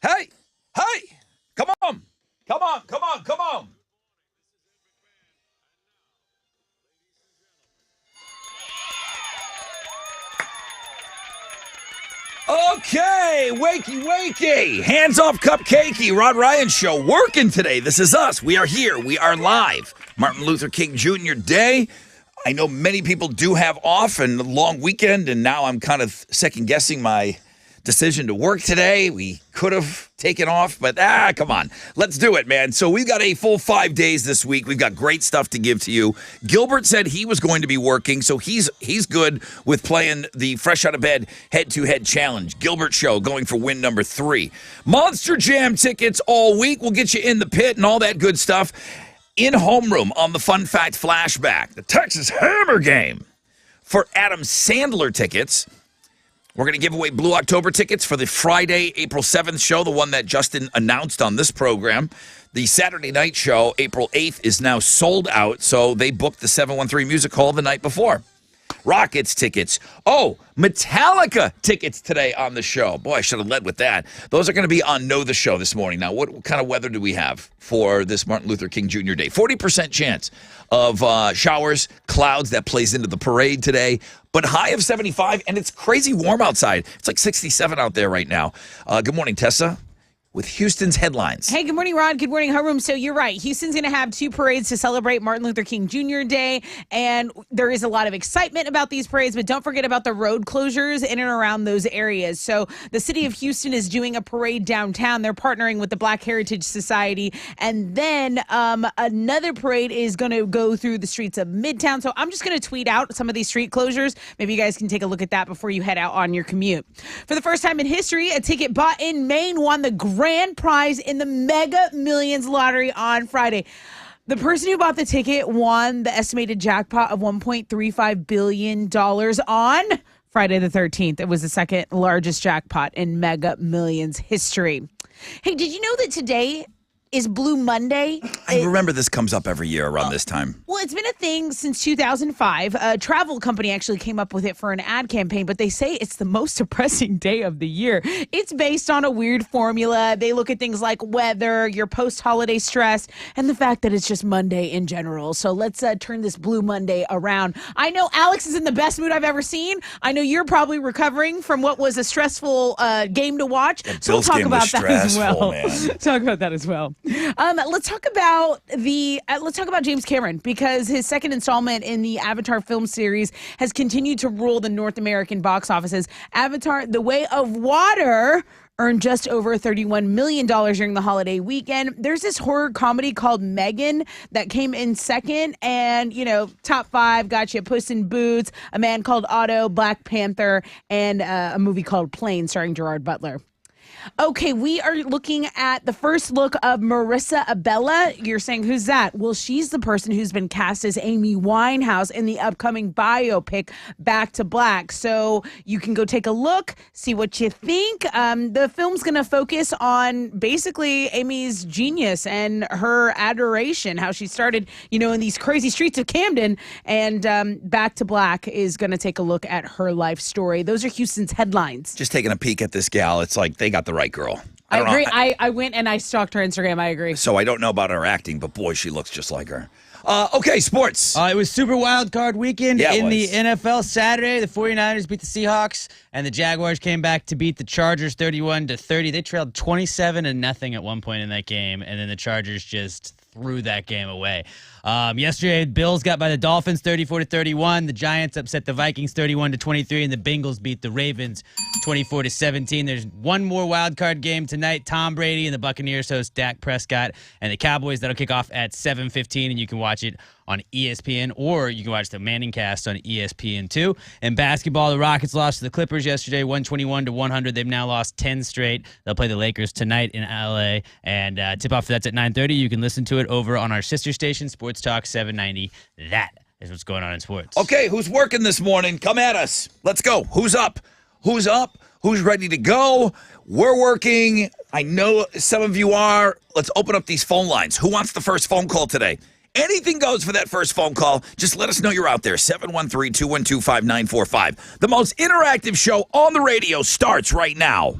Hey, hey, come on, come on, come on, come on. Okay, wakey, wakey. Hands off cupcakey. Rod Ryan Show working today. This is us. We are here. We are live. Martin Luther King Jr. Day. I know many people do have off and a long weekend, and now I'm kind of second guessing my decision to work today. We could have taken off, but come on. Let's do it, man. So we've got a full 5 days this week. We've got great stuff to give to you. Gilbert said he was going to be working, so he's good with playing the Fresh Out of Bed head-to-head challenge. Gilbert Show going for win number 3. Monster Jam tickets all week. We'll get you in the pit and all that good stuff. In homeroom on the Fun Fact Flashback, the Texas Hammer game. For Adam Sandler tickets, we're going to give away Blue October tickets for the Friday, April 7th show, the one that Justin announced on this program. The Saturday night show, April 8th, is now sold out, so they booked the 713 Music Hall the night before. Rockets tickets. Oh, Metallica tickets today on the show. Boy, I should have led with that. Those are going to be on Know the Show this morning. Now, what kind of weather do we have for this Martin Luther King Jr. Day? 40% chance of showers, clouds. That plays into the parade today. But high of 75, and it's crazy warm outside. It's like 67 out there right now. Good morning, Tessa, with Houston's headlines. Hey, good morning, Rod. Good morning, Homeroom. So you're right. Houston's going to have 2 parades to celebrate Martin Luther King Jr. Day, and there is a lot of excitement about these parades, but don't forget about the road closures in and around those areas. So the city of Houston is doing a parade downtown. They're partnering with the Black Heritage Society, and then another parade is going to go through the streets of Midtown. So I'm just going to tweet out some of these street closures. Maybe you guys can take a look at that before you head out on your commute. For the first time in history, a ticket bought in Maine won the grand prize in the Mega Millions lottery on Friday. The person who bought the ticket won the estimated jackpot of $1.35 billion on Friday the 13th. It was the second largest jackpot in Mega Millions history. Hey, did you know that today is Blue Monday? I remember this comes up every year around this time. Well, it's been a thing since 2005. A travel company actually came up with it for an ad campaign, but they say it's the most depressing day of the year. It's based on a weird formula. They look at things like weather, your post-holiday stress, and the fact that it's just Monday in general. So let's turn this Blue Monday around. I know Alex is in the best mood I've ever seen. I know you're probably recovering from what was a stressful game to watch. So we'll talk about that as well. Talk about that as well. Let's talk about James Cameron, because his second installment in the Avatar film series has continued to rule the North American box offices. Avatar: The Way of Water earned just over $31 million during the holiday weekend. There's this horror comedy called Megan that came in second, and, top 5 got you Puss in Boots, A Man Called Otto, Black Panther, and a movie called Plane starring Gerard Butler. Okay, we are looking at the first look of Marissa Abella. You're saying, who's that? Well, she's the person who's been cast as Amy Winehouse in the upcoming biopic Back to Black. So you can go take a look, see what you think. The film's going to focus on basically Amy's genius and her adoration, how she started, in these crazy streets of Camden. And Back to Black is going to take a look at her life story. Those are Houston's headlines. Just taking a peek at this gal, it's like they got the right girl. I agree. I went and I stalked her Instagram. I agree. So I don't know about her acting, but boy, she looks just like her. Okay, sports. It was Super Wild Card Weekend in the NFL Saturday. The 49ers beat the Seahawks, and the Jaguars came back to beat the Chargers 31-30. They trailed 27-0 at one point in that game, and then the Chargers just threw that game away. Yesterday, Bills got by the Dolphins 34-31. The Giants upset the Vikings 31-23, and the Bengals beat the Ravens 24-17. There's one more wild card game tonight. Tom Brady and the Buccaneers host Dak Prescott and the Cowboys. That'll kick off at 7:15, and you can watch it on ESPN, or you can watch the Manning Cast on ESPN2. In basketball, the Rockets lost to the Clippers yesterday, 121-100. They've now lost 10 straight. They'll play the Lakers tonight in LA, and tip-off for that's at 9:30. You can listen to it over on our sister station, Sports Talk 790. That is what's going on in sports. Okay, who's working this morning? Come at us. Let's go. Who's up? Who's up? Who's ready to go? We're working. I know some of you are. Let's open up these phone lines. Who wants the first phone call today? Anything goes for that first phone call. Just let us know you're out there. 713-212-5945. The most interactive show on the radio starts right now.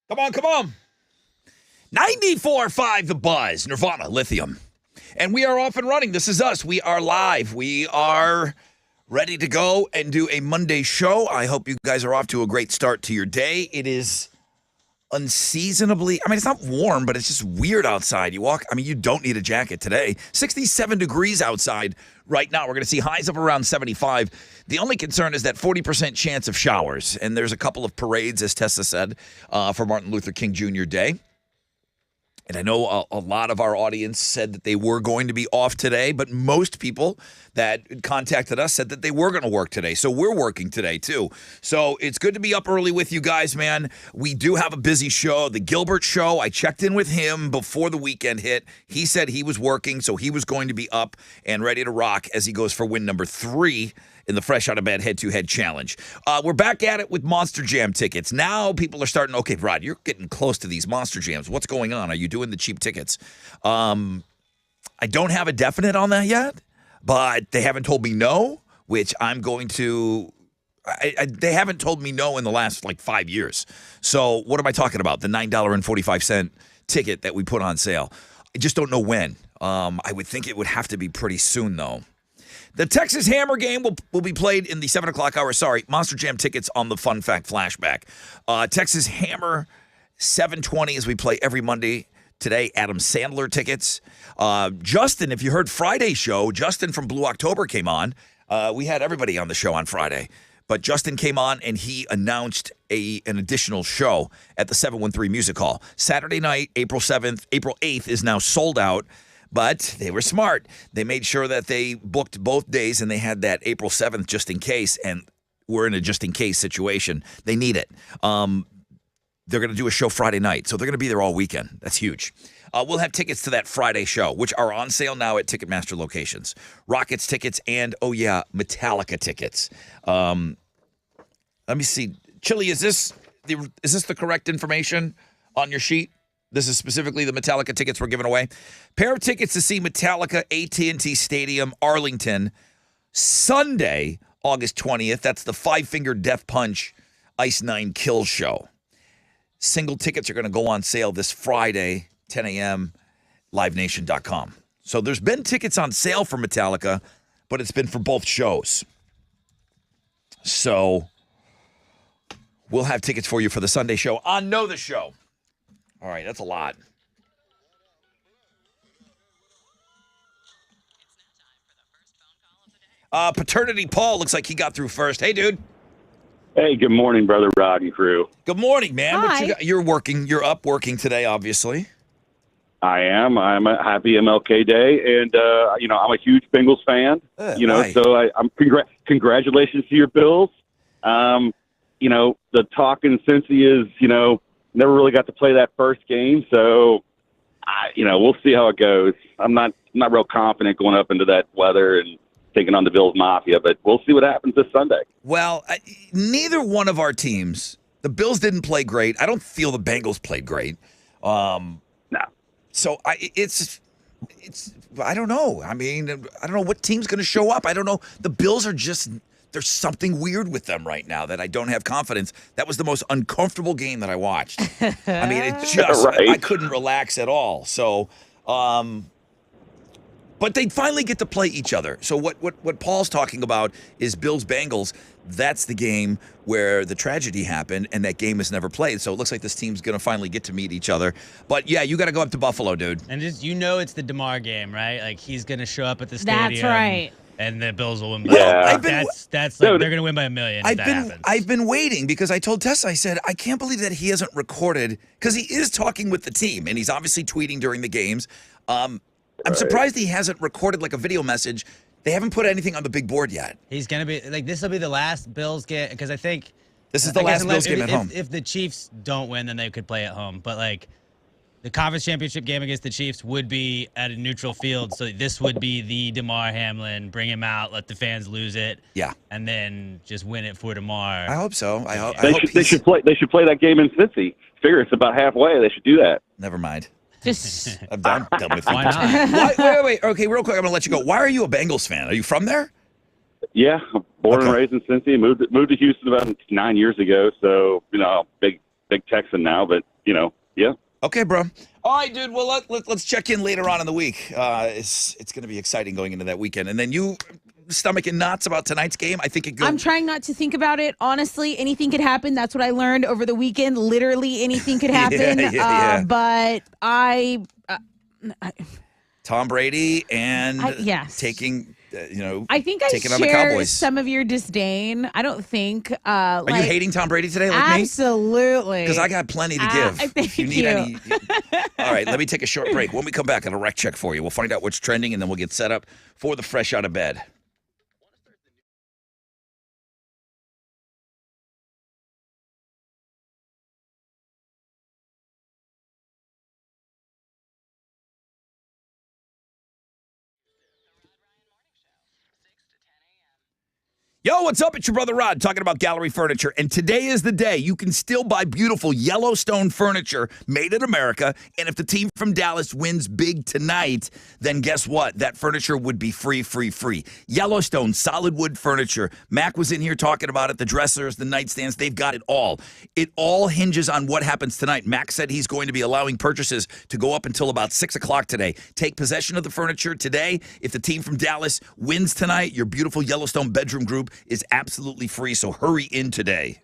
Come on, come on. 94.5 The Buzz, Nirvana, Lithium. And we are off and running. This is us. We are live. We are ready to go and do a Monday show. I hope you guys are off to a great start to your day. It is unseasonably, it's not warm, but it's just weird outside. You walk, you don't need a jacket today. 67 degrees outside right now. We're going to see highs of around 75. The only concern is that 40% chance of showers. And there's a couple of parades, as Tessa said, for Martin Luther King Jr. Day. And I know a lot of our audience said that they were going to be off today, but most people that contacted us said that they were going to work today. So we're working today, too. So it's good to be up early with you guys, man. We do have a busy show. The Gilbert Show, I checked in with him before the weekend hit. He said he was working, so he was going to be up and ready to rock as he goes for win number 3 in the Fresh Out of Bed Head-to-Head Challenge. We're back at it with Monster Jam tickets. Now people are starting, okay, Rod, you're getting close to these Monster Jams. What's going on? Are you doing the cheap tickets? I don't have a definite on that yet, but they haven't told me no, which I'm going to... they haven't told me no in the last, 5 years. So what am I talking about? The $9.45 ticket that we put on sale. I just don't know when. I would think it would have to be pretty soon, though. The Texas Hammer game will be played in the 7 o'clock hour. Sorry, Monster Jam tickets on the Fun Fact Flashback. Texas Hammer, 7:20 as we play every Monday. Today, Adam Sandler tickets. Justin, if you heard Friday's show, Justin from Blue October came on. We had everybody on the show on Friday. But Justin came on and he announced an additional show at the 713 Music Hall. Saturday night, April 8th is now sold out. But they were smart. They made sure that they booked both days, and they had that April 7th just in case, and we're in a just in case situation. They need it. They're going to do a show Friday night, so they're going to be there all weekend. That's huge. We'll have tickets to that Friday show, which are on sale now at Ticketmaster locations. Rockets tickets and, Metallica tickets. Let me see. Chili, is this the correct information on your sheet? This is specifically the Metallica tickets we're giving away. Pair of tickets to see Metallica, AT&T Stadium, Arlington, Sunday, August 20th. That's the Five Finger Death Punch Ice Nine Kill show. Single tickets are going to go on sale this Friday, 10 a.m., livenation.com. So there's been tickets on sale for Metallica, but it's been for both shows. So we'll have tickets for you for the Sunday show on Know the Show. All right, that's a lot. Paternity Paul looks like he got through first. Hey, dude. Hey, good morning, brother Rod and crew. Good morning, man. Hi. You're working. You're up working today, obviously. I am. I'm a happy MLK Day, and I'm a huge Bengals fan. Right. So I'm congratulations to your Bills. The talk in Cincy is, never really got to play that first game, so we'll see how it goes. I'm not real confident going up into that weather and taking on the Bills Mafia, but we'll see what happens this Sunday. Well, neither one of our teams, the Bills didn't play great. I don't feel the Bengals played great. No. So I don't know. I don't know what team's going to show up. I don't know. The Bills are just, there's something weird with them right now that I don't have confidence. That was the most uncomfortable game that I watched. It just, Right. I couldn't relax at all. So, but they finally get to play each other. So what Paul's talking about is Bills-Bengals. That's the game where the tragedy happened, and that game is never played. So it looks like this team's going to finally get to meet each other. But, yeah, you got to go up to Buffalo, dude. And just it's the DeMar game, right? Like, he's going to show up at the stadium. That's right. And the Bills will win by that's like, they're going to win by 1 million if that happens. I've been waiting because I told Tessa, I said, I can't believe that he hasn't recorded, because he is talking with the team, and he's obviously tweeting during the games. I'm surprised he hasn't recorded like a video message. They haven't put anything on the big board yet. He's going to be, this will be the last Bills game, because I think. This is the last Bills game at home. If the Chiefs don't win, then they could play at home. But, the conference championship game against the Chiefs would be at a neutral field, so this would be the DeMar Hamlin, bring him out, let the fans lose it. Yeah. And then just win it for DeMar. I hope so. They should play that game in Cincy. Figure it's about halfway. They should do that. Never mind. Just I'm done with you. Why not? Wait. Okay, real quick, I'm going to let you go. Why are you a Bengals fan? Are you from there? Yeah, born and raised in Cincy. Moved to Houston about 9 years ago. So big Texan now. But Yeah. Okay, bro. All right, dude. Well, let's check in later on in the week. It's going to be exciting going into that weekend. And then you stomach and knots about tonight's game. I think it goes. I'm trying not to think about it. Honestly, anything could happen. That's what I learned over the weekend. Literally anything could happen. Yeah. But Tom Brady and yes. taking, I think I taking on the share Cowboys. some of your disdain. I don't think. Are you hating Tom Brady today like me? Absolutely. Because I got plenty to give. Thank if you need you. any. All right, let me take a short break. When we come back, I have a rec check for you. We'll find out what's trending, and then we'll get set up for the fresh out of bed. Yo, what's up? It's your brother Rod talking about Gallery Furniture. And today is the day you can still buy beautiful Yellowstone furniture made in America. And if the team from Dallas wins big tonight, then guess what? That furniture would be free. Yellowstone solid wood furniture. Mac was in here talking about it. The dressers, the nightstands, they've got it all. It all hinges on what happens tonight. Mac said he's going to be allowing purchases to go up until about 6 o'clock today. Take possession of the furniture today. If the team from Dallas wins tonight, your beautiful Yellowstone bedroom group is absolutely free, so hurry in today.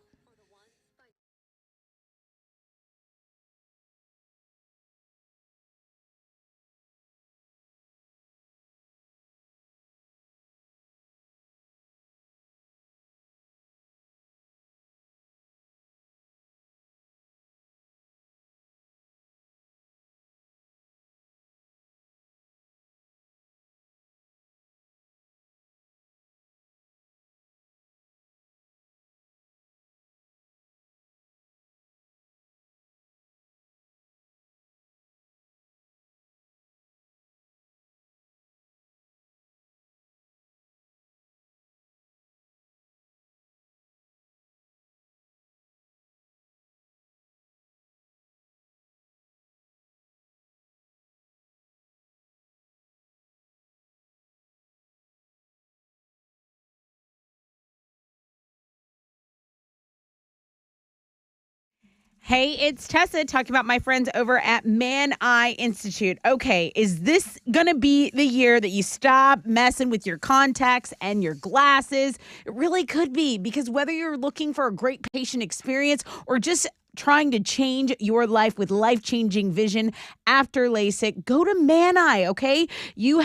Hey, it's Tessa talking about my friends over at Man Eye Institute. Okay, is this going to be the year that you stop messing with your contacts and your glasses? It really could be, because whether you're looking for a great patient experience or just trying to change your life with life-changing vision after LASIK, go to Man Eye, okay? You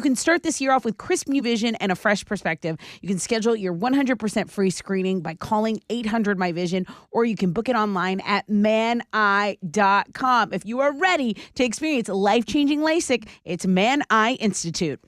can start this year off with crisp new vision and a fresh perspective. You can schedule your 100% free screening by calling 800-MY-VISION, or you can book it online at maneye.com. If you are ready to experience life-changing LASIK, it's Man Eye Institute.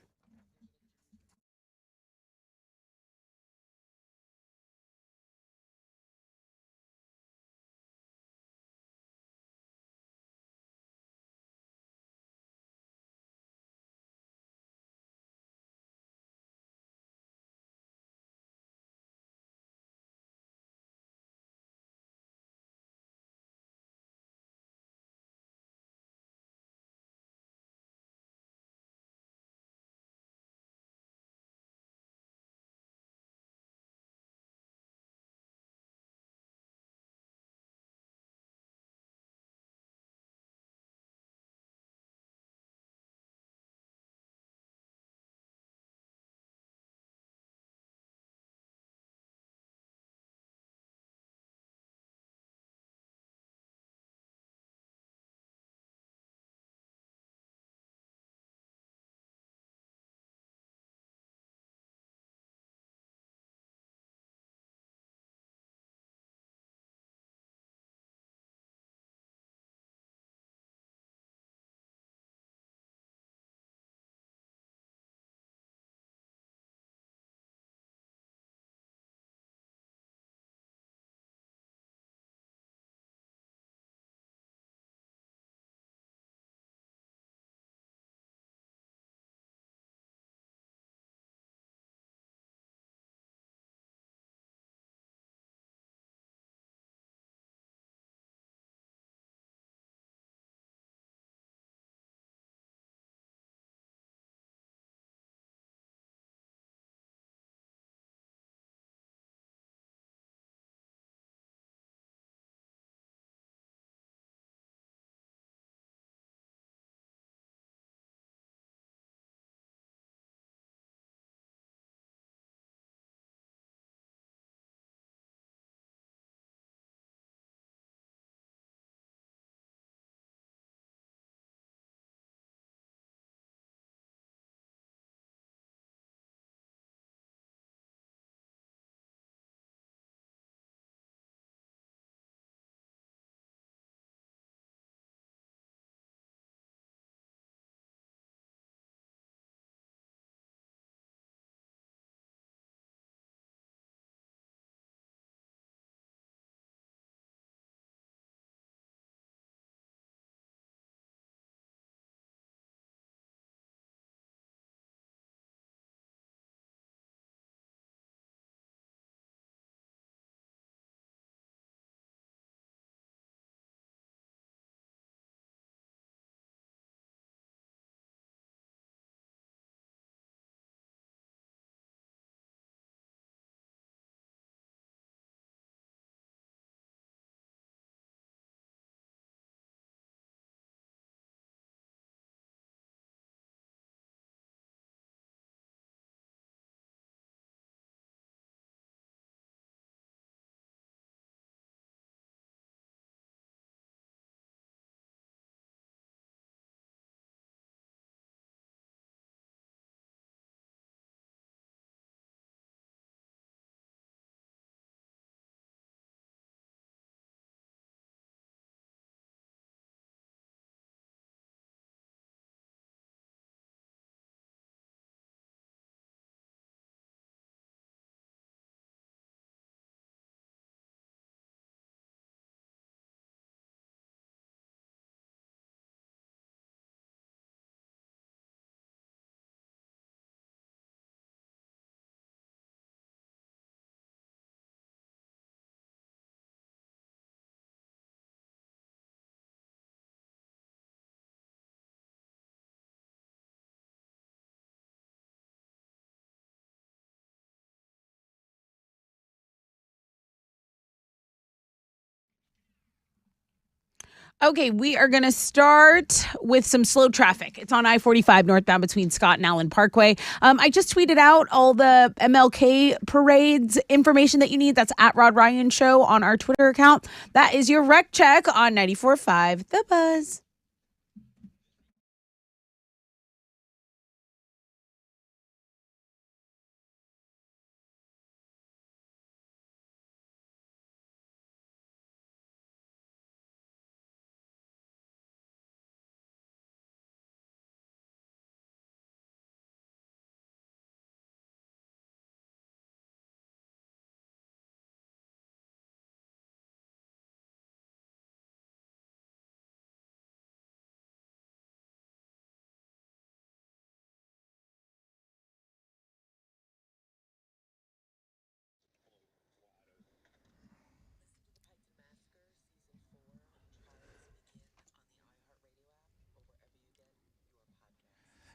Okay, we are going to start with some slow traffic. It's on I-45 northbound between Scott and Allen Parkway. I just tweeted out all the MLK parades information that you need. That's at Rod Ryan Show on our Twitter account. That is your rec check on 94.5 The Buzz.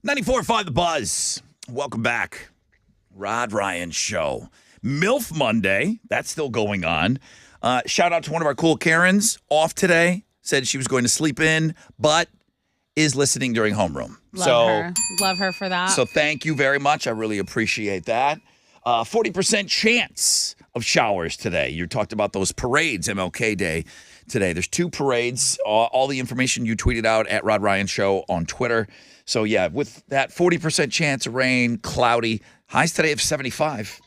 .94.5 The Buzz. Welcome back. Rod Ryan Show. MILF Monday. That's still going on. Shout out to one of our cool Karens. Off today. Said she was going to sleep in, but is listening during homeroom. Love her for that. So thank you very much. I really appreciate that. 40% chance of showers today. You talked about those parades, MLK Day today. There's 2 parades. All the information you tweeted out at Rod Ryan Show on Twitter. So, yeah, with that 40% chance of rain, cloudy, highs today of 75.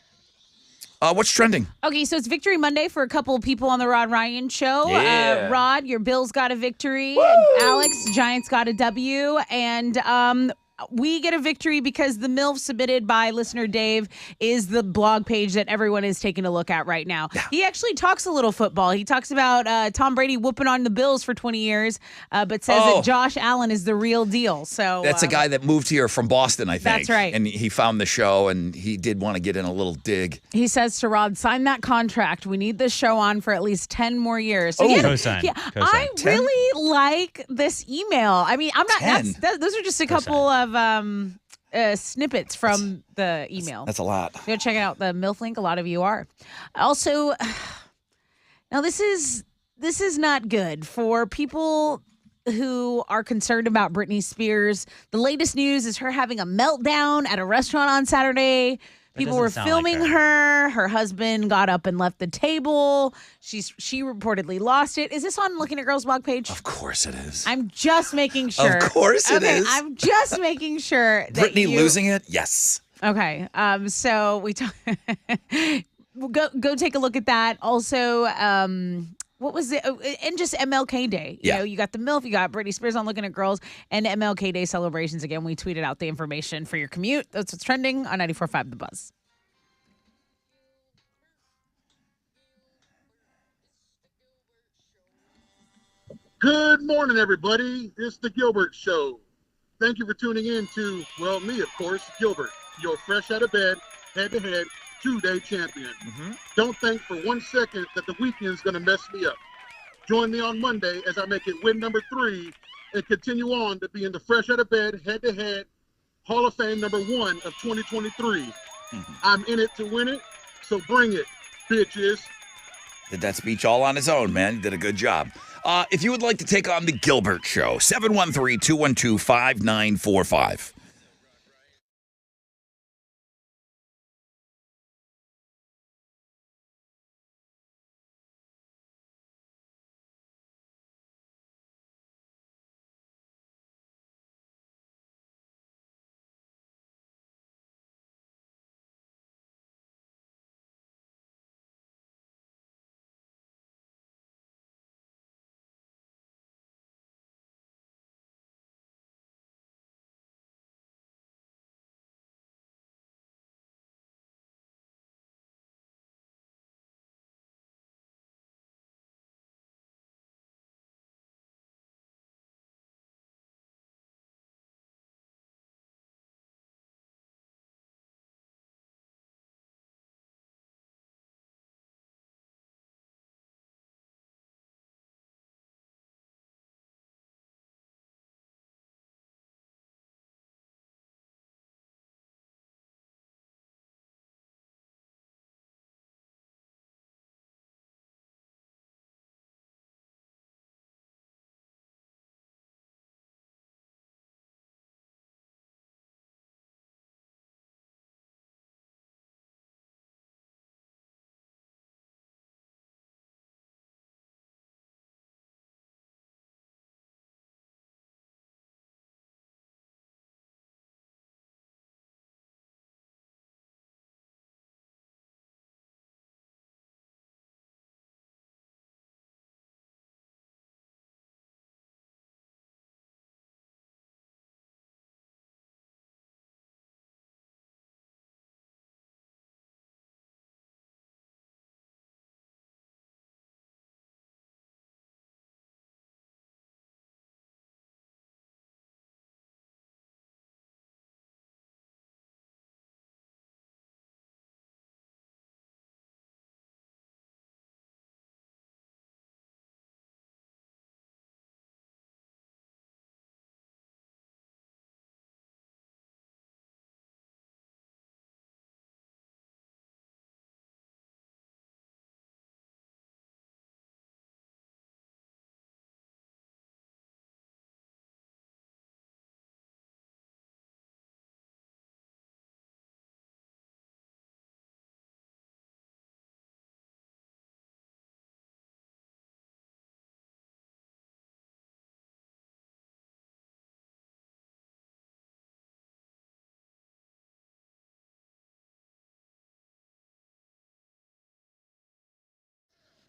What's trending? Okay, so it's Victory Monday for a couple of people on the Rod Ryan Show. Yeah. Rod, your Bills got a victory. Woo! Alex, Giants got a W. And we get a victory because the MILF submitted by listener Dave is the blog page that everyone is taking a look at right now. Yeah. He actually talks a little football. He talks about Tom Brady whooping on the Bills for 20 years, but says that Josh Allen is the real deal. So that's a guy that moved here from Boston, I think. That's right. And he found the show, and he did want to get in a little dig. He says to Rod, sign that contract. We need this show on for at least 10 more years. So Co-sign. I really like this email. I mean, I'm not. Those are just a couple of snippets from the email. That's a lot. Go check out the MILF link. A lot of you are. Also, now this is not good for people who are concerned about Britney Spears. The latest news is her having a meltdown at a restaurant on Saturday. People were filming her. Her husband got up and left the table. She reportedly lost it. Is this on Looking at Girls blog page? Of course it is. I'm just just sure. Of course it is. I'm just making sure. Brittany losing it? Yes. Okay. So we go take a look at that. Also, what was it? And just MLK Day. You know, you got the MILF, you got Britney Spears on Looking at Girls, and MLK Day celebrations. Again, we tweeted out the information for your commute. That's what's trending on 94.5 The Buzz. Good morning, everybody. It's the Gilbert Show. Thank you for tuning in to, well, me, of course, Gilbert, your fresh out of bed, head-to-head, 2-day champion. Don't think for 1 second that the weekend's going to mess me up. Join me on Monday as I make it win number 3 and continue on to be in the fresh out of bed, head-to-head, Hall of Fame number 1 of 2023. I'm in it to win it, so bring it, bitches. Did that speech all on his own, man. He did a good job. If you would like to take on the Gilbert Show, 713-212-5945.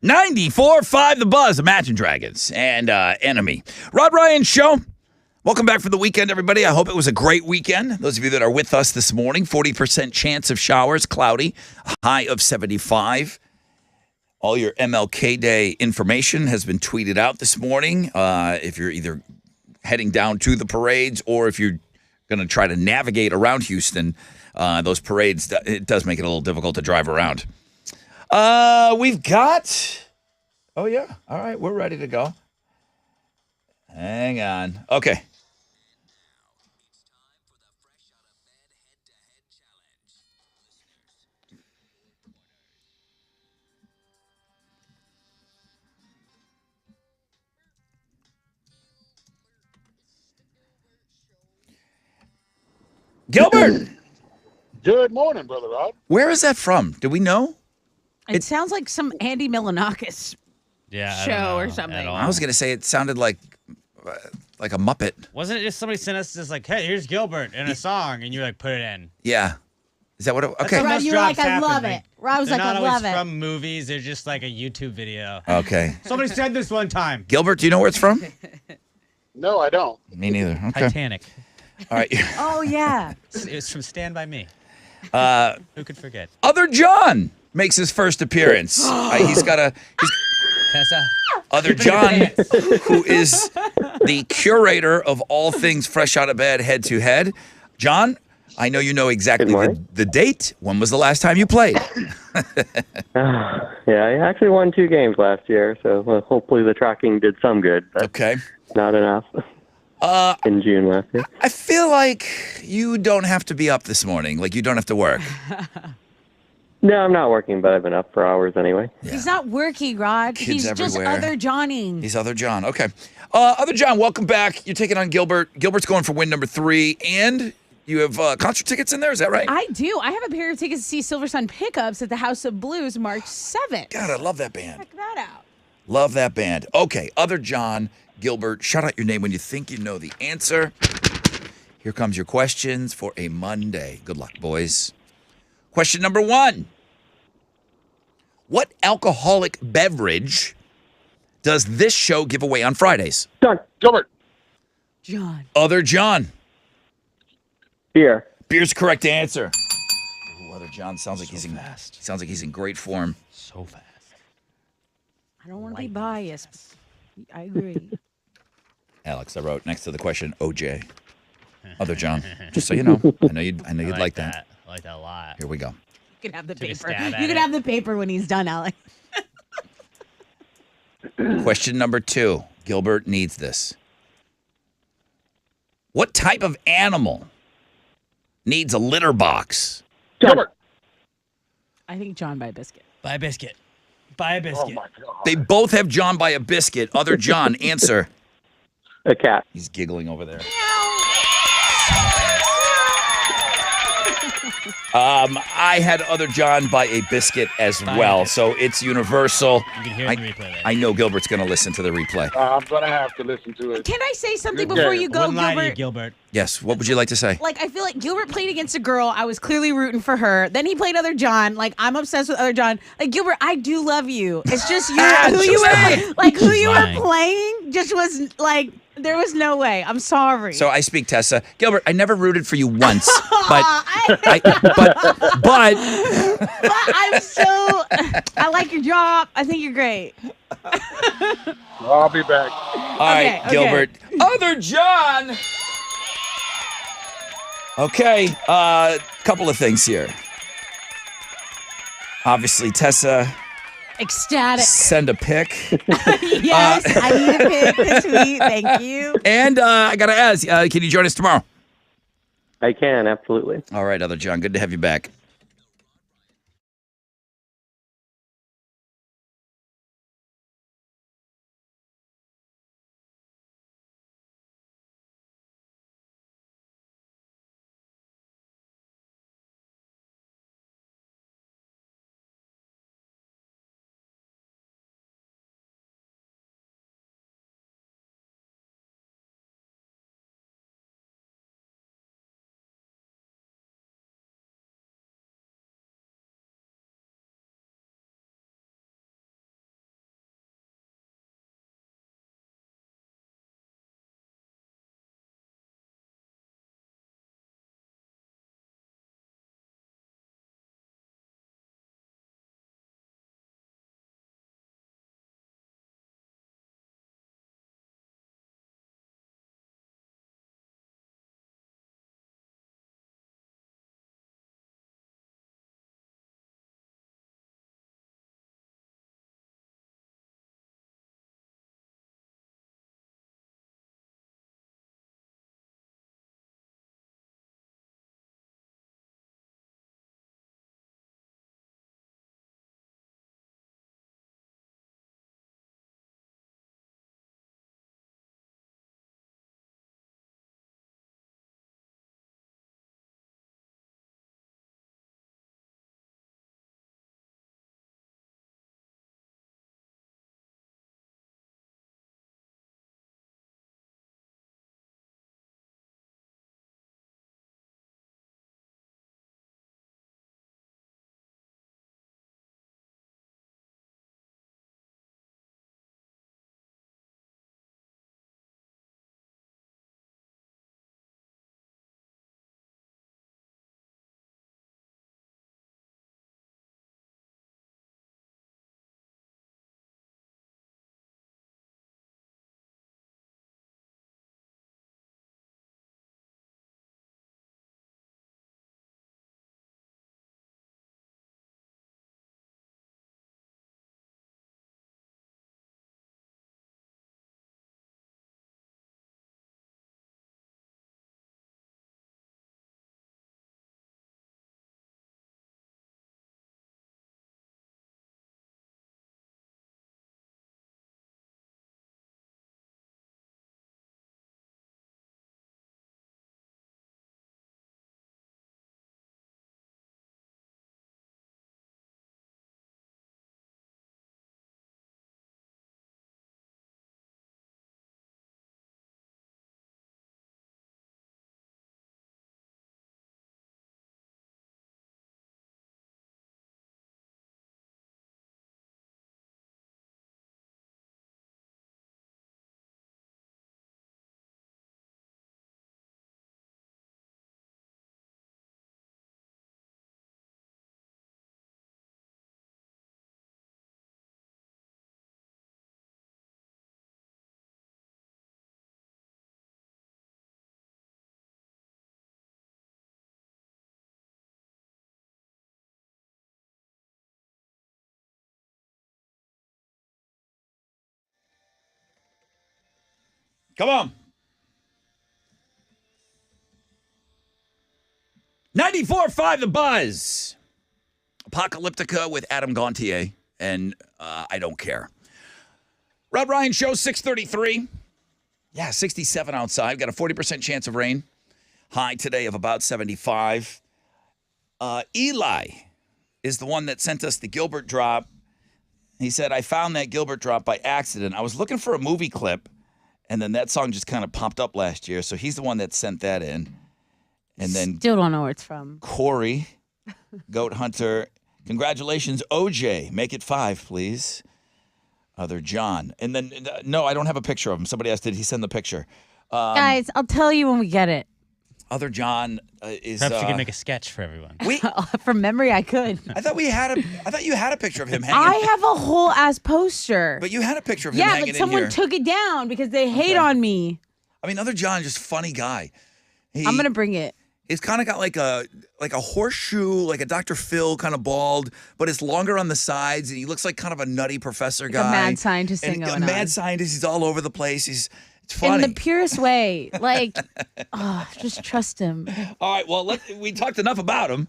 94.5 The Buzz, Imagine Dragons, and Enemy. Rod Ryan Show. Welcome back for the weekend, everybody. I hope it was a great weekend. Those of you that are with us this morning, 40% chance of showers, cloudy, a high of 75. All your MLK Day information has been tweeted out this morning. If you're either heading down to the parades or if you're going to try to navigate around Houston, those parades, it does make it a little difficult to drive around. We've got... Oh, yeah. All right. We're ready to go. Hang on. Okay. Gilbert, Good morning, Brother Rod. where is that from? Do we know? It sounds like some Andy Milonakis Yeah, I show don't know or at something. all. I was going to say it sounded like a Muppet. Wasn't it just somebody sent us just like, hey, here's Gilbert in a song, and you like put it in? Yeah. Is that what it... Okay. how Rod, most you were like, drops I love happen. it. Rod was They're like, not I always love it. from movies. They're just like a YouTube video. Okay. Somebody said this one time. Gilbert, do you know where it's from? No, I don't. Me neither. Okay. Titanic. All right. Oh, yeah. It was from Stand By Me. Who could forget? Other John makes his first appearance. He's Tessa. Other John, who is the curator of all things Fresh Out of Bed Head to Head. John, I know you know exactly the date. When was the last time you played? Yeah, I actually won 2 games last year, so hopefully the tracking did some good, but Okay. not enough. In June last year. I feel like you don't have to be up this morning. Like you don't have to work. No, I'm not working, but I've been up for hours anyway. He's not working, Rod. Kids He's just everywhere. other Johnning. He's Other John. Okay. Other John, welcome back. You're taking on Gilbert. Gilbert's going for win number 3, and you have concert tickets in there. Is that right? I do. I have a pair of tickets to see Silver Sun Pickups at the House of Blues March 7th. God, I love that band. Check that out. Love that band. Okay, Other John, Gilbert, shout out your name when you think you know the answer. Here comes your questions for a Monday. Good luck, boys. Question number 1. What alcoholic beverage does this show give away on Fridays? Done. Gilbert. John. Other John. Beer. Beer's correct answer. Ooh, Other John sounds like he's in great form. So fast. I don't want to be biased. I agree. Alex, I wrote next to the question OJ. Other John. Just so you know. I know you'd like that. I like that a lot. Here we go. You can have the Took a paper. stab at You can it. have the paper when he's done, Alex. Question number 2. Gilbert needs this. What type of animal needs a litter box? Gilbert. I think John by Biscuit. Buy a biscuit. Buy a Oh, biscuit. my God. They both have John by a biscuit. Other John, answer. A cat. He's giggling over there. I had Other John by a biscuit as well, so it's universal. You can hear it in the replay later. I know Gilbert's going to listen to the replay. I'm going to have to listen to it. Can I say something Good before game. you go, Wouldn't lie to you, Gilbert? Gilbert. Yes, what would you like to say? Like, I feel like Gilbert played against a girl. I was clearly rooting for her. Then he played Other John. Like, I'm obsessed with Other John. Like, Gilbert, I do love you. It's just who you were lying. playing just was like, there was no way. I'm sorry. So I speak Tessa. Gilbert, I never rooted for you once, but I I'm so, I like your job. I think you're great. I'll be back. all right, okay. Gilbert. Other John. Okay, couple of things here. Obviously, Tessa, Ecstatic. send a pic. Yes, I need a pic this week. Thank you. And I got to ask, can you join us tomorrow? I can, absolutely. All right, Other John, good to have you back. Come on. 94.5 The Buzz. Apocalyptica with Adam Gontier, and I don't care. Rod Ryan Show, 6:33. Yeah, 67 outside. Got a 40% chance of rain. High today of about 75. Eli is the one that sent us the Gilbert drop. He said, I found that Gilbert drop by accident. I was looking for a movie clip, and then that song just kind of popped up last year. So he's the one that sent that in. And then Still don't know where it's from. Corey, Goat Hunter, congratulations, OJ. Make it 5, please. Other John. And then, no, I don't have a picture of him. Somebody else did. He sent the picture. Guys, I'll tell you when we get it. Other John is. Perhaps you can make a sketch for everyone. From memory, I could. I thought you had a picture of him hanging. I have a whole ass poster. But you had a picture of him Yeah, hanging but in someone here. took it down because they hate on me. I mean, Other John, just funny guy. I'm gonna bring it. It's kind of got like a horseshoe, like a Dr. Phil kind of bald, but it's longer on the sides, and he looks like kind of a nutty professor guy. A mad scientist thing and going a mad on. scientist. He's all over the place. It's funny. In the purest way. Like, just trust him. All right, well, we talked enough about him.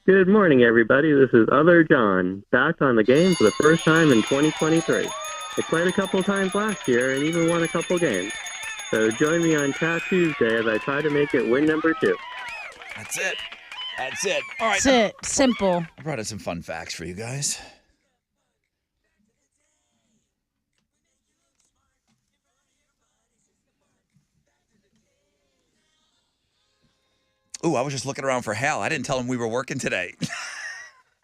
Good morning, everybody. This is Other John, back on the game for the first time in 2023. I played a couple times last year and even won a couple games. So join me on Chat Tuesday as I try to make it win number 2. That's it. All right. That's it. Simple. I brought in some fun facts for you guys. Ooh, I was just looking around for Hal. I didn't tell him we were working today.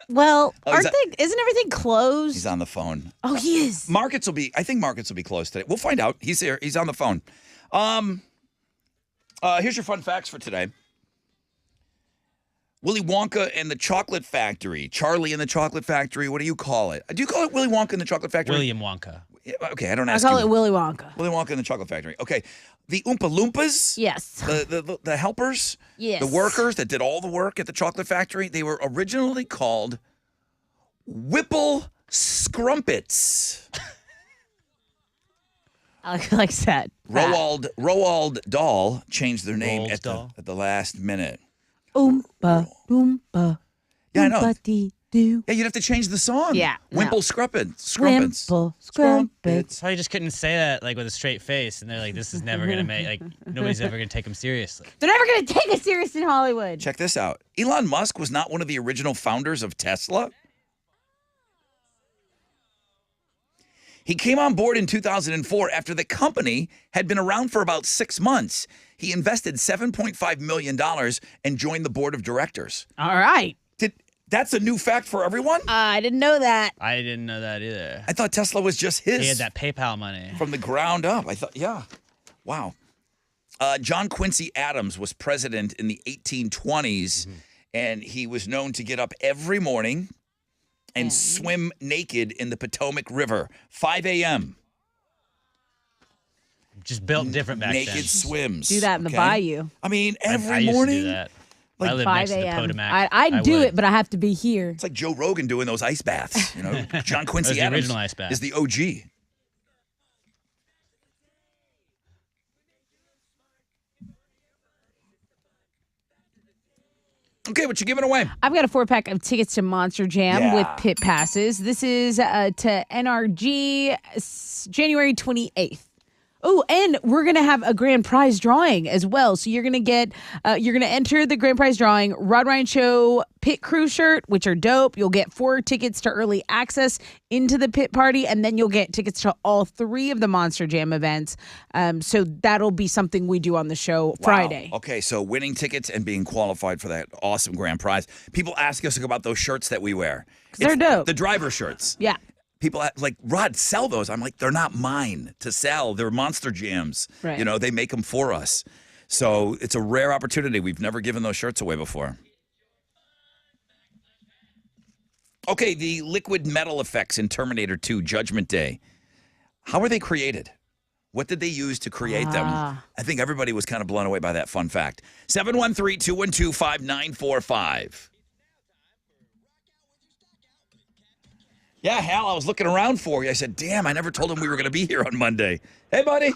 Well, Oh, he's isn't everything closed? He's on the phone. Oh, he is. I think markets will be closed today. We'll find out. He's here. He's on the phone. Here's your fun facts for today. Willy Wonka and the Chocolate Factory. Charlie and the Chocolate Factory. What do you call it? Do you call it Willy Wonka and the Chocolate Factory? William Wonka. Yeah, okay, I don't I ask call you. it Willy Wonka. Willy Wonka and the Chocolate Factory. Okay. The Oompa Loompas. Yes. The helpers. Yes. The workers that did all the work at the Chocolate Factory. They were originally called Whipple Scrumpets. I like that. Roald Dahl changed their name Roald at Dahl. the last minute. Oompa, loompa. Yeah, I know. Oompa-dee-doo. Yeah, you'd have to change the song. Yeah, no. Wimple Scrumpets. Scrumpets. Wimple, scrumpets. So you just couldn't say that like with a straight face, and they're like, "This is never gonna make like nobody's ever gonna take him seriously." They're never going to take us serious in Hollywood. Check this out. Elon Musk was not one of the original founders of Tesla. He came on board in 2004 after the company had been around for about 6 months. He invested $7.5 million and joined the board of directors. All right. That's a new fact for everyone? I didn't know that. I didn't know that either. I thought Tesla was just his. He had that PayPal money. From the ground up. I thought, yeah. Wow. John Quincy Adams was president in the 1820s, and he was known to get up every morning and swim naked in the Potomac River, 5 a.m. Just built different back Naked then. swims. Do that in the okay? bayou. I mean, every I used morning. to do that. like I live 5 next to the a.m. Potomac. I'd do would. it, but I have to be here. It's like Joe Rogan doing those ice baths. You know, John Quincy Those are the Adams original ice baths. is the OG. Okay, what you giving away? I've got a 4-pack of tickets to Monster Jam Yeah. with pit passes. This is to NRG January 28th. Oh, and we're going to have a grand prize drawing as well. So you're going to enter the grand prize drawing Rod Ryan Show pit crew shirt, which are dope. You'll get 4 tickets to early access into the pit party, and then you'll get tickets to all 3 of the Monster Jam events. So that'll be something we do on the show Friday. Wow. Okay, so winning tickets and being qualified for that awesome grand prize. People ask us about those shirts that we wear. They're dope. The driver shirts. Yeah. People like, Rod, sell those. I'm like, they're not mine to sell. They're Monster Jams. Right. You know, they make them for us. So it's a rare opportunity. We've never given those shirts away before. Okay, the liquid metal effects in Terminator 2 Judgment Day. How were they created? What did they use to create them? I think everybody was kind of blown away by that fun fact. 713-212-5945. Yeah, Hal, I was looking around for you. I said, damn, I never told him we were going to be here on Monday. Hey, buddy.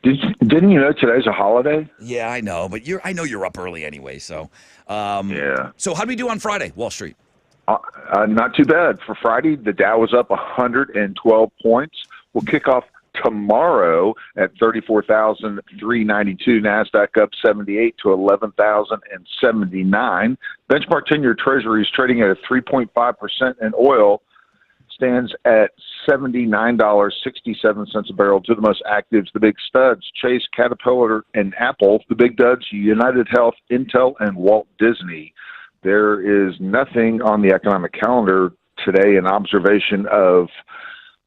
Didn't you know today's a holiday? Yeah, I know, but I know you're up early anyway. So, Yeah. So how do we do on Friday, Wall Street? Not too bad. For Friday, the Dow was up 112 points. We'll kick off tomorrow at 34,392. NASDAQ up 78 to 11,079. Benchmark 10-year Treasury is trading at a 3.5%, and oil stands at $79.67 a barrel. To the most actives, the big studs, Chase, Caterpillar, and Apple. The big duds, United Health, Intel, and Walt Disney. There is nothing on the economic calendar today in observation of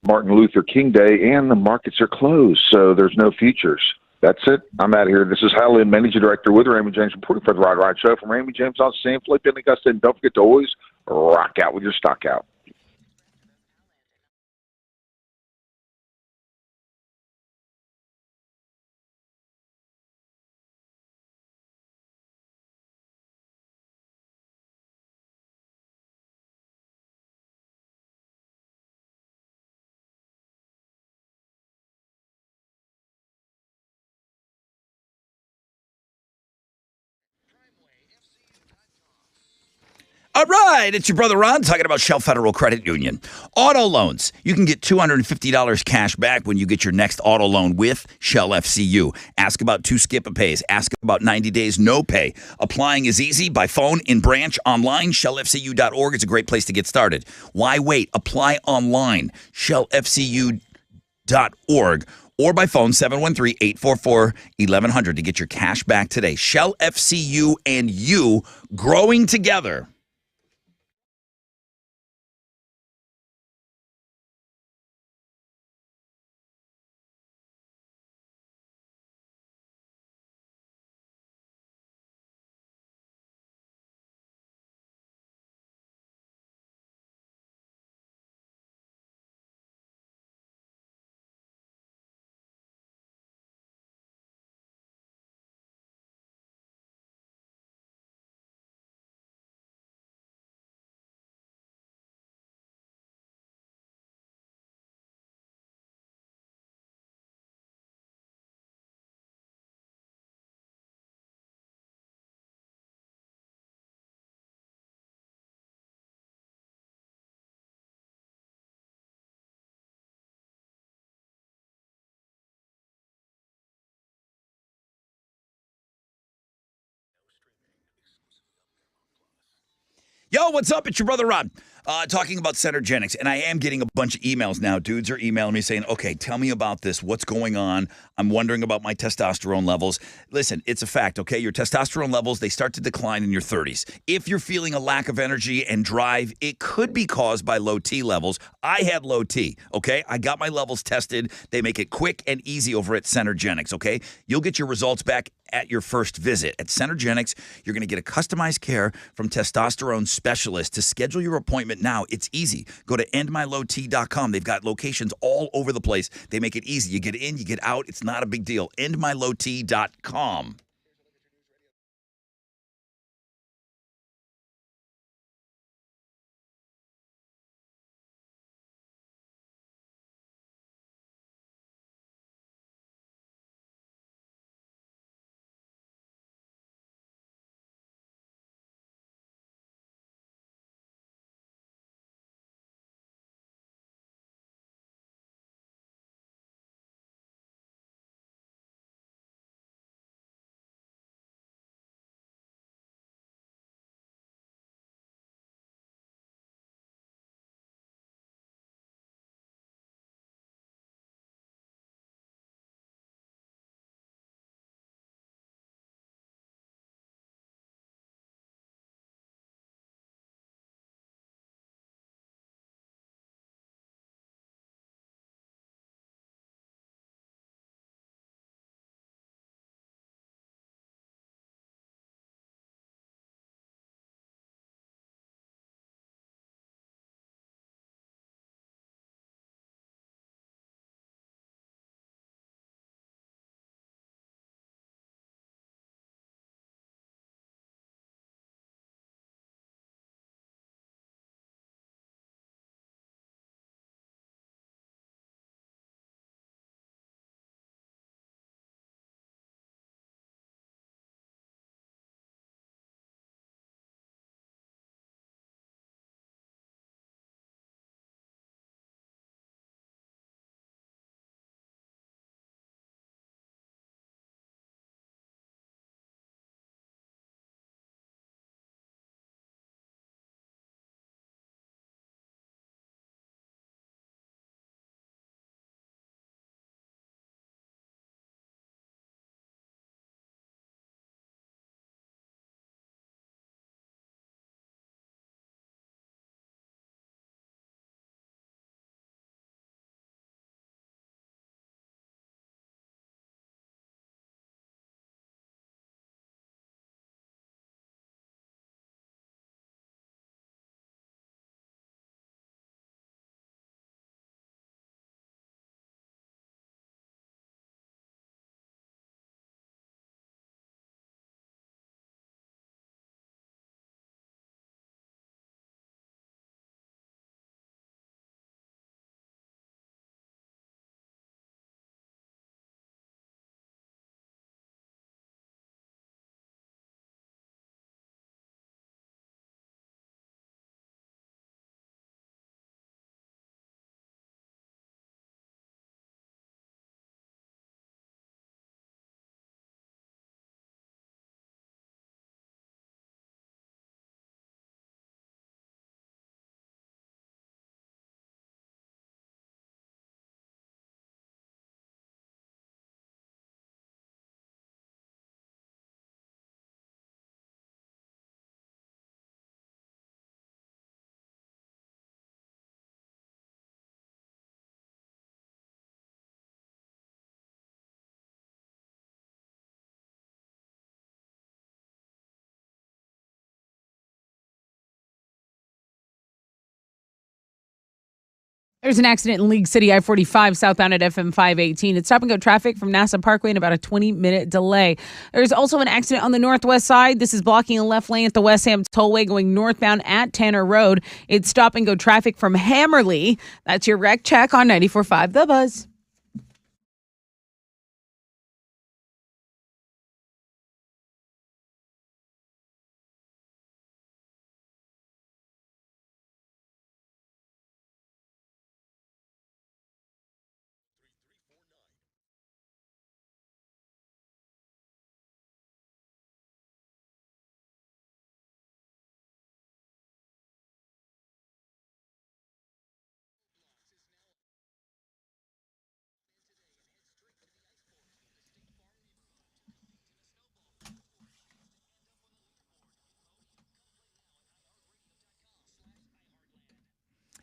Martin Luther King Day, and the markets are closed, so there's no futures. That's it. I'm out of here. This is Hal Lynn, Managing Director with Raymond James, reporting for the Rod Ride Show from Raymond James on San Felipe in Augusta. And don't forget to always rock out with your stock out. All right, it's your brother Ron talking about Shell Federal Credit Union. Auto loans. You can get $250 cash back when you get your next auto loan with Shell FCU. Ask about 2 skip-a-pays. Ask about 90 days no pay. Applying is easy by phone, in branch, online. ShellFCU.org. It's a great place to get started. Why wait? Apply online. ShellFCU.org. Or by phone, 713-844-1100 to get your cash back today. Shell FCU and you growing together. Yo, what's up? It's your brother Ron talking about Centergenics. And I am getting a bunch of emails now. Dudes are emailing me saying, okay, tell me about this. What's going on? I'm wondering about my testosterone levels. Listen, it's a fact, okay? Your testosterone levels, they start to decline in your 30s. If you're feeling a lack of energy and drive, it could be caused by low T levels. I had low T, okay? I got my levels tested. They make it quick and easy over at Centergenics, okay? You'll get your results back at your first visit. At Centergenics, you're going to get a customized care from testosterone specialists. To schedule your appointment now, it's easy. Go to endmylowt.com. They've got locations all over the place. They make it easy. You get in, you get out. It's not a big deal. endmylowt.com. There's an accident in League City, I-45, southbound at FM 518. It's stop-and-go traffic from NASA Parkway in about a 20-minute delay. There's also an accident on the northwest side. This is blocking a left lane at the West Ham Tollway going northbound at Tanner Road. It's stop-and-go traffic from Hammerly. That's your wreck check on 94.5 The Buzz.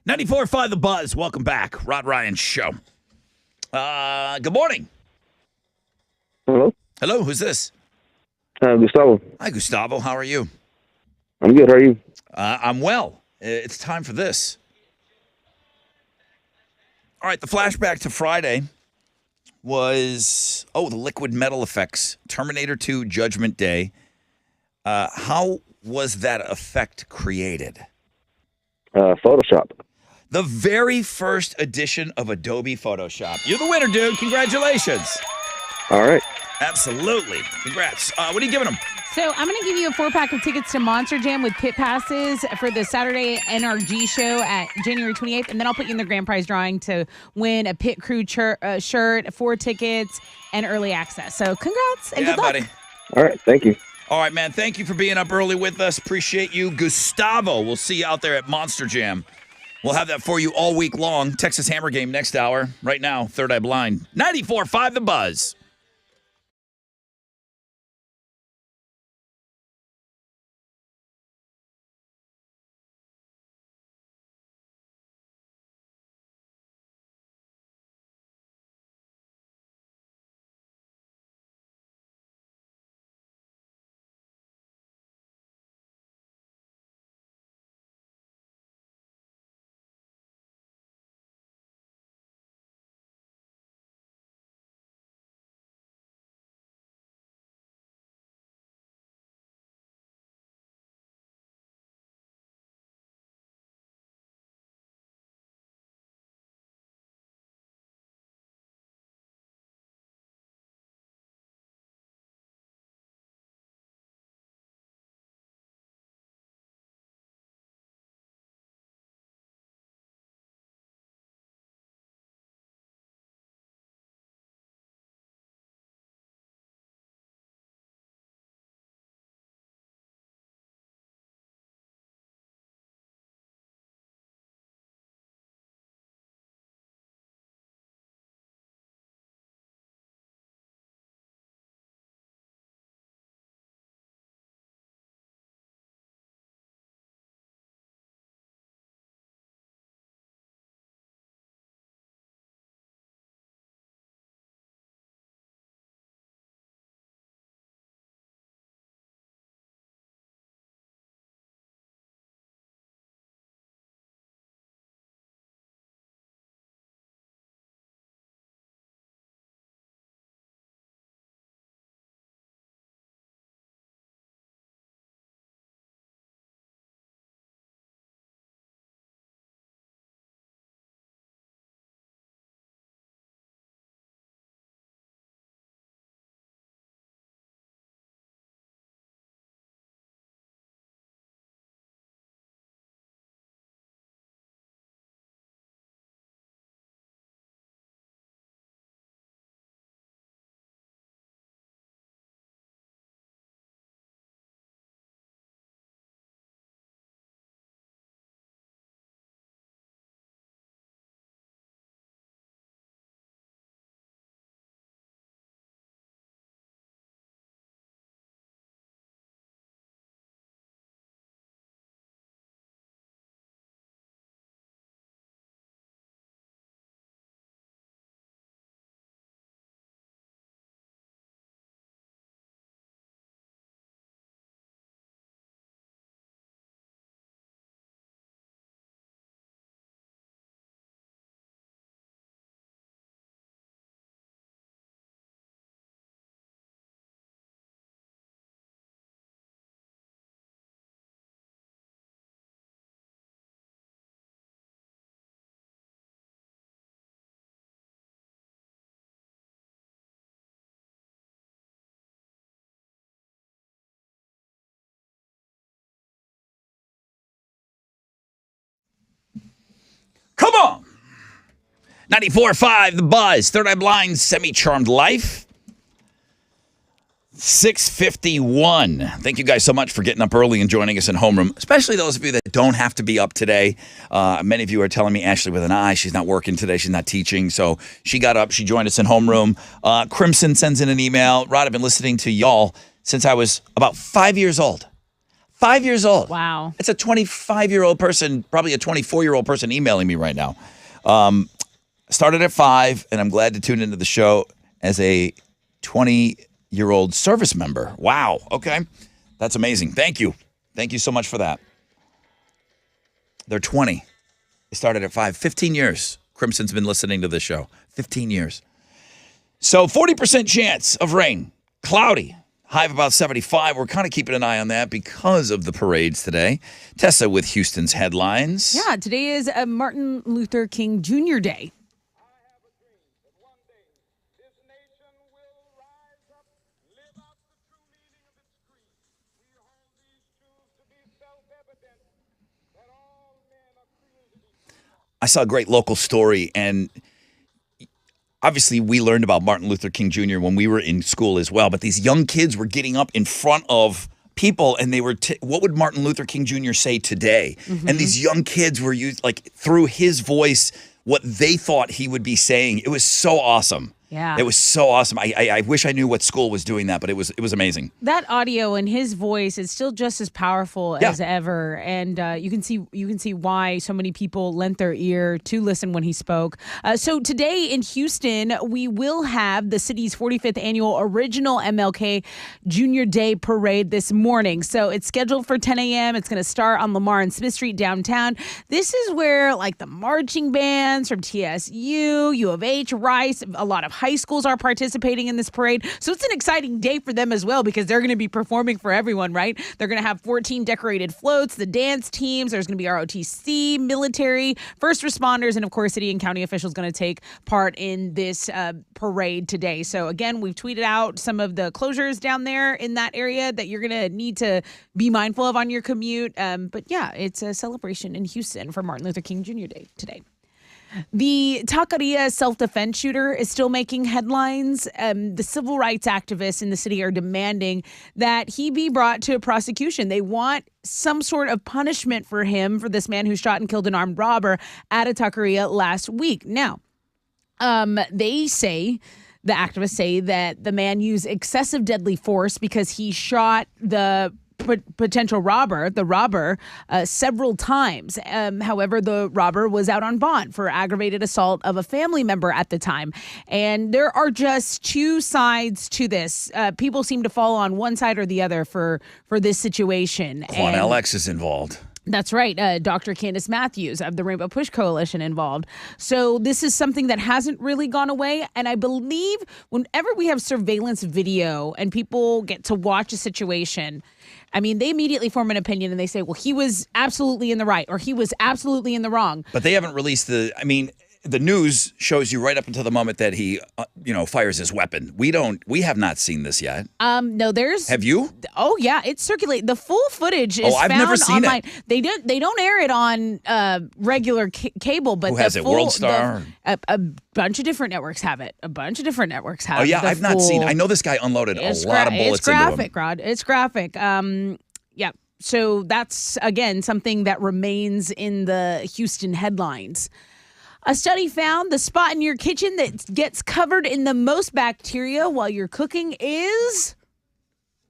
.94.5 The Buzz. Welcome back. Rod Ryan Show. Good morning. Hello? Hello, who's this? Gustavo. Hi, Gustavo. How are you? I'm good. How are you? I'm well. It's time for this. All right, the flashback to Friday was, the liquid metal effects. Terminator 2 Judgment Day. How was that effect created? Photoshop. The very first edition of Adobe Photoshop. You're the winner, dude. Congratulations. All right. Absolutely. Congrats. What are you giving them? So I'm going to give you a 4-pack of tickets to Monster Jam with pit passes for the Saturday NRG show at January 28th. And then I'll put you in the grand prize drawing to win a Pit Crew shirt, 4 tickets, and early access. So congrats and good luck. Buddy. All right. Thank you. All right, man. Thank you for being up early with us. Appreciate you. Gustavo, we'll see you out there at Monster Jam. We'll have that for you all week long. Texas Hammer game next hour. Right now, Third Eye Blind. 94.5 The Buzz. Come on. 94.5, The Buzz. Third Eye Blind, Semi-Charmed Life. 6:51. Thank you guys so much for getting up early and joining us in homeroom, especially those of you that don't have to be up today. Many of you are telling me Ashley with an I, she's not working today, she's not teaching, so she got up, she joined us in homeroom. Crimson sends in an email. Rod, I've been listening to y'all since I was about 5 years old. 5 years old. Wow. It's a 25-year-old person, probably a 24-year-old person emailing me right now. Started at 5, and I'm glad to tune into the show as a 20-year-old service member. Wow. Okay. That's amazing. Thank you. Thank you so much for that. They're 20. They started at 5. 15 years. Crimson's been listening to this show. 15 years. So 40% chance of rain. Cloudy. High of about 75. We're kind of keeping an eye on that because of the parades today. Tessa with Houston's headlines. Yeah, today is Martin Luther King Jr. Day. I saw a great local story, and obviously we learned about Martin Luther King Jr. when we were in school as well, but these young kids were getting up in front of people, and they were, what would Martin Luther King Jr. say today? Mm-hmm. And these young kids were through his voice, what they thought he would be saying. It was so awesome. Yeah. It was so awesome. I wish I knew what school was doing that, but it was amazing. That audio and his voice is still just as powerful as ever, and you can see why so many people lent their ear to listen when he spoke. So today in Houston, we will have the city's 45th annual original MLK Junior Day Parade this morning. So it's scheduled for 10 a.m. It's going to start on Lamar and Smith Street downtown. This is where like the marching bands from TSU, U of H, Rice, a lot of high schools are participating in this parade. So it's an exciting day for them as well because they're going to be performing for everyone, right? They're going to have 14 decorated floats, the dance teams. There's going to be ROTC, military, first responders, and of course, city and county officials going to take part in this parade today. So again, we've tweeted out some of the closures down there in that area that you're going to need to be mindful of on your commute. But yeah, it's a celebration in Houston for Martin Luther King Jr. Day today. The Taqueria self-defense shooter is still making headlines. The civil rights activists in the city are demanding that he be brought to a prosecution. They want some sort of punishment for him, for this man who shot and killed an armed robber at a taqueria last week. Now, the activists say that the man used excessive deadly force because he shot the potential robber, several times. However, the robber was out on bond for aggravated assault of a family member at the time. And there are just two sides to this. People seem to fall on one side or the other for this situation. Quan Alex is involved. That's right. Dr. Candace Matthews of the Rainbow Push Coalition involved. So this is something that hasn't really gone away. And I believe whenever we have surveillance video and people get to watch a situation, I mean, they immediately form an opinion and they say, well, he was absolutely in the right or he was absolutely in the wrong. But they haven't released the news shows you right up until the moment that he, fires his weapon. We have not seen this yet. No, Have you? Oh yeah, it's circulating. The full footage is I've found never seen online. it. They don't air it on regular cable, but who has it? World Star? A bunch of different networks have it. Oh yeah, I've not seen. I know this guy unloaded a lot of bullets into him. It's graphic, Rod. It's graphic. Yeah. So that's again something that remains in the Houston headlines. A study found the spot in your kitchen that gets covered in the most bacteria while you're cooking is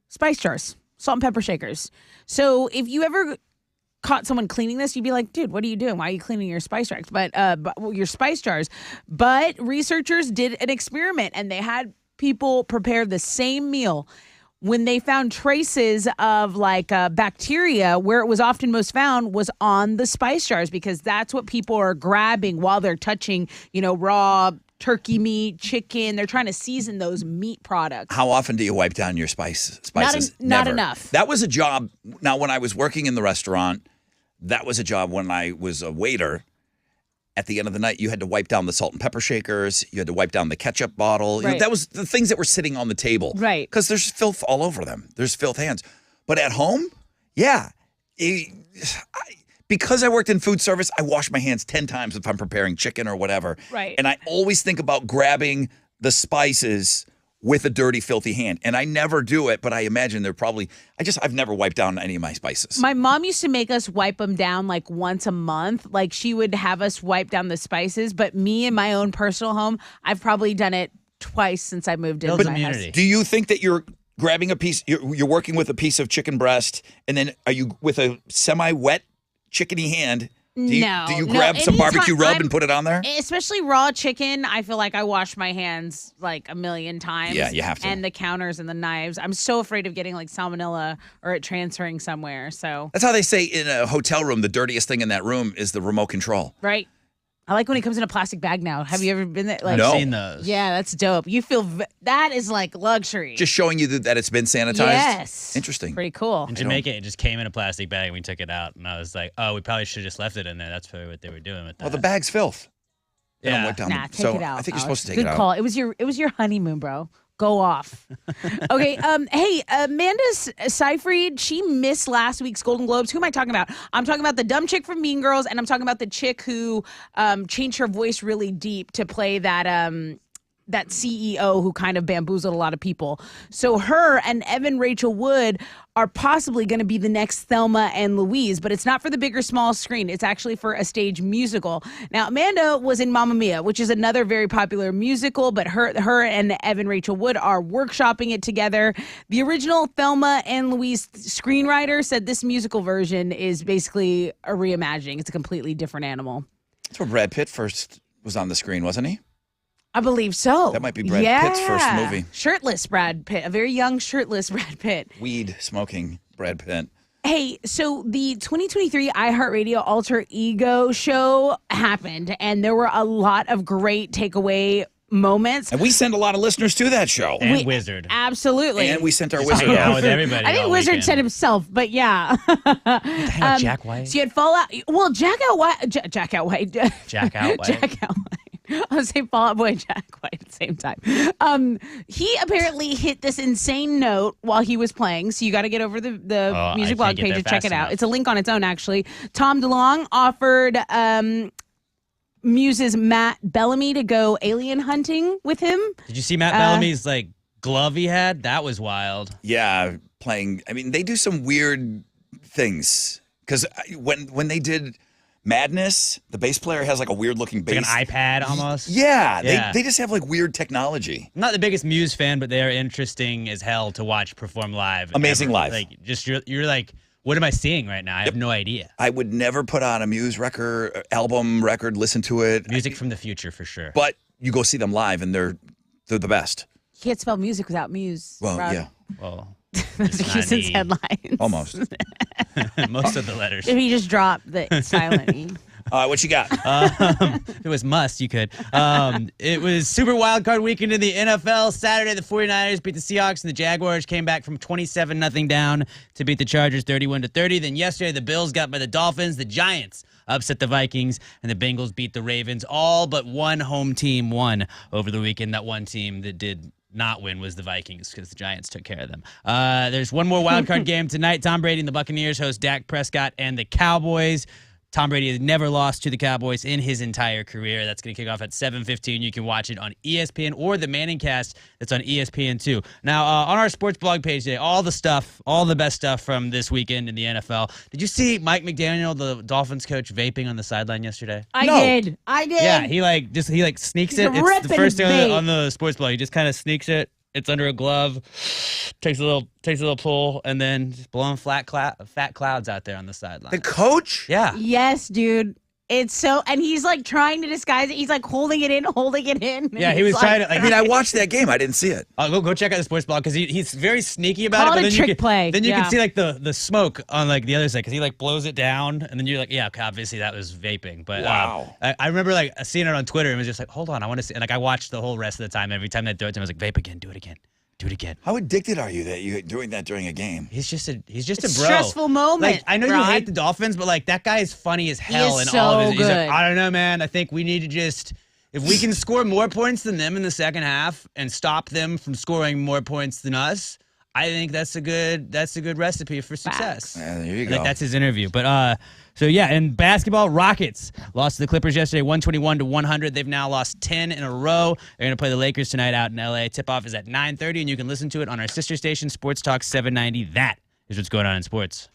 spice jars, salt and pepper shakers. So if you ever caught someone cleaning this, you'd be like, dude, what are you doing? Why are you cleaning your spice racks? Your spice jars. But researchers did an experiment and they had people prepare the same meal. When they found traces of bacteria, where it was often most found was on the spice jars because that's what people are grabbing while they're touching, raw turkey meat, chicken. They're trying to season those meat products. How often do you wipe down your spices? Not enough. That was a job. Now, when I was working in the restaurant, that was a job when I was a waiter. At the end of the night, you had to wipe down the salt and pepper shakers. You had to wipe down the ketchup bottle. Right. That was the things that were sitting on the table. Right. Because there's filth all over them. There's filth hands. But at home, yeah. because I worked in food service, I wash my hands 10 times if I'm preparing chicken or whatever. Right. And I always think about grabbing the spices with a dirty, filthy hand. And I never do it, but I imagine they're probably, I've never wiped down any of my spices. My mom used to make us wipe them down like once a month. Like she would have us wipe down the spices. But me in my own personal home, I've probably done it twice since I moved into Builds my immunity. house. Do you think that you're grabbing a piece, you're working with a piece of chicken breast, and then are you with a semi-wet chickeny hand? Do you grab some barbecue rub and put it on there? Especially raw chicken, I feel like I wash my hands like a million times. Yeah, you have to. And the counters and the knives. I'm so afraid of getting like salmonella or it transferring somewhere. So, That's how they say in a hotel room, the dirtiest thing in that room is the remote control. right. I like when it comes in a plastic bag now. Have you ever been there? Like, No. I've seen those. Yeah, that's dope. You feel that is like luxury. Just showing you that it's been sanitized? Yes. Interesting. Pretty cool. In Jamaica, it just came in a plastic bag and we took it out. And I was like, oh, we probably should have just left it in there. That's probably what they were doing with that. Well, the bag's filth. They don't Yeah. wipe down Nah, the- take so it out. I think you're Alex. supposed to take Good it out. call. It was your honeymoon, bro. Go off. Okay. Hey, Amanda Seyfried, she missed last week's Golden Globes. Who am I talking about? I'm talking about the dumb chick from Mean Girls, and I'm talking about the chick who changed her voice really deep to play that CEO who kind of bamboozled a lot of people. So her and Evan Rachel Wood are possibly going to be the next Thelma and Louise, but it's not for the big or small screen. It's actually for a stage musical. Now, Amanda was in Mamma Mia, which is another very popular musical, but her and Evan Rachel Wood are workshopping it together. The original Thelma and Louise screenwriter said this musical version is basically a reimagining. It's a completely different animal. That's where Brad Pitt first was on the screen, wasn't he? I believe so. That might be Brad Pitt's first movie. Shirtless Brad Pitt, a very young shirtless Brad Pitt. Weed smoking Brad Pitt. Hey, so the 2023 iHeartRadio Alter Ego show happened, and there were a lot of great takeaway moments. And we send a lot of listeners to that show. And Wizard. Absolutely. And we sent our Just wizard hang out out. with everybody. I think all Wizard weekend. said himself, but yeah. Hang out Jack White. So you had Fallout. Well, Jack Out White. Jack Out White. Jack Out White. I was saying Fall Out Boy Jack White at the same time. He apparently hit this insane note while he was playing, so you got to get over the I music can't blog get page there to check fast it out. enough. It's a link on its own, actually. Tom DeLonge offered Muse's Matt Bellamy to go alien hunting with him. Did you see Matt Bellamy's like glove he had? That was wild. Yeah, playing. I mean, they do some weird things. Because when they did Madness, the bass player has like a weird looking bass. Like an iPad almost. Yeah, Yeah. They just have like weird technology. I'm not the biggest Muse fan, but they are interesting as hell to watch perform live. Amazing ever. live. Like just you're like, what am I seeing right now? I have no idea. I would never put on a Muse record, listen to it. Music from the future for sure. But you go see them live, and they're the best. You can't spell music without Muse. Well, Rob. yeah, Well, Those are not Houston's an E. headlines. almost. most of the letters. If he just dropped the silent E. What you got? If it was must, you could. It was Super Wildcard Weekend in the NFL. Saturday, the 49ers beat the Seahawks, and the Jaguars came back from 27-0 down to beat the Chargers 31-30. Then yesterday, the Bills got by the Dolphins. The Giants upset the Vikings, and the Bengals beat the Ravens. All but one home team won over the weekend. That one team that did not win was the Vikings because the Giants took care of them. There's one more wildcard game tonight. Tom Brady and the Buccaneers host Dak Prescott and the Cowboys. Tom Brady has never lost to the Cowboys in his entire career. That's going to kick off at 7:15. You can watch it on ESPN or the Manningcast that's on ESPN2. Now, on our sports blog page today, all the best stuff from this weekend in the NFL. Did you see Mike McDaniel, the Dolphins coach, vaping on the sideline yesterday? I No. did. Yeah, he sneaks it. It's the ripping first thing vape. on the sports blog. He just kind of sneaks it. It's under a glove, takes a little pull, and then just blowing fat clouds out there on the sideline. The coach? Yeah. Yes, dude. It's so, and he's like trying to disguise it. He's like holding it in. and Yeah, he he's was like, trying to. Like, I mean, I watched that game. I didn't see it. go check out the sports blog because he's very sneaky about Call it. it a But then trick you can, play, Then you yeah. can see like the smoke on like the other side because he like blows it down, and then you're like, yeah, okay, obviously that was vaping. But Wow. I remember like seeing it on Twitter and was just like, hold on, I want to see. And like I watched the whole rest of the time. Every time they throw it to him, I was like, vape again, do it again. Do it again. How addicted are you that you're doing that during a game? He's just a It's bro. stressful moment, Like I know you Rod. hate the Dolphins, but like that guy is funny as hell is in all of so his. He's like, good. I don't know, man. I think we need to just if we can score more points than them in the second half and stop them from scoring more points than us. I think that's a good recipe for success. There you I go. think that's his interview. But so yeah, and basketball, Rockets lost to the Clippers yesterday, 121-100. They've now lost 10 in a row. They're going to play the Lakers tonight out in LA. Tip-off is at 9:30, and you can listen to it on our sister station, Sports Talk 790. That is what's going on in sports.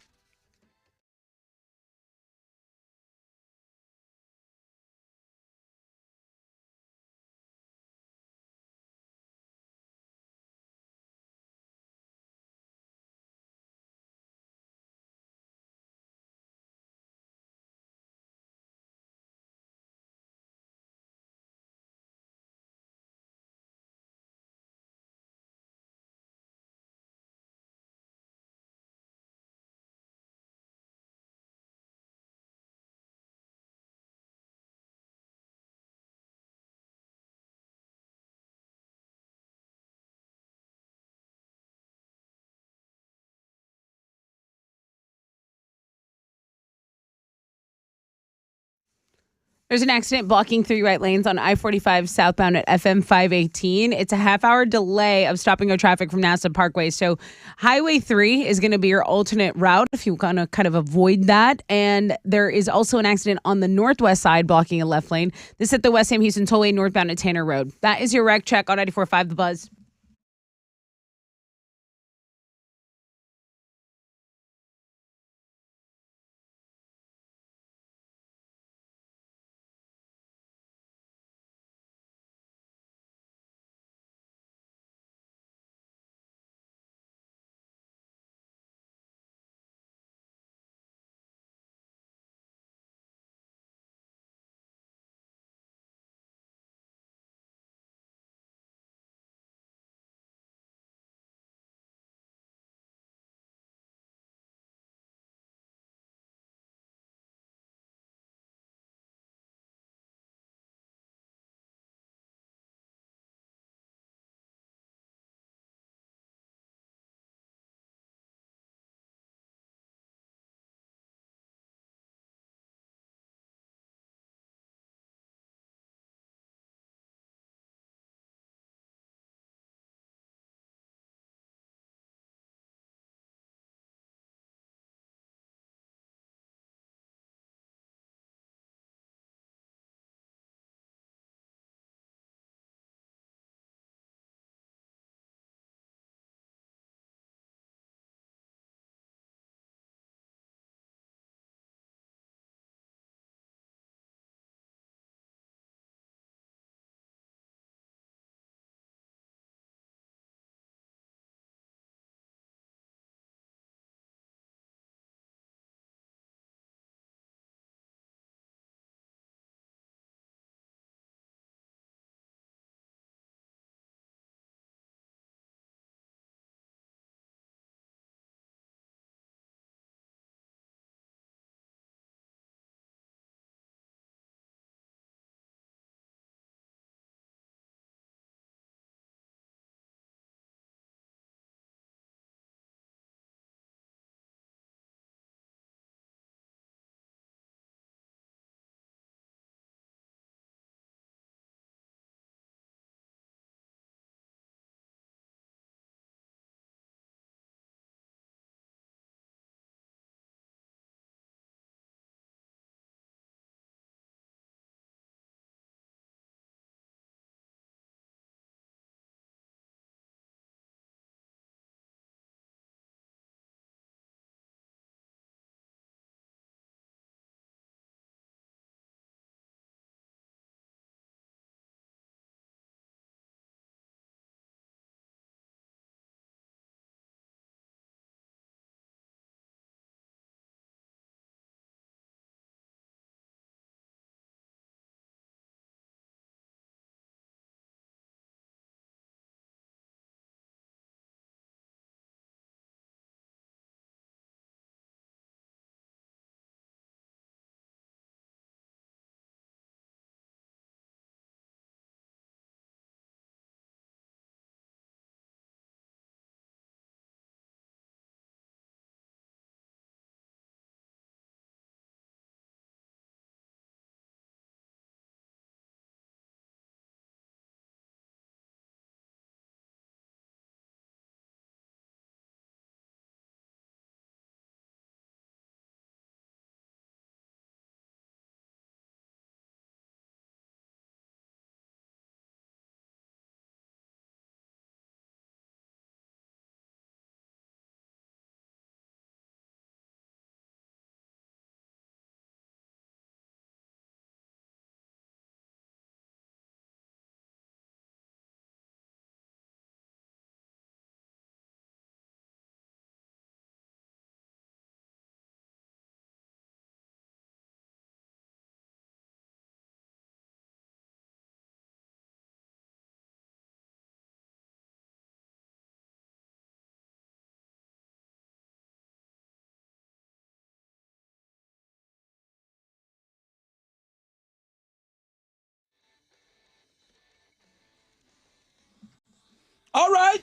There's an accident blocking 3 right lanes on I-45 southbound at FM 518. It's a half-hour delay of stopping our traffic from NASA Parkway. So Highway 3 is going to be your alternate route if you want to kind of avoid that. And there is also an accident on the northwest side blocking a left lane. This is at the West Ham Houston Tollway northbound at Tanner Road. That is your wreck check on 94.5 The Buzz.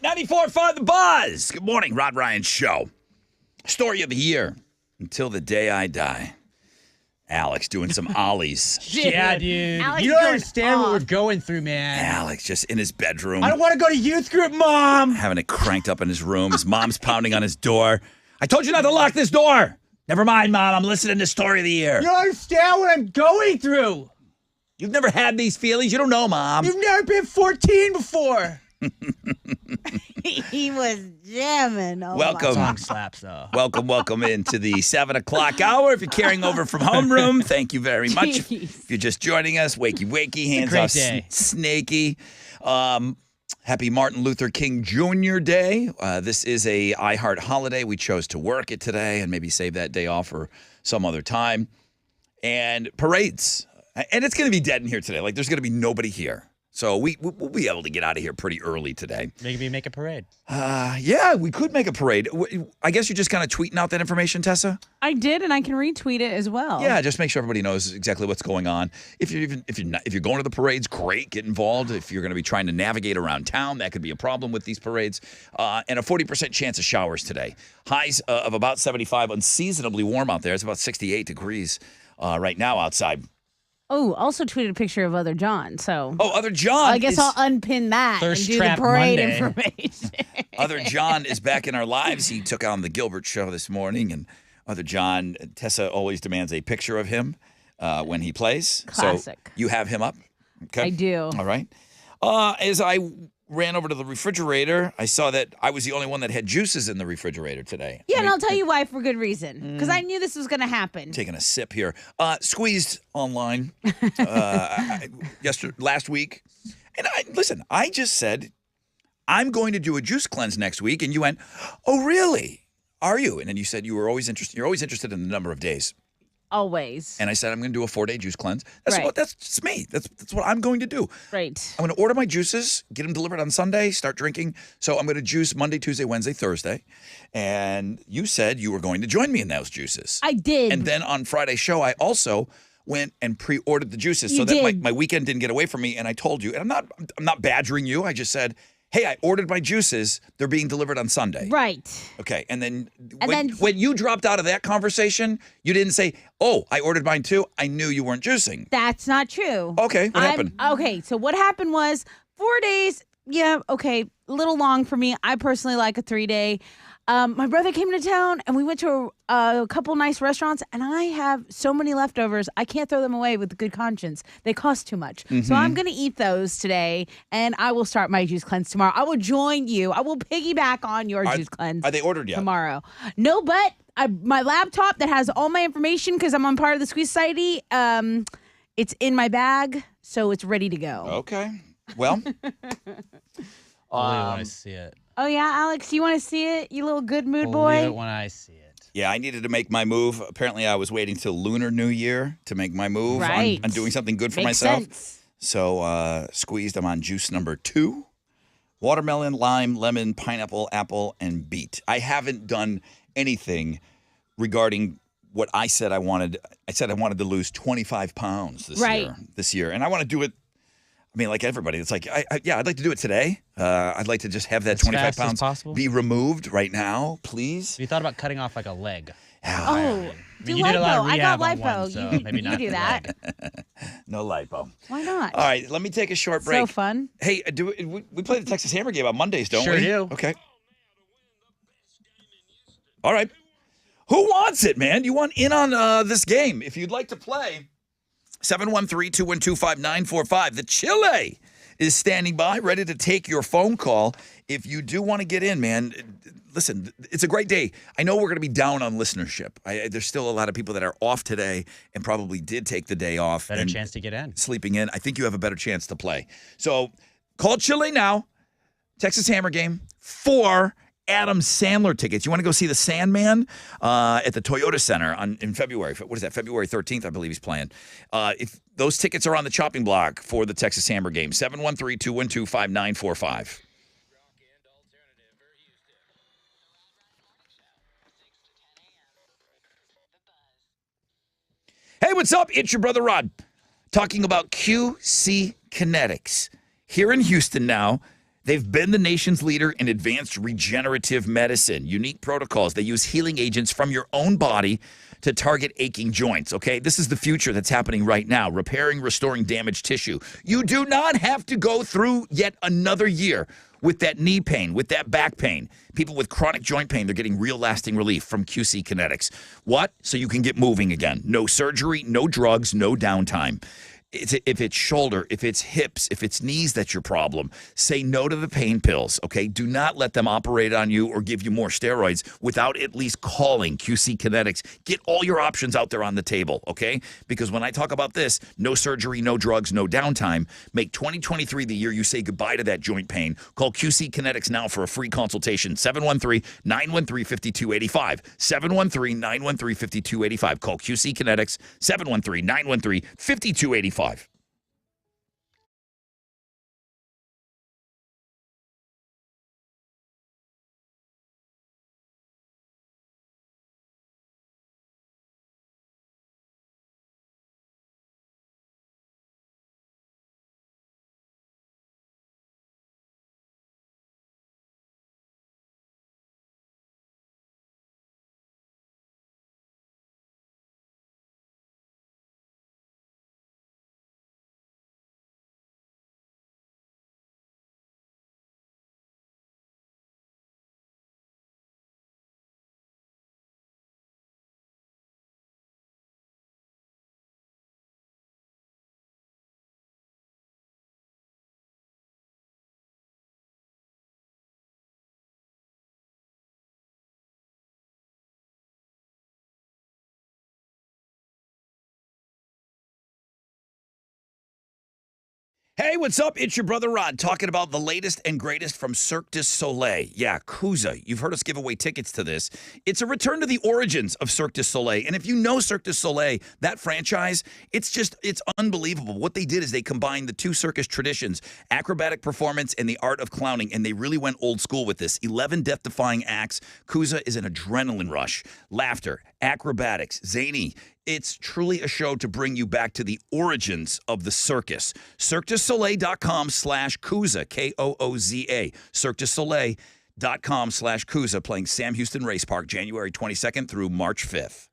right, 94.5 The Buzz. Good morning, Rod Ryan Show. Story of the year, Until the Day I Die. Alex doing some ollies. Yeah, dude. Alex You is don't going understand what off. we're going through, man. Alex just in his bedroom. I don't want to go to youth group, Mom. Having it cranked up in his room. His mom's pounding on his door. I told you not to lock this door. Never mind, Mom. I'm listening to Story of the Year. You don't understand what I'm going through. You've never had these feelings. You don't know, Mom. You've never been 14 before. He was jamming. Oh, Welcome. Song slaps, though. Welcome into the 7 o'clock hour. If you're carrying over from homeroom, thank you very much. Jeez. If you're just joining us, wakey, hands great off day. snaky. Happy Martin Luther King Jr. Day. This is a iHeart holiday. We chose to work it today and maybe save that day off for some other time. And parades. And it's going to be dead in here today. Like, there's going to be nobody here. So we'll be able to get out of here pretty early today. Maybe make a parade. Yeah, we could make a parade. I guess you're just kind of tweeting out that information, Tessa? I did, and I can retweet it as well. Yeah, just make sure everybody knows exactly what's going on. If you're going to the parades, great, get involved. If you're going to be trying to navigate around town, that could be a problem with these parades. And a 40% chance of showers today. Highs of about 75, unseasonably warm out there. It's about 68 degrees right now outside. Oh, also tweeted a picture of Other John. So Oh, Other John. I guess I'll unpin that Thirst and do Trap the parade Monday. information. Other John is back in our lives. He took on the Gilbert Show this morning, and Other John, Tessa always demands a picture of him when he plays. Classic. So you have him up? Okay. I do. All right. As I ran over to the refrigerator, I saw that I was the only one that had juices in the refrester today. Yeah, and I'll tell you why for good reason. Because I knew this was going to happen. Taking a sip here. Squeezed online last week. And I just said, I'm going to do a juice cleanse next week. And you went, oh, really? Are you? And then you said you're always interested in the number of days. Always. And I said, I'm going to do a 4-day juice cleanse. That's just me. That's what I'm going to do. Right. I'm going to order my juices, get them delivered on Sunday, start drinking. So I'm going to juice Monday, Tuesday, Wednesday, Thursday. And you said you were going to join me in those juices. I did. And then on Friday's show, I also went and pre-ordered the juices so You that did. my weekend didn't get away from me. And I told you, and I'm not badgering you. I just said, hey, I ordered my juices. They're being delivered on Sunday. Right. Okay. And then And when you dropped out of that conversation, you didn't say, oh, I ordered mine too. I knew you weren't juicing. That's not true. Okay. What happened? Okay, so what happened was 4 days. Yeah, okay, a little long for me. I personally like a 3-day. My brother came to town, and we went to a couple nice restaurants, and I have so many leftovers. I can't throw them away with good conscience. They cost too much. So I'm going to eat those today, and I will start my juice cleanse tomorrow. I will join you. I will piggyback on your juice cleanse Are they ordered yet? tomorrow. No, but my laptop that has all my information, because I'm on part of the Squeeze Society, it's in my bag, so it's ready to go. Okay. Well, I want to see it. Oh, yeah, Alex, you want to see it, you little good mood Believe boy? it when I see it. yeah, I needed to make my move. Apparently, I was waiting till Lunar New Year to make my move Right. on doing something good for Makes myself. sense. So squeezed. I'm on juice number 2. Watermelon, lime, lemon, pineapple, apple, and beet. I haven't done anything regarding what I said I wanted. I said I wanted to lose 25 pounds this year. And I want to do it. I mean, like everybody, it's like, I'd like to do it today. I'd like to just have that As 25 fast as pounds possible? be removed right now, please. Have you thought about cutting off like a leg? Oh, I do mean, you did a lot of lipo. I got rehab on lipo. one, so you maybe you not do the that. leg. No lipo. Why not? All right, let me take a short break. So fun. Hey, we play the Texas Hammer game on Mondays, don't Sure we? do. Okay. All right. Who wants it, man? You want in on this game? If you'd like to play, 713-212-5945. The Chile is standing by, ready to take your phone call. If you do want to get in, man, listen, it's a great day. I know we're going to be down on listenership. There's still a lot of people that are off today and probably did take the day off. Better and chance to get in. sleeping in. I think you have a better chance to play. So call Chile now. Texas Hammer game. 4 Adam Sandler tickets. You want to go see the Sandman at the Toyota Center in February. What is that? February 13th, I believe he's playing. If those tickets are on the chopping block for the Texas Hammer game, 713-212-5945. Hey, what's up? It's your brother Rod talking about QC Kinetics here in Houston now. They've been the nation's leader in advanced regenerative medicine, unique protocols. They use healing agents from your own body to target aching joints, okay? This is the future that's happening right now, repairing, restoring damaged tissue. You do not have to go through yet another year with that knee pain, with that back pain. People with chronic joint pain, they're getting real lasting relief from QC Kinetics. What? So you can get moving again. No surgery, no drugs, no downtime. If it's shoulder, if it's hips, if it's knees that's your problem, say no to the pain pills, okay? Do not let them operate on you or give you more steroids without at least calling QC Kinetics. Get all your options out there on the table, okay? Because when I talk about this, no surgery, no drugs, no downtime, make 2023 the year you say goodbye to that joint pain. Call QC Kinetics now for a free consultation, 713-913-5285, 713-913-5285. Call QC Kinetics, 713-913-5285. Hey, what's up? It's your brother Rod talking about the latest and greatest from Cirque du Soleil. Yeah, CUSA. You've heard us give away tickets to this. It's a return to the origins of Cirque du Soleil. And if you know Cirque du Soleil, that franchise, it's unbelievable. What they did is they combined the two circus traditions, acrobatic performance and the art of clowning, and they really went old school with this. 11 death-defying acts. CUSA is an adrenaline rush. Laughter, acrobatics, zany. It's truly a show to bring you back to the origins of the circus. CirqueDuSoleil.com/CUSA, K-O-O-Z-A. CirqueDuSoleil.com/CUSA, playing Sam Houston Race Park, January 22nd through March 5th.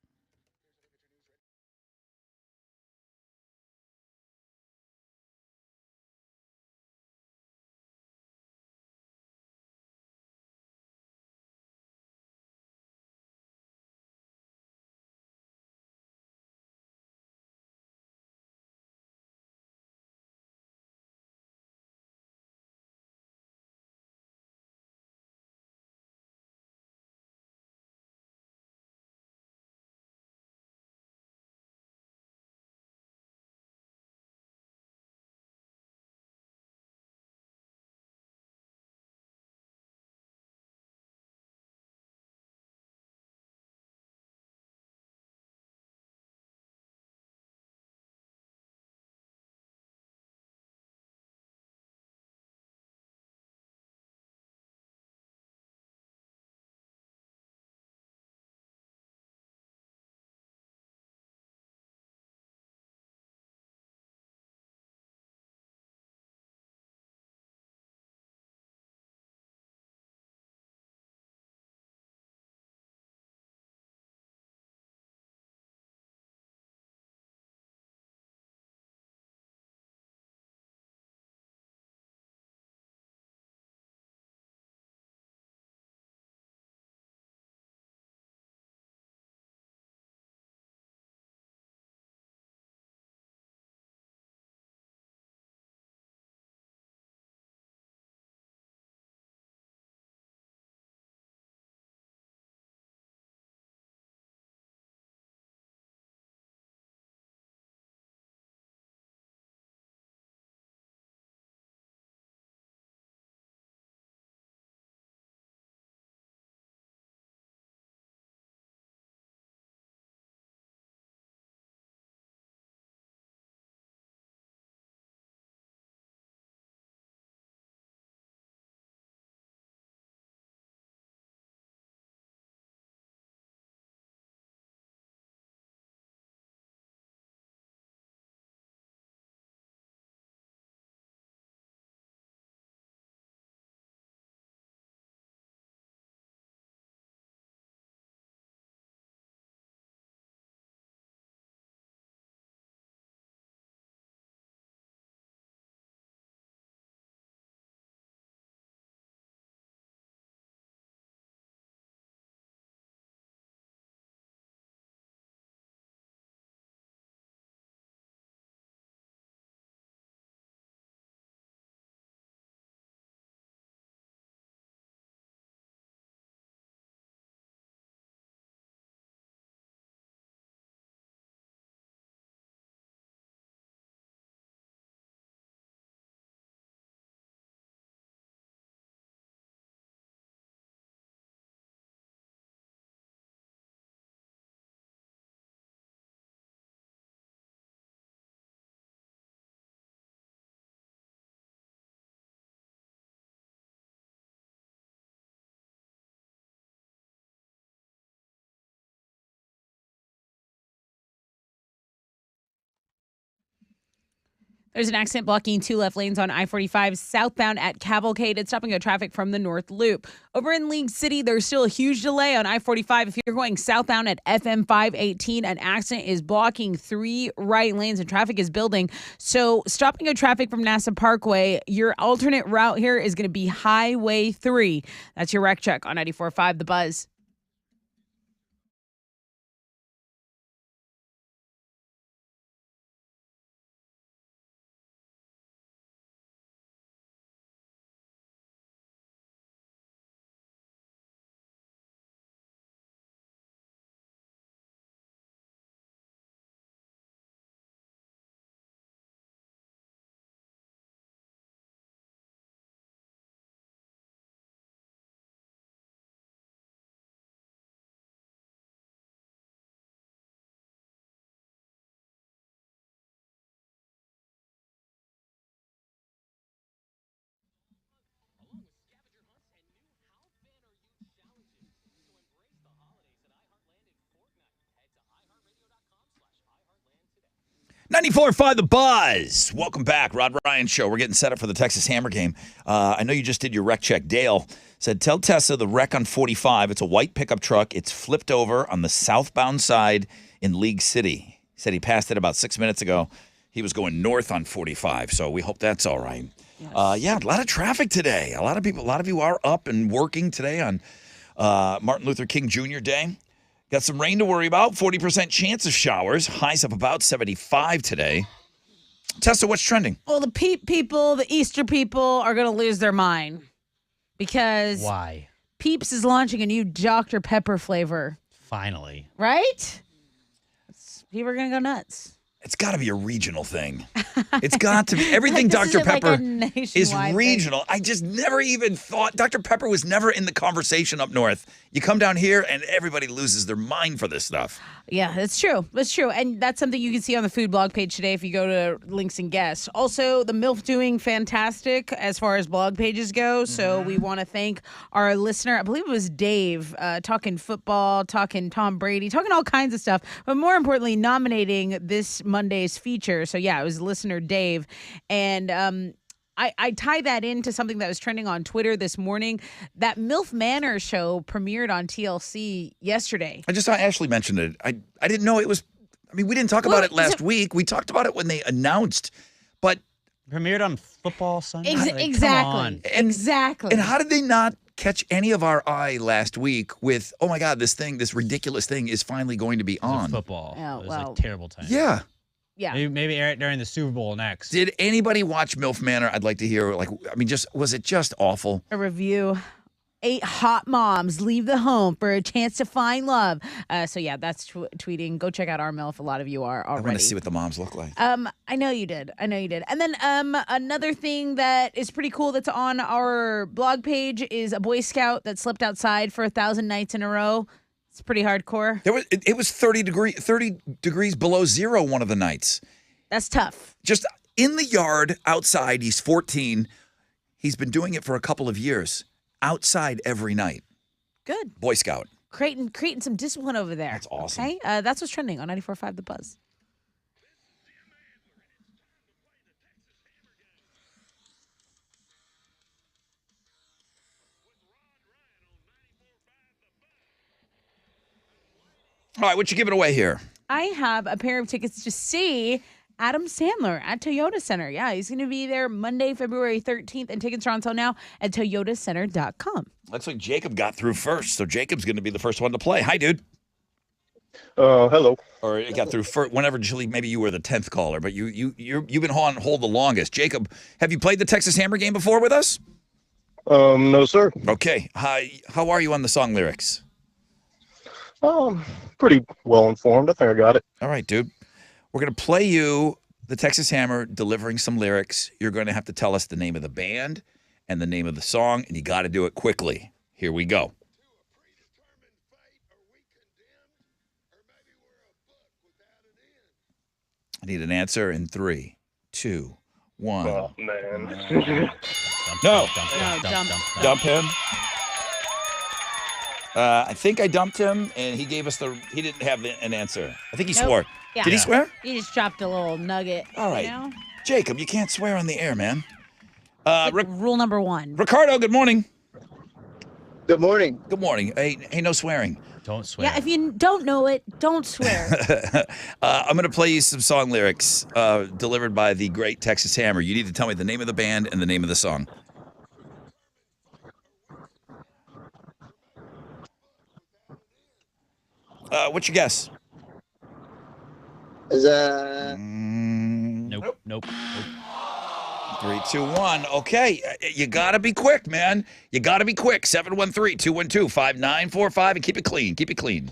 There's an accident blocking 2 left lanes on I-45 southbound at Cavalcade. It's stopping traffic from the North Loop. Over in League City, there's still a huge delay on I-45. If you're going southbound at FM 518, an accident is blocking 3 right lanes and traffic is building. So stopping traffic from NASA Parkway, your alternate route here is going to be Highway 3. That's your wreck check on 94.5 The Buzz. .94.5 The Buzz. Welcome back, Rod Ryan Show. We're getting set up for the Texas Hammer game. I know you just did your wreck check. Dale said, tell Tessa the wreck on 45. It's a white pickup truck. It's flipped over on the southbound side in League City. He said he passed it about 6 minutes ago. He was going north on 45, so we hope that's all right. Yes. Yeah, a lot of traffic today. A lot of you are up and working today on Martin Luther King Jr. Day. Got some rain to worry about. 40% chance of showers. Highs up about 75 today. Tessa, what's trending? Well, the people, the Easter people are going to lose their mind because Why? Peeps is launching a new Dr. Pepper flavor. Finally. Right? People are going to go nuts. It's got to be a regional thing. It's got to be. Everything Like, this Dr. isn't like Pepper a nationwide is thing. regional. I just never even thought. Dr. Pepper was never in the conversation up north. You come down here and everybody loses their mind for this stuff. Yeah, that's true. That's true. And that's something you can see on the food blog page today if you go to links and guests. Also, the MILF doing fantastic as far as blog pages go. So we want to thank our listener. I believe it was Dave, talking football, talking Tom Brady, talking all kinds of stuff. But more importantly, nominating this Monday's feature. So yeah, it was listener Dave. And I tie that into something that was trending on Twitter this morning. That MILF Manor show premiered on TLC yesterday. I just saw Ashley mention it. I didn't know it was. I mean, we didn't talk about it last week. We talked about it when they announced, but Premiered on Football Sunday? Like, come Exactly. on. Exactly. And how did they not catch any of our eye last week with, oh my God, this ridiculous thing is finally going to be It was on? football. Oh, it was well. a terrible time. Yeah. Yeah. Maybe air it during the Super Bowl next. Did anybody watch MILF Manor? I'd like to hear, was it just awful? A review. 8 hot moms leave the home for a chance to find love. So yeah, that's tweeting. Go check out our MILF. A lot of you are I already. want to see what the moms look like. I know you did. And then another thing that is pretty cool that's on our blog page is a Boy Scout that slept outside for 1,000 nights in a row. It's pretty hardcore. It was 30 degrees below zero one of the nights. That's tough. Just in the yard outside. He's 14. He's been doing it for a couple of years. Outside every night. Good. Boy Scout. Creating some discipline over there. That's awesome. Okay, that's what's trending on 94.5 The Buzz. All right, what you giving away here? I have a pair of tickets to see Adam Sandler at Toyota Center. Yeah, he's going to be there Monday, February 13th, and tickets are on sale now at toyotacenter.com. Looks like Jacob got through first, so Jacob's going to be the first one to play. Hi, dude. Hello. Or it got through first. Whenever, Julie, maybe you were the 10th caller, but you've been on hold the longest. Jacob, have you played the Texas Hammer game before with us? No, sir. Okay. Hi. How are you on the song lyrics? Pretty well informed. I think I got it. All right, dude. We're going to play you the Texas Hammer delivering some lyrics. You're going to have to tell us the name of the band and the name of the song, and you got to do it quickly. Here we go. I need an answer in 3, 2, 1. Oh, man. No. Dump. Dump him. I think I dumped him, and he gave us he didn't have an answer. I think he Nope. swore. Yeah. Did he swear? You just dropped a little nugget. All right. You know? Jacob, you can't swear on the air, man. Rule number 1. Ricardo, good morning. Good morning. Good morning. Hey, no swearing. Don't swear. Yeah, if you don't know it, don't swear. I'm going to play you some song lyrics delivered by the great Texas Hammer. You need to tell me the name of the band and the name of the song. What's your guess? Is that Nope. 3, 2, 1. Okay, you got to be quick, man. You got to be quick. 713-212-5945 and keep it clean. Keep it clean.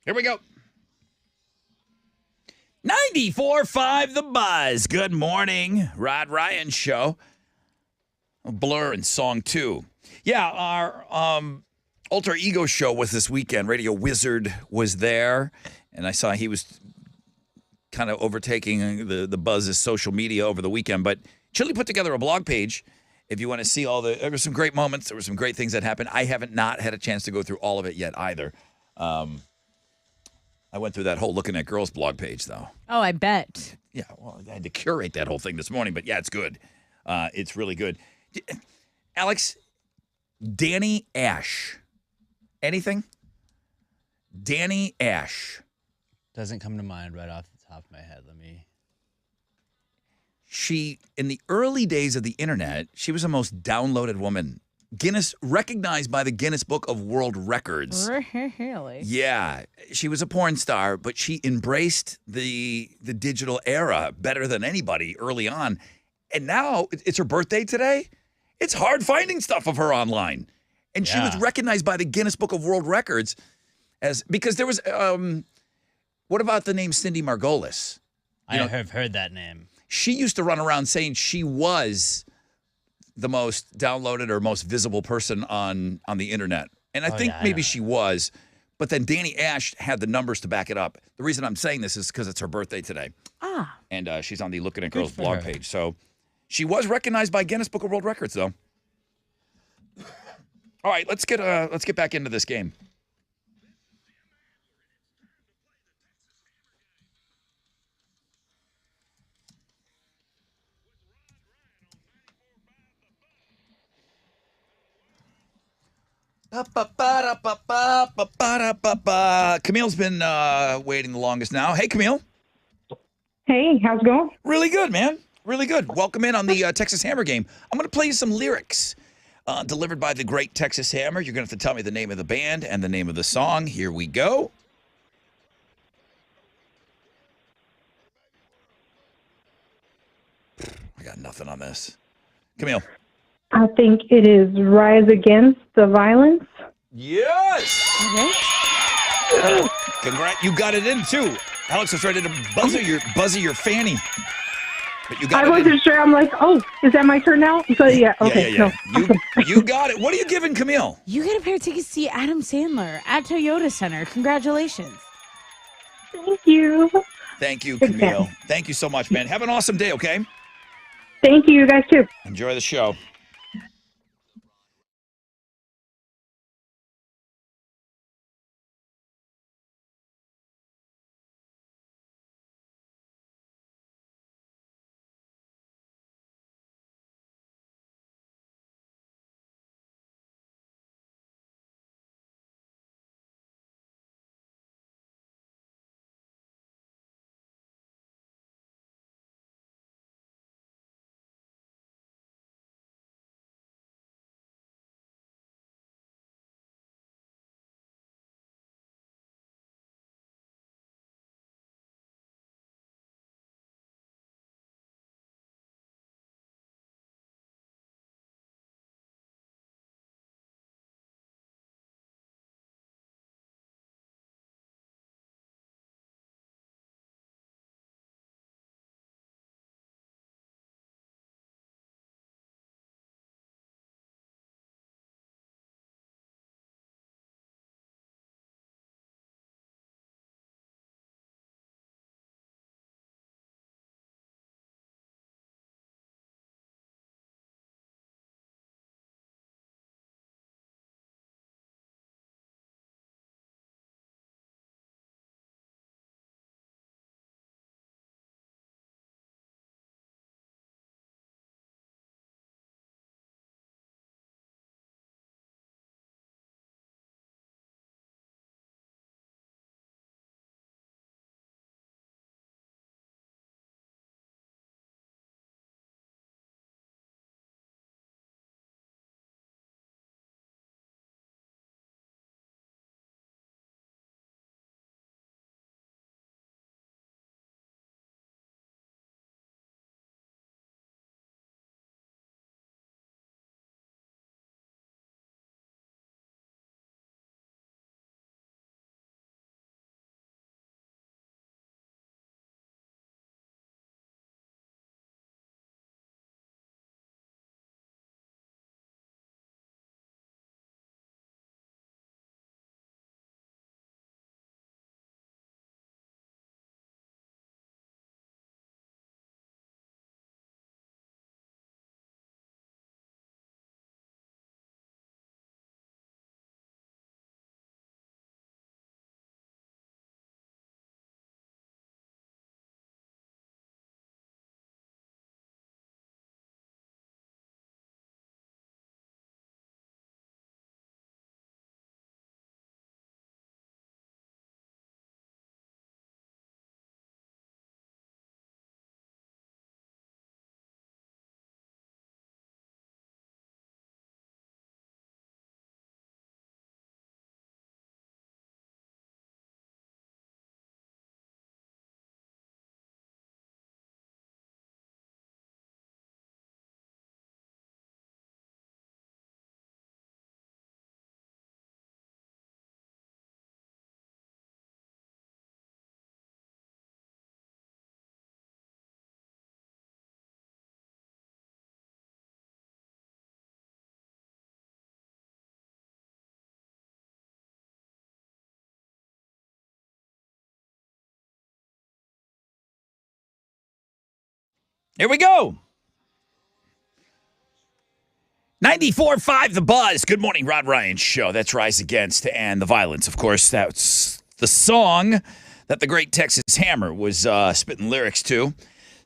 Here we go. 94.5 The Buzz. Good morning. Rod Ryan Show. Blur and Song 2. Yeah, our Alter Ego show was this weekend. Radio Wizard was there, and I saw he was kind of overtaking the Buzz's social media over the weekend. But Chili put together a blog page if you want to see there were some great moments. There were some great things that happened. I haven't not had a chance to go through all of it yet either. I went through that whole Looking at Girls blog page, though. Oh, I bet. Yeah, well, I had to curate that whole thing this morning, but yeah, it's good. It's really good. Alex, Danny Ash. Anything? Danny Ash. Doesn't come to mind right off the top of my head. She, in the early days of the internet, she was the most downloaded woman. Recognized by the Guinness Book of World Records. Really? Yeah, she was a porn star, but she embraced the digital era better than anybody early on. And now it's her birthday today. It's hard finding stuff of her online. And she was recognized by the Guinness Book of World Records because there was what about the name Cindy Margolis? I have heard that name. She used to run around saying she was the most downloaded or most visible person on the internet. And I think maybe she was, but then Danny Ash had the numbers to back it up. The reason I'm saying this is because it's her birthday today. And she's on the Looking at Girls blog page. So she was recognized by Guinness Book of World Records, though. All right, let's get back into this game. Camille's been waiting the longest now. Hey, Camille. Hey, how's it going? Really good, man. Really good. Welcome in on the Texas Hammer game. I'm going to play you some lyrics delivered by the great Texas Hammer. You're going to have to tell me the name of the band and the name of the song. Here we go. I got nothing on this. Camille. I think it is Rise Against the Violence. Yes. Okay. Congrats. You got it in, too. Alex was ready to buzzer your fanny. But you got I it in. wasn't sure. I'm like, oh, is that my turn now? So, yeah, okay. Yeah. No. You got it. What are you giving Camille? You get a pair of tickets to see Adam Sandler at Toyota Center. Congratulations. Thank you. Thank you, Big Camille. fan. Thank you so much, man. Have an awesome day, okay? Thank you, you guys, too. Enjoy the show. Here we go. 94.5 The Buzz. Good morning, Rod Ryan Show. That's Rise Against and the Violence. Of course, that's the song that the great Texas Hammer was spitting lyrics to.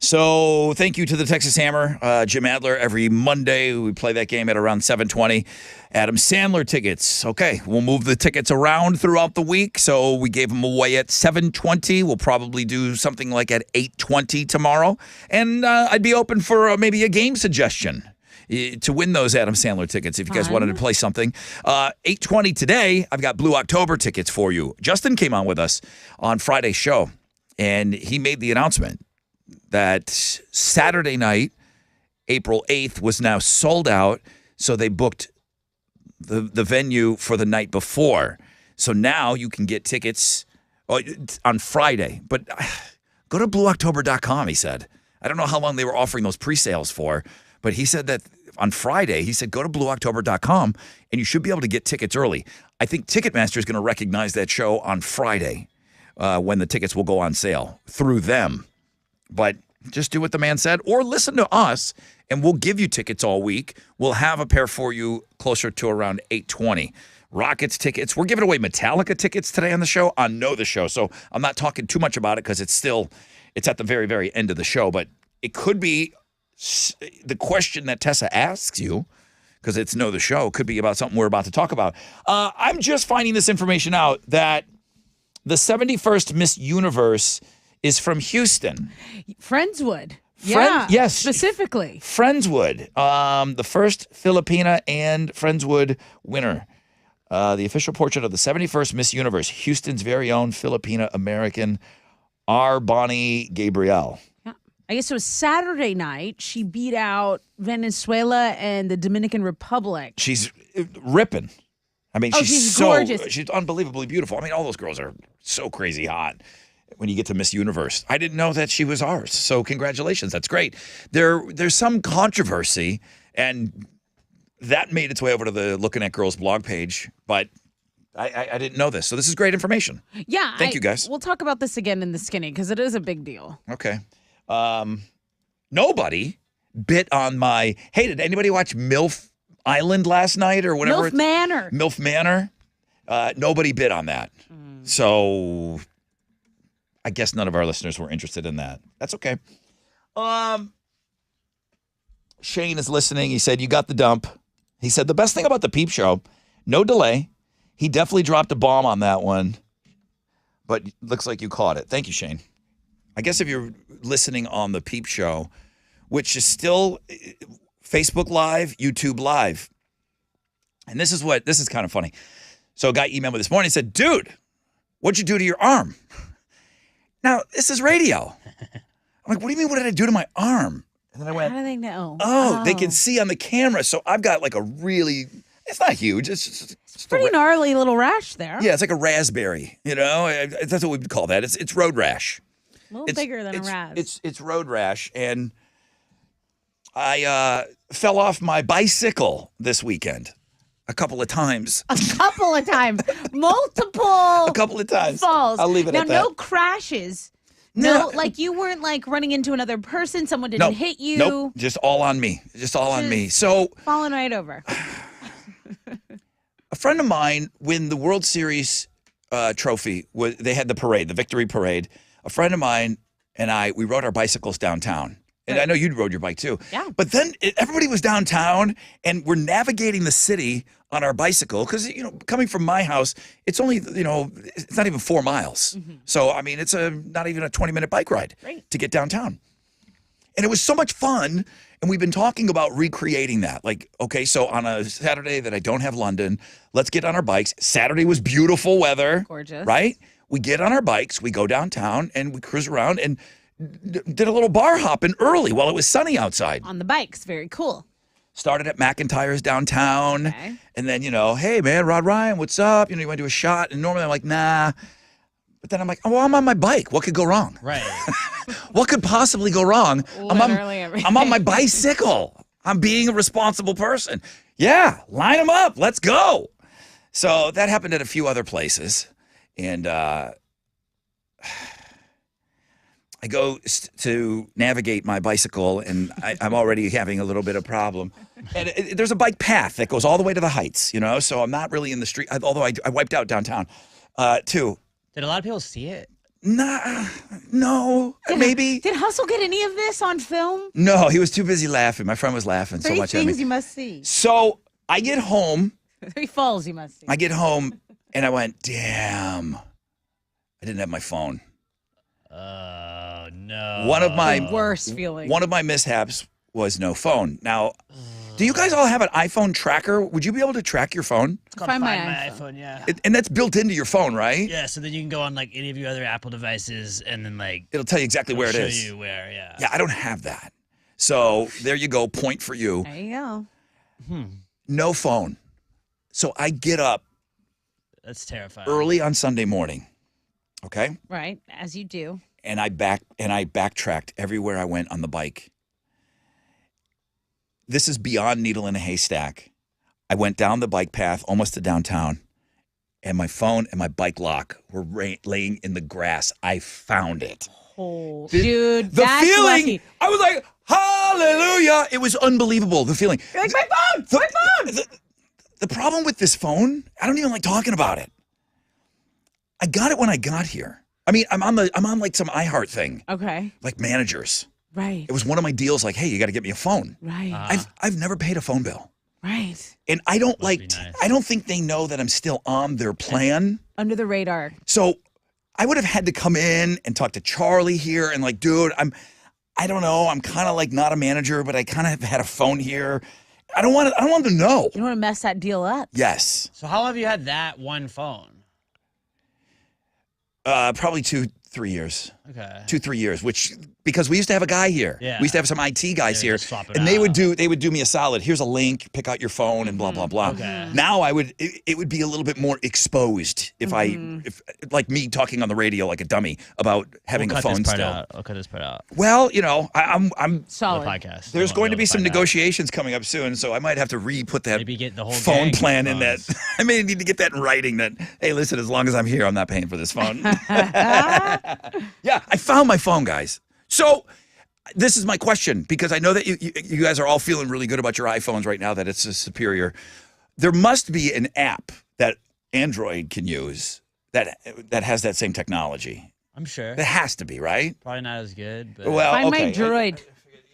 So thank you to the Texas Hammer, Jim Adler. Every Monday, we play that game at around 7:20. Adam Sandler tickets. Okay, we'll move the tickets around throughout the week. So we gave them away at 7:20. We'll probably do something like at 8:20 tomorrow. And I'd be open for maybe a game suggestion to win those Adam Sandler tickets if you guys wanted to play something. 8:20 today, I've got Blue October tickets for you. Justin came on with us on Friday's show, and he made the announcement that Saturday night April 8th was now sold out, so they booked the venue for the night before. So now you can get tickets on Friday. But go to blueoctober.com, he said. I don't know how long they were offering those pre-sales for, but he said that on Friday, he said, go to blueoctober.com and you should be able to get tickets early. I think Ticketmaster is going to recognize that show on Friday when the tickets will go on sale through them. But just do what the man said or listen to us and we'll give you tickets all week. We'll have a pair for you closer to around 8:20. Rockets tickets. We're giving away Metallica tickets today on the show, on Know the Show. So I'm not talking too much about it because it's at the very, very end of the show. But it could be the question that Tessa asks you, because it's Know the Show, could be about something we're about to talk about. I'm just finding this information out that the 71st Miss Universe is from Houston. Friendswood. Yeah, yes. Specifically. Friendswood. The first Filipina and Friendswood winner. The official portrait of the 71st Miss Universe, Houston's very own Filipina-American R. Bonnie Gabriel. Yeah. I guess it was Saturday night. She beat out Venezuela and the Dominican Republic. She's ripping. I mean, she's gorgeous. She's unbelievably beautiful. I mean, all those girls are so crazy hot when you get to Miss Universe. I didn't know that she was ours, so congratulations. That's great. There's some controversy, and that made its way over to the Looking at Girls blog page, but I didn't know this. So this is great information. Yeah. Thank you, guys. We'll talk about this again in the skinny because it is a big deal. Okay. Nobody bit on my, hey, did anybody watch MILF Island last night or whatever? MILF Manor. MILF Manor. Nobody bit on that. So I guess none of our listeners were interested in that. That's okay. Shane is listening. He said, you got the dump. He said, the best thing about the Peep Show, no delay. He definitely dropped a bomb on that one, but looks like you caught it. Thank you, Shane. I guess if you're listening on the Peep Show, which is still Facebook Live, YouTube Live, and this is kind of funny. So a guy emailed me this morning and said, dude, what'd you do to your arm? Now, this is radio. I'm like, what do you mean, what did I do to my arm? And then I went, how do they know? Oh, they can see on the camera. So I've got like a really, it's not huge. It's pretty gnarly little rash there. Yeah, it's like a raspberry, that's what we would call that. It's road rash. A little bigger than a ras. It's road rash. And I fell off my bicycle this weekend a couple of times. Multiple. A couple of times. Falls. I'll leave it at that. Now, no crashes. No, like you weren't like running into another person. Someone didn't hit you. Nope, just all on me. On me. So falling right over. A friend of mine, when the World Series trophy, they had the parade, the victory parade. A friend of mine and we rode our bicycles downtown. And I know you rode your bike too. Yeah. But then everybody was downtown and we're navigating the city on our bicycle because, coming from my house, it's only, it's not even 4 miles. Mm-hmm. So, I mean, it's not even a 20-minute bike ride to get downtown. And it was so much fun. And we've been talking about recreating that. Like, okay, so on a Saturday that I don't have London, let's get on our bikes. Saturday was beautiful weather. Gorgeous. Right? We get on our bikes, we go downtown and we cruise around and did a little bar hopping early while it was sunny outside. On the bikes. Very cool. Started at McIntyre's downtown. Okay. And then, hey, man, Rod Ryan, what's up? You want to do a shot? And normally I'm like, nah. But then I'm like, oh, well, I'm on my bike. What could go wrong? Right. What could possibly go wrong? Literally I'm on my bicycle. I'm being a responsible person. Yeah, line them up. Let's go. So that happened at a few other places. And I go to navigate my bicycle, and I'm already having a little bit of problem. And there's a bike path that goes all the way to the Heights, so I'm not really in the street, although I wiped out downtown, too. Did a lot of people see it? Nah, no, maybe. Did Hustle get any of this on film? No, he was too busy laughing. My friend was laughing so much at me. 3 things you must see. So I get home. 3 falls you must see. I get home, and I went, damn, I didn't have my phone. Oh, no. One of my worst feeling. One of my mishaps was no phone. Now, do you guys all have an iPhone tracker? Would you be able to track your phone? Find my iPhone, yeah. And that's built into your phone, right? Yeah, so then you can go on like any of your other Apple devices and then like it'll tell you exactly where it is. Show you where, yeah. Yeah, I don't have that. So there you go. Point for you. There you go. No phone. So I get up That's terrifying. early on Sunday morning. Okay. Right, as you do. And I backtracked everywhere I went on the bike. This is beyond needle in a haystack. I went down the bike path almost to downtown, and my phone and my bike lock were laying in the grass. I found it. Oh, dude, The that's feeling, lucky. I was like, hallelujah. It was unbelievable, the feeling. You're like, my phone, my phone. The problem with this phone, I don't even like talking about it. I got it when I got here. I mean, I'm on like some iHeart thing, Okay, like managers. right, It was one of my deals, like, hey, you got to get me a phone. right, I've never paid a phone bill. right. And I don't Must like, be nice. I don't think they know that I'm still on their plan. Under the radar. So I would have had to come in and talk to Charlie here and like, dude, I don't know. I'm kind of like not a manager, but I kind of have had a phone here. I don't want them to know. You don't want to mess that deal up. Yes. So how long have you had that one phone? Probably 2-3 years. Okay. 2-3 years, which because we used to have a guy here. Yeah. We used to have some IT guys They would here, just swap it and they would out. do me a solid. Here's a link. Pick out your phone and blah blah blah. Okay. Now it would be a little bit more exposed if if like me talking on the radio like a dummy about having We'll a cut phone this part still. out. I'll cut this part out. Well, you know, I'm Solid. The podcast. there's They won't going to able be some find out. negotiations coming up soon, so I might have to re-put that Maybe get the whole phone gang plan in phones. that. I may need to get that in writing that, hey, listen, as long as I'm here, I'm not paying for this phone. Yeah, I found my phone, guys. So this is my question, because I know that you guys are all feeling really good about your iPhones right now, that it's a superior. There must be an app that Android can use that has that same technology. I'm sure. There has to be, right? Probably not as good, but Well, Find okay. my droid.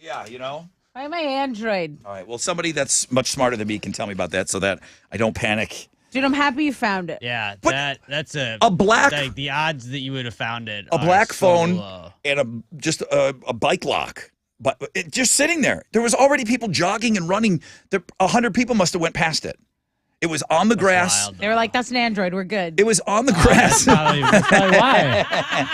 Yeah, you know. Find my Android. All right. Well, somebody that's much smarter than me can tell me about that so that I don't panic. Dude, I'm happy you found it. yeah, But that's a black- like the odds that you would have found it. A are black so phone low. and just a bike lock, but it just sitting there. There was already people jogging and running. 100 people must have went past it. It was on the grass. Wild, They were like, that's an Android. We're good. It was on the grass. That's probably why.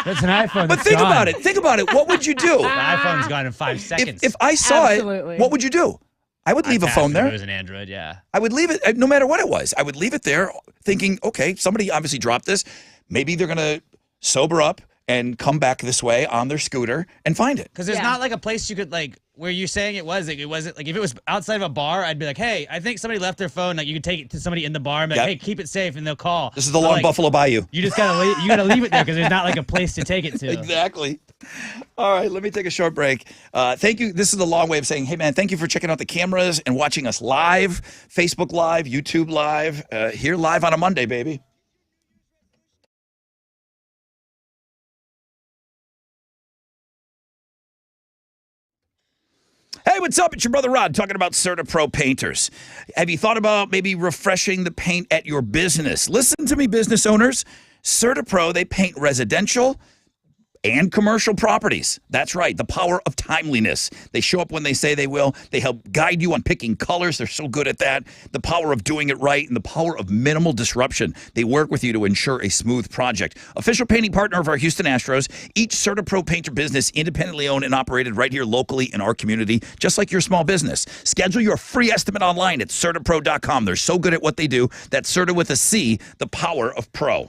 That's an iPhone. But think about it. Think about it. What would you do The iPhone's gone in 5 seconds. if I saw Absolutely. it? What would you do? I would leave a phone If there. it was an Android, yeah. I would leave it, no matter what it was. I would leave it there thinking, okay, somebody obviously dropped this. Maybe they're going to sober up and come back this way on their scooter and find it. Because there's Yeah. not like a place you could like where you're saying it was. Like, it wasn't like if it was outside of a bar, I'd be like, hey, I think somebody left their phone. Like you could take it to somebody in the bar and be like, Yep. hey, keep it safe, and they'll call. This is the But, Long like, Buffalo Bayou. You just gotta leave it there because there's not like a place to take it to. Exactly. All right, let me take a short break. Thank you. This is a long way of saying, hey, man, thank you for checking out the cameras and watching us live, Facebook Live, YouTube Live, here live on a Monday, baby. Hey, what's up? It's your brother Rod talking about CertaPro painters. Have you thought about maybe refreshing the paint at your business? Listen to me, business owners. CertaPro, they paint residential and commercial properties. That's right, the power of timeliness. They show up when they say they will. They help guide you on picking colors. They're so good at that. The power of doing it right and the power of minimal disruption. They work with you to ensure a smooth project. Official painting partner of our Houston Astros. Each CertaPro painter business independently owned and operated right here locally in our community, just like your small business. Schedule your free estimate online at CertaPro.com. They're so good at what they do. That's Certa with a C, the power of pro.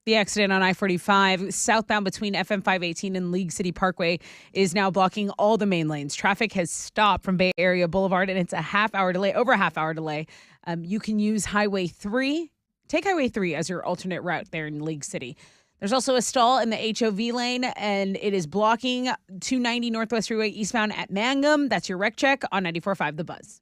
The accident on I-45 southbound between FM 518 and League City Parkway is now blocking all the main lanes. Traffic has stopped from Bay Area Boulevard, and it's over a half hour delay. You can use Highway 3. Take Highway 3 as your alternate route there in League City. There's also a stall in the HOV lane, and it is blocking 290 Northwest Freeway eastbound at Mangum. That's your wreck check on 94.5 The Buzz.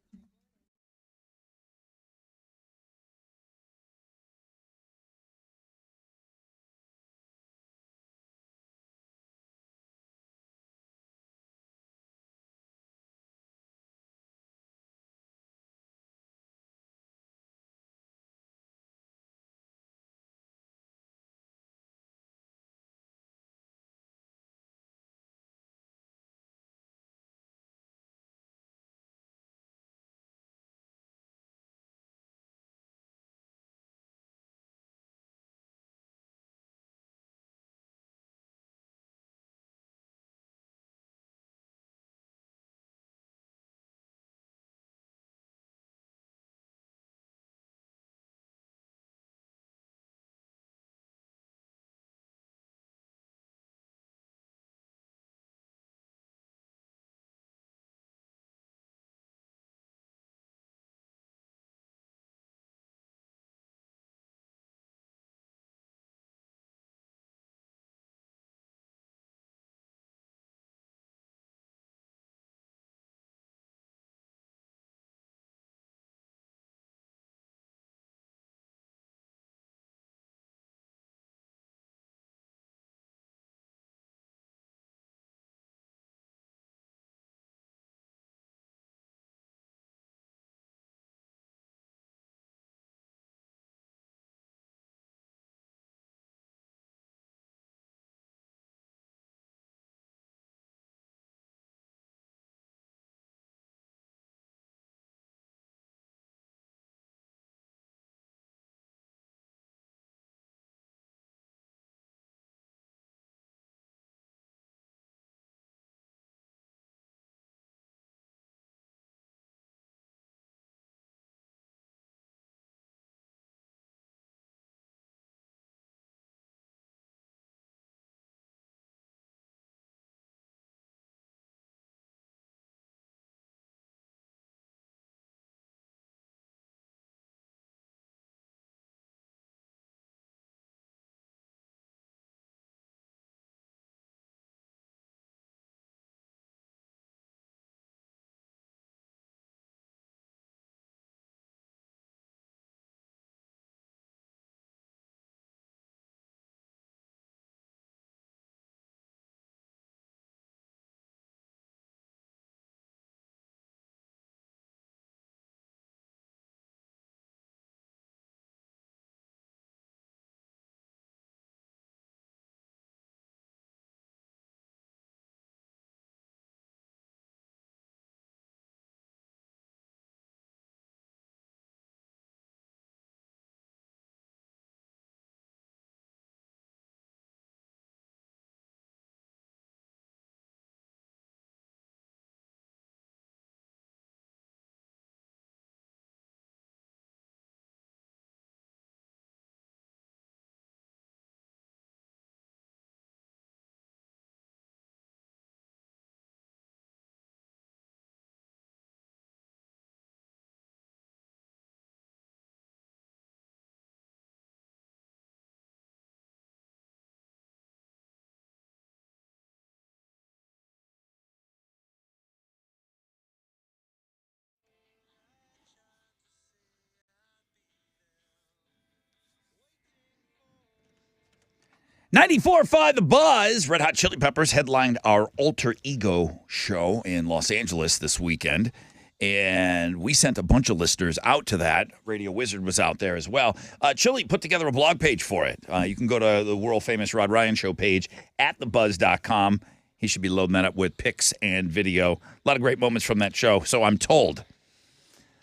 .94.5 The Buzz. Red Hot Chili Peppers headlined our Alter Ego show in Los Angeles this weekend. And we sent a bunch of listeners out to that. Radio Wizard was out there as well. Chili put together a blog page for it. You can go to the world-famous Rod Ryan Show page at thebuzz.com. He should be loading that up with pics and video. A lot of great moments from that show, so I'm told.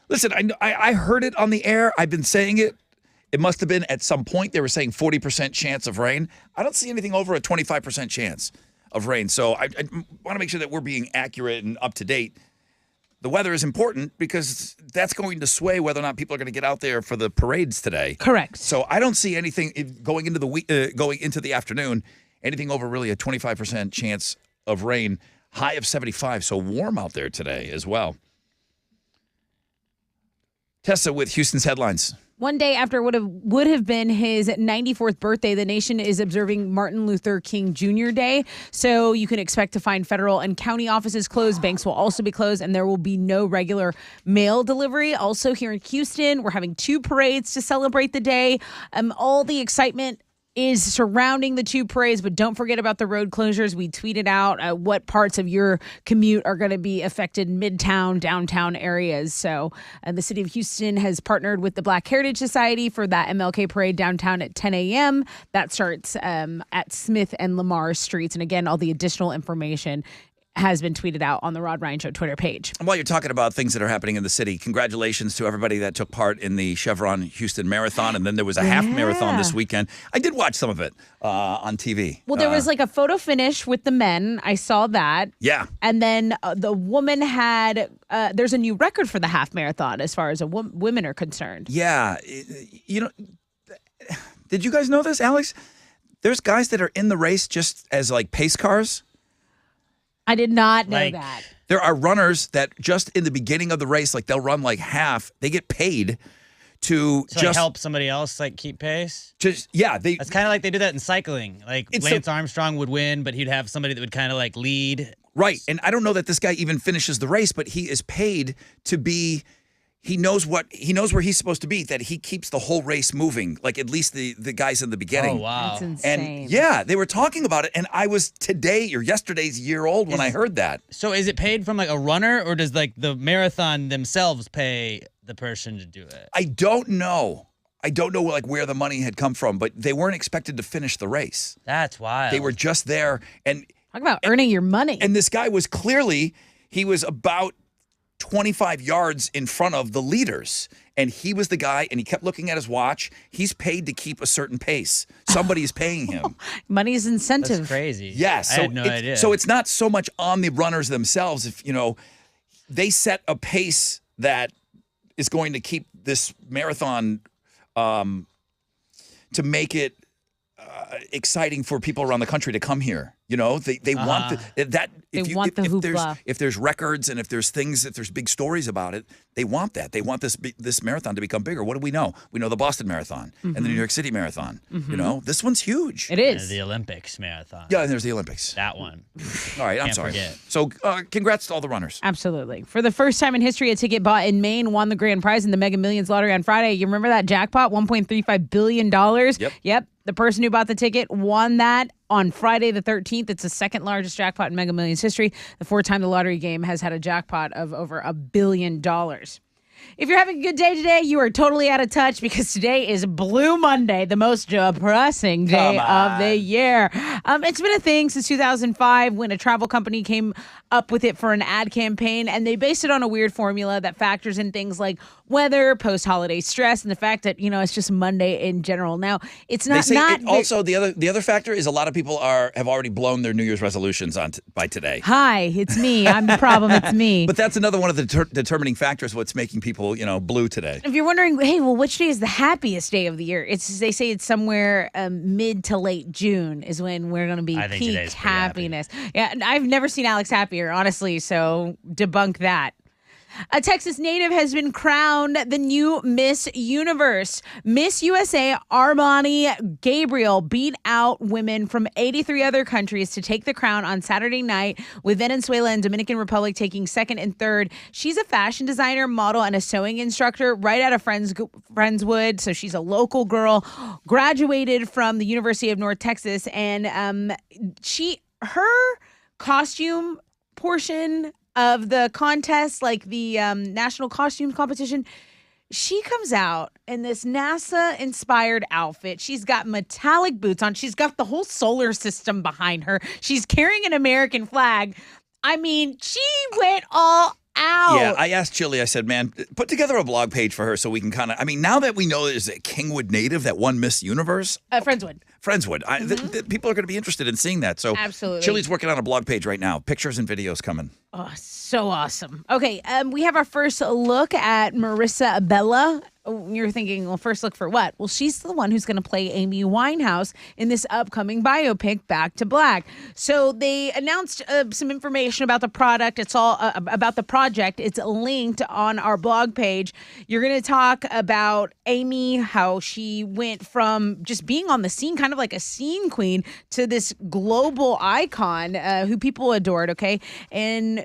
Listen, I heard it on the air. I've been saying it. It must have been at some point they were saying 40% chance of rain. I don't see anything over a 25% chance of rain. So I want to make sure that we're being accurate and up to date. the weather is important because that's going to sway whether or not people are going to get out there for the parades today. Correct. So I don't see anything going into the afternoon, anything over really a 25% chance of rain, high of 75. So warm out there today as well. Tessa with Houston's headlines. One day after would have been his 94th birthday, the nation is observing Martin Luther King Jr. Day. So you can expect to find federal and county offices closed. Banks will also be closed, and there will be no regular mail delivery. Also here in Houston, we're having 2 parades to celebrate the day. All the excitement is surrounding the 2 parades, but don't forget about the road closures. We tweeted out what parts of your commute are going to be affected, midtown, downtown areas. So the city of Houston has partnered with the Black Heritage Society for that MLK parade downtown at 10 a.m. That starts at Smith and Lamar Streets. And again, all the additional information has been tweeted out on the Rod Ryan Show Twitter page. And while you're talking about things that are happening in the city, congratulations to everybody that took part in the Chevron Houston Marathon. And then there was a half marathon this weekend. I did watch some of it on TV. Well, there was like a photo finish with the men. I saw that. Yeah. And then the woman had, there's a new record for the half marathon as far as women are concerned. Yeah. Did you guys know this, Alex? There's guys that are in the race just as like pace cars. I did not know that. There are runners that just in the beginning of the race, like they'll run like half. They get paid to So just like help somebody else like keep pace. It's kind of like they do that in cycling. Like Lance Armstrong would win, but he'd have somebody that would kind of like lead. Right, and I don't know that this guy even finishes the race, but he is paid to be. He knows where he's supposed to be, that he keeps the whole race moving, like at least the guys in the beginning. Oh, wow. That's insane. And yeah, they were talking about it, and I was yesterday's year old when I heard that. So is it paid from like a runner, or does like the marathon themselves pay the person to do it? I don't know. I don't know like where the money had come from, but they weren't expected to finish the race. That's wild. They were just there. And talk about earning your money. And this guy was he was about 25 yards in front of the leaders. And he was the guy, and he kept looking at his watch. He's paid to keep a certain pace. Somebody's paying him. Money's incentive. That's crazy. Yeah, I had no idea. So it's not so much on the runners themselves. If they set a pace that is going to keep this marathon to make it exciting for people around the country to come here. They want that. If there's records and if there's big stories about it, they want that. They want this marathon to become bigger. What do we know? We know the Boston Marathon and the New York City Marathon. This one's huge. It is. And the Olympics marathon. Yeah, and there's the Olympics. That one. All right, I'm Can't sorry. forget. So congrats to all the runners. Absolutely. For the first time in history, a ticket bought in Maine won the grand prize in the Mega Millions lottery on Friday. You remember that jackpot? $1.35 billion. Yep. The person who bought the ticket won that on Friday the 13th. It's the second largest jackpot in Mega Millions history. The 4th time the lottery game has had a jackpot of over $1 billion. If you're having a good day today, you are totally out of touch because today is Blue Monday, the most depressing day of the year. It's been a thing since 2005 when a travel company came up with it for an ad campaign, and they based it on a weird formula that factors in things like weather, post-holiday stress, and the fact that, it's just Monday in general. Now, it's not... Also, the other factor is a lot of people have already blown their New Year's resolutions by today. Hi, it's me. I'm the problem. It's me. But that's another one of the determining factors what's making people, blue today. If you're wondering, hey, well, which day is the happiest day of the year? They say it's somewhere mid to late June is when we're going to be peak happiness. Yeah, I've never seen Alex happier, honestly, so debunk that. A Texas native has been crowned the new Miss Universe. Miss USA Armani Gabriel beat out women from 83 other countries to take the crown on Saturday night, with Venezuela and Dominican Republic taking second and third. She's a fashion designer, model, and a sewing instructor right out of Friendswood, so she's a local girl, graduated from the University of North Texas, and her costume portion of the contest, like the national costume competition, she comes out in this NASA-inspired outfit. She's got metallic boots on. She's got the whole solar system behind her. She's carrying an American flag. I mean, she went all out. Yeah, I asked Chili, I said, man, put together a blog page for her so we can kind of, I mean, now that we know there's a Kingwood native that won Miss Universe. Friendswood. People are going to be interested in seeing that. So Absolutely. Chili's working on a blog page right now. Pictures and videos coming. Oh, so awesome. Okay, we have our first look at Marissa Abella. You're thinking, well, first look for what? Well, she's the one who's going to play Amy Winehouse in this upcoming biopic, Back to Black. So they announced some information about the product. It's all about the project. It's linked on our blog page. You're going to talk about Amy, how she went from just being on the scene, kind of like a scene queen, to this global icon who people adored, okay? And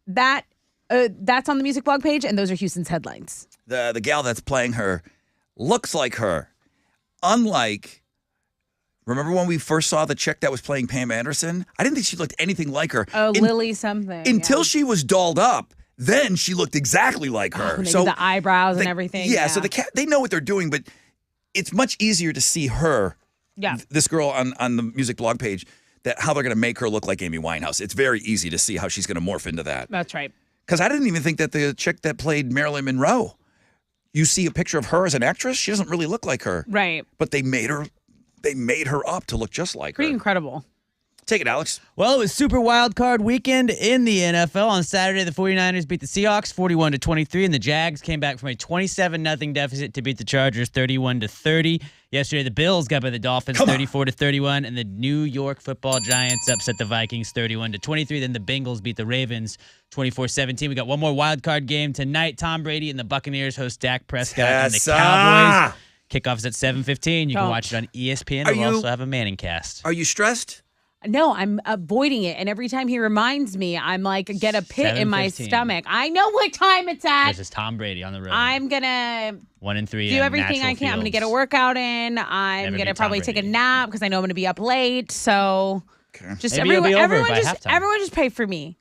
that's on the music blog page, and those are Houston's headlines. The gal that's playing her looks like her. Unlike, remember when we first saw the chick that was playing Pam Anderson? I didn't think she looked anything like her. Oh, Lily something. Until she was dolled up, then she looked exactly like her. When they did the eyebrows and everything. Yeah, so they know what they're doing, but it's much easier to see her, this girl on the music blog page, that how they're going to make her look like Amy Winehouse. It's very easy to see how she's going to morph into that. That's right. Because I didn't even think that the chick that played Marilyn Monroe, you see a picture of her as an actress, she doesn't really look like her. Right. But they made her up to look just like Pretty her. incredible. Take it, Alex. Well, it was Super Wild Card Weekend in the NFL. On Saturday, the 49ers beat the Seahawks 41-23, and the Jags came back from a 27-0 deficit to beat the Chargers 31-30. Yesterday, the Bills got by the Dolphins 34-31, and the New York Football Giants upset the Vikings 31-23. Then the Bengals beat the Ravens 24-17. We got one more wild card game tonight. Tom Brady and the Buccaneers host Dak Prescott and the Cowboys. Kickoff's at 7:15. You can watch it on ESPN. We'll also have a Manning cast. Are you stressed? No, I'm avoiding it. And every time he reminds me, I'm like, get a pit in my 7:15. stomach. I know what time it's at. This is Tom Brady on the road. I'm going to 1-3 do everything I can. I'm going to get a workout in. I'm Never going to beat Tom probably take a Brady. nap because I know I'm going to be up late. So just Maybe it'll be over by halftime. everyone just pray for me.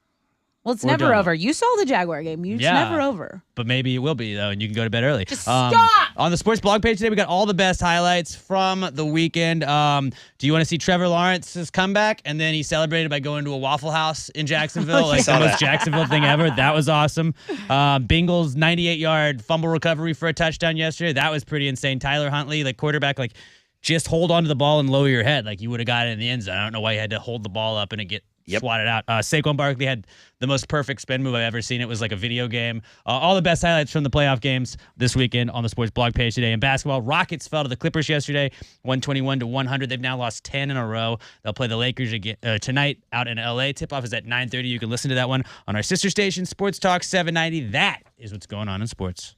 Well, it's Or never don't. over. You saw the Jaguar game. It's never over. But maybe it will be, though, and you can go to bed early. Just stop! On the sports blog page today, we got all the best highlights from the weekend. Do you want to see Trevor Lawrence's comeback? And then he celebrated by going to a Waffle House in Jacksonville, like the most Jacksonville thing ever. That was awesome. Bengals 98-yard fumble recovery for a touchdown yesterday. That was pretty insane. Tyler Huntley, like quarterback, like just hold on to the ball and lower your head. Like you would have got it in the end zone. I don't know why you had to hold the ball up and it get swatted out. Saquon Barkley had the most perfect spin move I've ever seen. It was like a video game. All the best highlights from the playoff games this weekend on the sports blog page today. In basketball, Rockets fell to the Clippers yesterday, 121-100. They've now lost 10 in a row. They'll play the Lakers again tonight out in LA. Tip-off is at 9:30. You can listen to that one on our sister station, Sports Talk 790. That is what's going on in sports.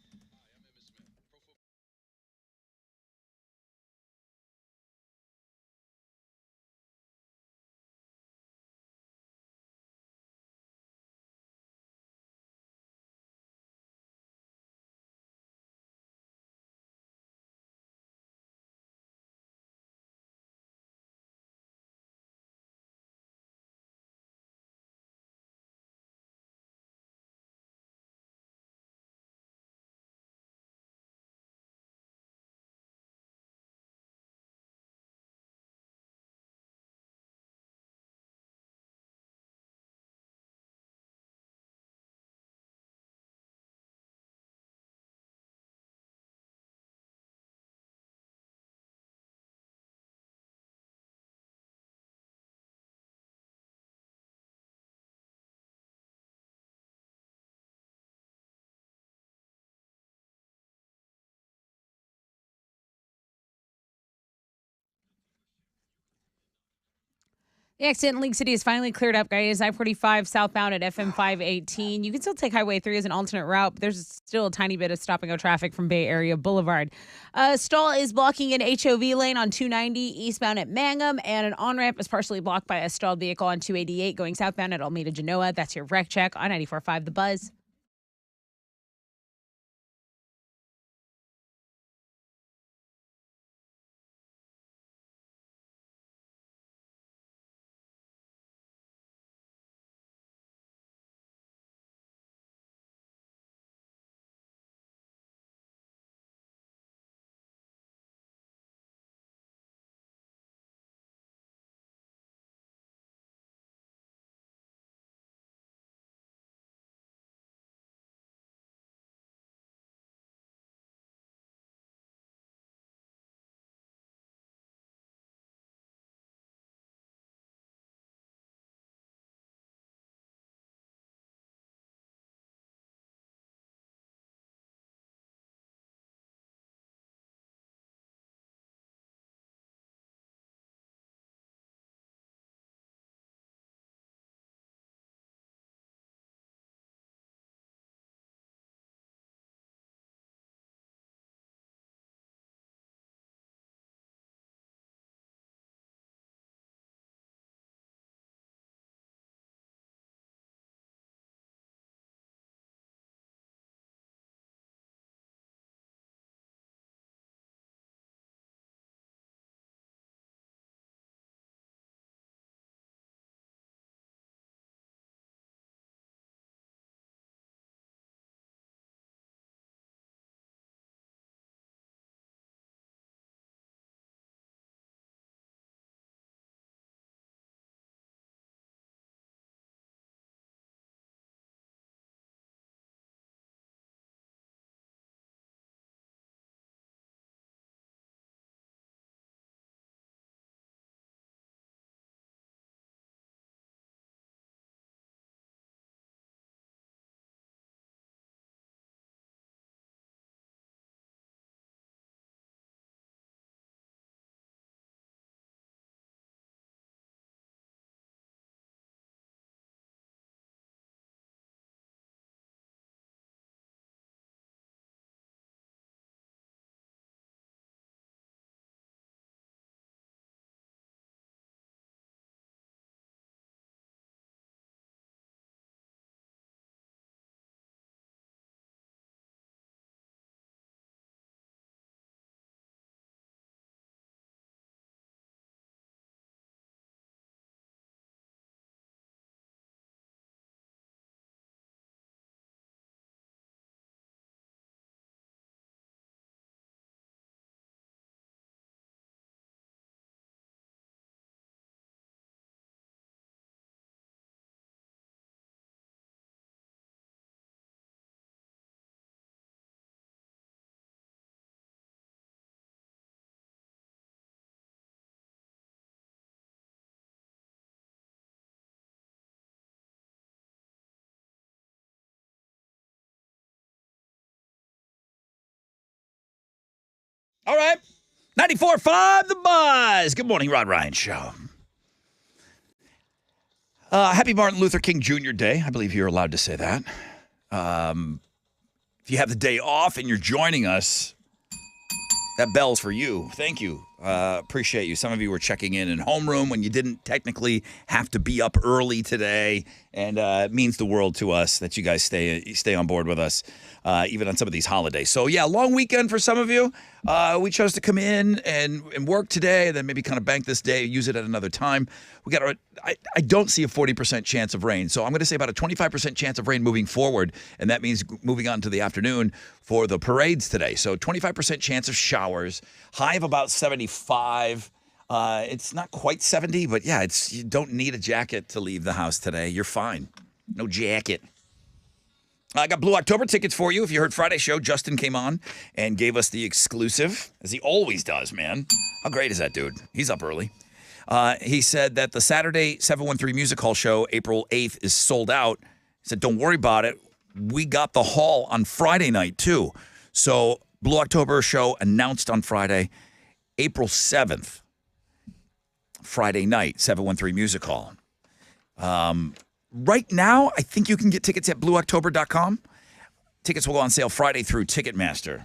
The accident in League City is finally cleared up, guys. I-45 southbound at FM 518. You can still take Highway 3 as an alternate route, but there's still a tiny bit of stop-and-go traffic from Bay Area Boulevard. Stall is blocking an HOV lane on 290 eastbound at Mangum, and an on-ramp is partially blocked by a stalled vehicle on 288 going southbound at Alameda Genoa. That's your wreck check on 94.5 The Buzz. All right. 94.5 The Buzz. Good morning, Rod Ryan Show. Happy Martin Luther King Jr. Day. I believe you're allowed to say that. If you have the day off and you're joining us, that bell's for you. Thank you. Appreciate you. Some of you were checking in homeroom when you didn't technically have to be up early today, and it means the world to us that you guys stay on board with us, even on some of these holidays. So yeah, long weekend for some of you. We chose to come in and work today, and then maybe kind of bank this day, use it at another time. I don't see a 40% chance of rain, so I'm going to say about a 25% chance of rain moving forward, and that means moving on to the afternoon for the parades today. So 25% chance of showers, high of about 75. It's not quite 70, but yeah, you don't need a jacket to leave the house today. You're fine. No jacket. I got Blue October tickets for you. If you heard Friday's show, Justin came on and gave us the exclusive, as he always does, man. How great is that dude? He's up early. He said that the Saturday 713 Music Hall show, April 8th, is sold out. He said, don't worry about it. We got the hall on Friday night, too. So Blue October show announced on Friday, April 7th, Friday night, 713 Music Hall. Right now, I think you can get tickets at blueoctober.com. Tickets will go on sale Friday through Ticketmaster.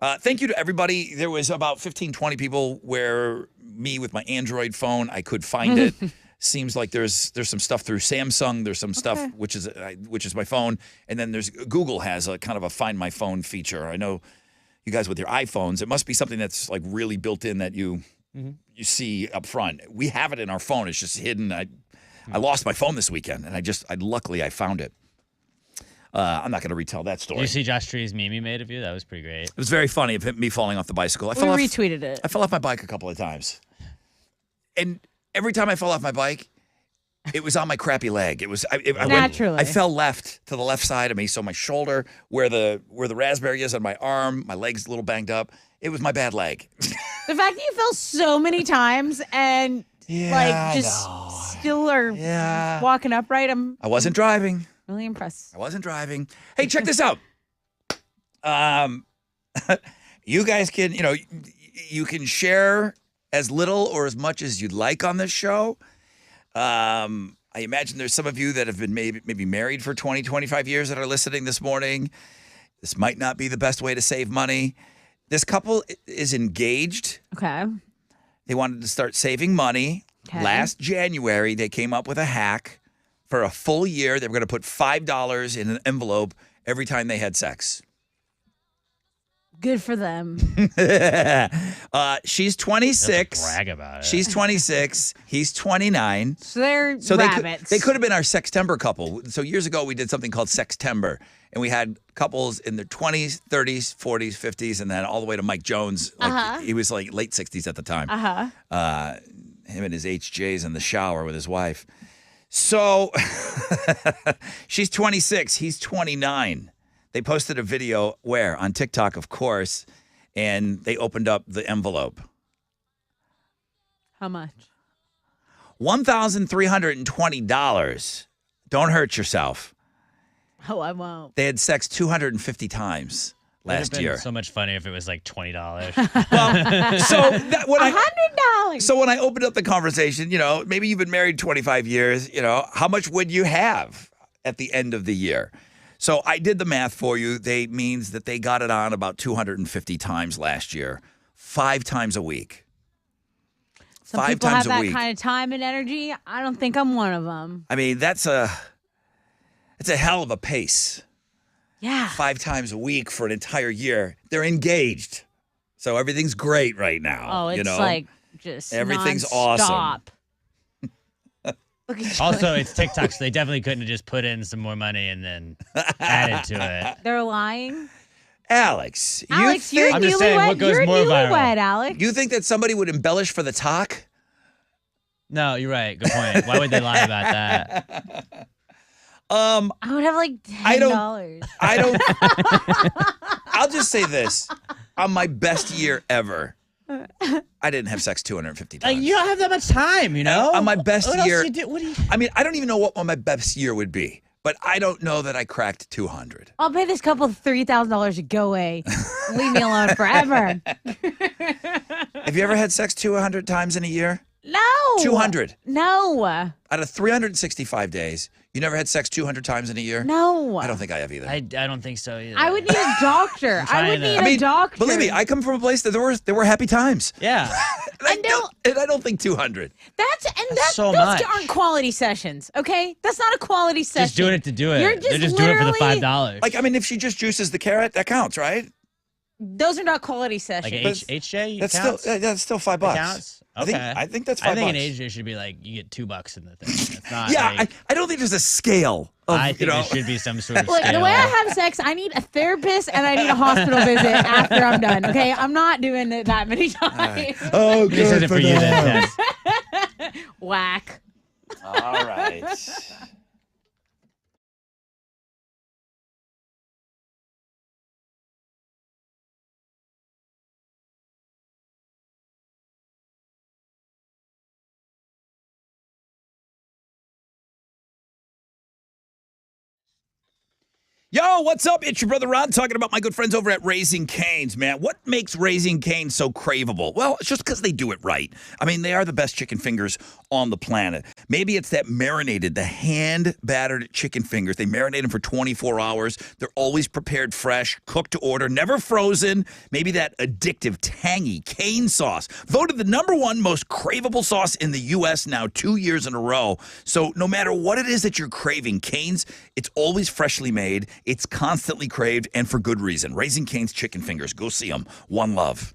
Thank you to everybody. There was about 15, 20 people where me with my Android phone, I could find it. Seems like there's some stuff through Samsung. There's some stuff which is my phone, and then there's Google has a kind of a Find My Phone feature. I know you guys with your iPhones, it must be something that's like really built in that you see up front. We have it in our phone. It's just hidden. I lost my phone this weekend, and luckily I found it. I'm not going to retell that story. Did you see Josh Tree's meme he made of you? That was pretty great. It was very funny of me falling off the bicycle. We retweeted it. I fell off my bike a couple of times. And every time I fell off my bike, it was on my crappy leg. It was Naturally. I fell left to the left side of me, so my shoulder, where the raspberry is on my arm, my leg's a little banged up. It was my bad leg. The fact that you fell so many times and still are walking upright, I wasn't driving. Really impressed. I wasn't driving. Hey, check this out. You guys can, you can share as little or as much as you'd like on this show. I imagine there's some of you that have been maybe married for 20, 25 years that are listening this morning. This might not be the best way to save money. This couple is engaged. Okay. They wanted to start saving money. Okay. Last January, they came up with a hack. For a full year, they were going to put $5 in an envelope every time they had sex. Good for them. She's 26. Brag about it. She's 26. He's 29. So they're rabbits. They could have been our Sextember couple. So years ago, we did something called Sextember. And we had couples in their 20s, 30s, 40s, 50s, and then all the way to Mike Jones. He was like late 60s at the time. Him and his HJs in the shower with his wife. So she's 26. He's 29. They posted a video on TikTok, of course, and they opened up the envelope. How much? $1,320. Don't hurt yourself. Oh, I won't. They had sex 250 times last year. So much funnier if it was like $20. Well, so $100. So when I opened up the conversation, maybe you've been married 25 years, how much would you have at the end of the year? So I did the math for you. They means that they got it on about 250 times last year, 5 times a week. Some 5 people times have a that week. kind of time and energy. I don't think I'm one of them. I mean, it's a hell of a pace. Yeah. 5 times a week for an entire year. They're engaged. So everything's great right now. Oh, it's like just everything's non-stop. awesome. Also, it's TikTok, so they definitely couldn't have just put in some more money and then added to it. They're lying. Alex, You're I'm just saying, newlywed. what goes You're more viral? newlywed, Alex. You think that somebody would embellish for the talk? No, you're right. Good point. Why would they lie about that? I would have like $10. I don't. I'll just say this: on my best year ever, I didn't have sex 250 times. You don't have that much time, On my best What year, else you do? What do you? I mean, I don't even know what my best year would be. but I don't know that I cracked 200. I'll pay this couple $3,000 to go away. Leave me alone forever. Have you ever had sex 200 times in a year? No. 200. No. Out of 365 days, you never had sex 200 times in a year? No. I don't think I have either. I don't think so either. I would need a doctor. I would need a doctor. Believe me, I come from a place that there were happy times. Yeah. And I don't think 200. That's so those much. aren't quality sessions, okay? That's not a quality session. Just doing it to do it. You're They're just doing it for the $5. Like, I mean, if she just juices the carrot, that counts, right? Those are not quality sessions. Like HJ That's counts? still $5. That counts? Okay. I think that's $5. I think an HJ should be like, you get $2 in the thing. It's not Yeah, like, I don't think there's a scale. I think there should be some sort of Look, scale. the way I have sex, I need a therapist and I need a hospital visit after I'm done. Okay, I'm not doing it that many times. Oh, This isn't for you then, Tess. Whack. All right. Yo, what's up? It's your brother Ron talking about my good friends over at Raising Cane's, man. What makes Raising Cane's so craveable? Well, it's just because they do it right. I mean, they are the best chicken fingers on the planet. Maybe it's that marinated, the hand-battered chicken fingers. They marinate them for 24 hours. They're always prepared fresh, cooked to order, never frozen. Maybe that addictive, tangy cane sauce. Voted the #1 most craveable sauce in the U.S. now 2 years in a row. So no matter what it is that you're craving, Cane's, it's always freshly made. It's constantly craved, and for good reason. Raising Cane's chicken fingers. Go see them. One love.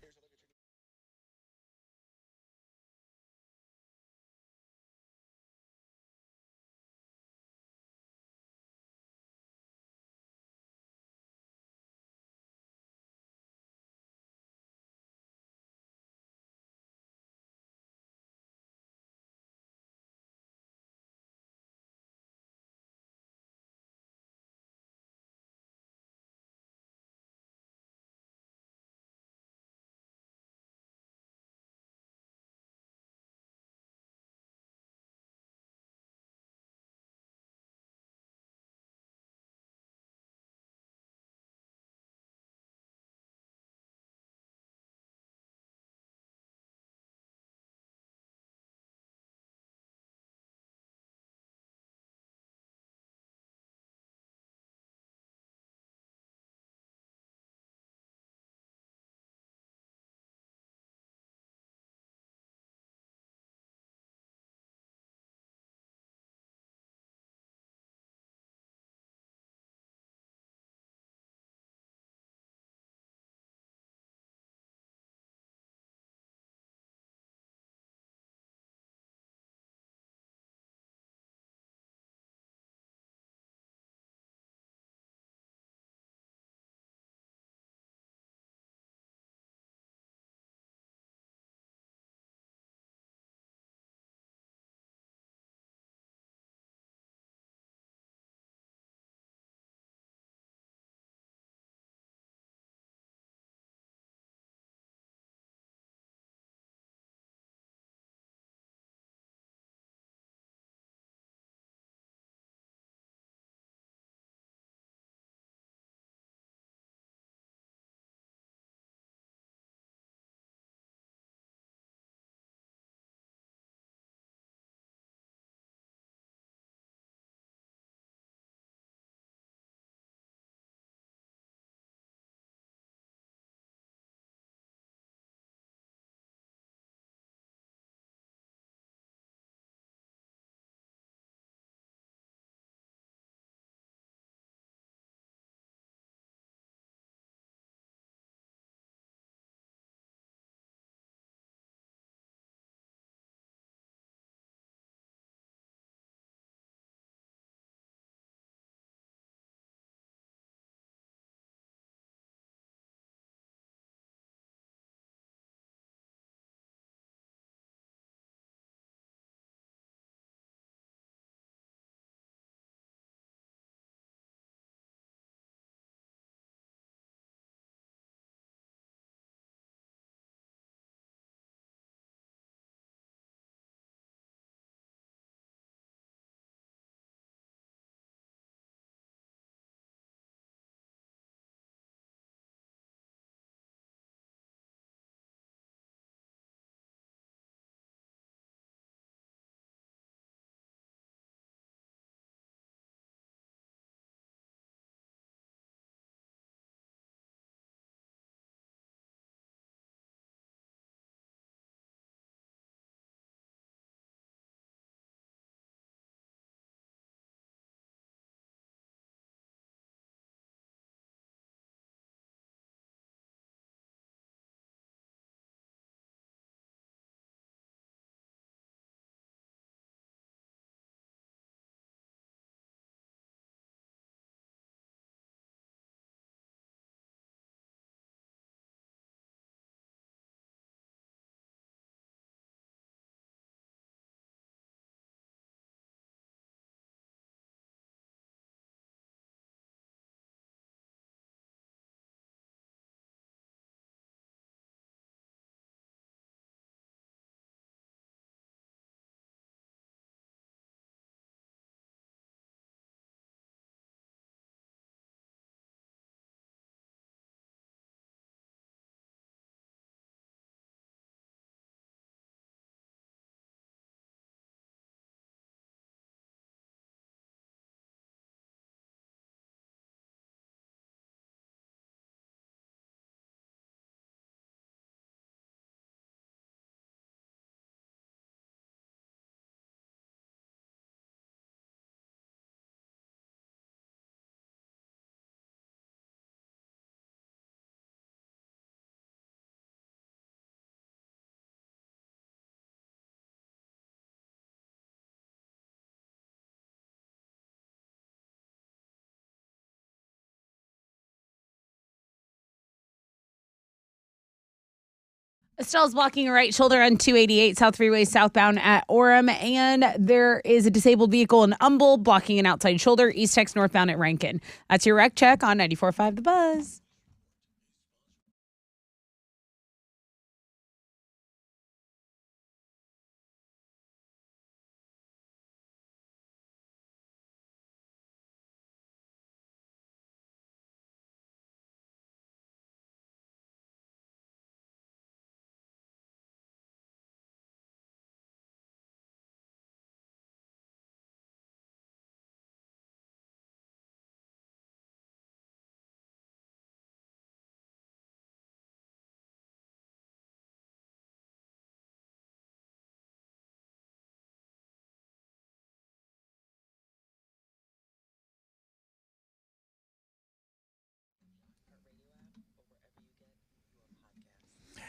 Estelle's blocking a right shoulder on 288 South Freeway southbound at Orem. And there is a disabled vehicle in Humble blocking an outside shoulder, East Tex northbound at Rankin. That's your wreck check on 94.5 The Buzz.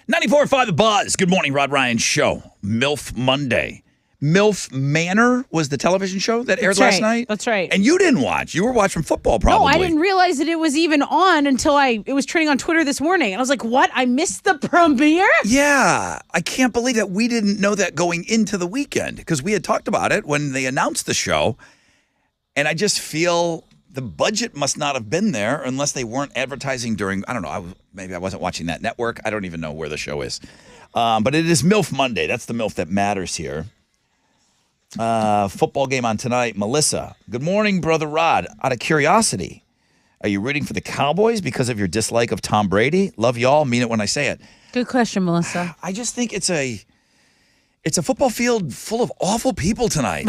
Ninety-four five The Buzz. Good morning, Rod Ryan Show. MILF Monday. MILF Manor was the television show that aired last night? That's right. And you didn't watch. You were watching football probably. No, I didn't realize that it was even on until it was trending on Twitter this morning. And I was like, what? I missed the premiere? Yeah. I can't believe that we didn't know that going into the weekend because we had talked about it when they announced the show. And I just feel the budget must not have been there unless they weren't advertising during, I don't know, maybe I wasn't watching that network. I don't even know where the show is. But it is MILF Monday. That's the MILF that matters here. Football game on tonight. Melissa, good morning, Brother Rod. Out of curiosity, are you rooting for the Cowboys because of your dislike of Tom Brady? Love y'all. Mean it when I say it. Good question, Melissa. I just think it's a football field full of awful people tonight.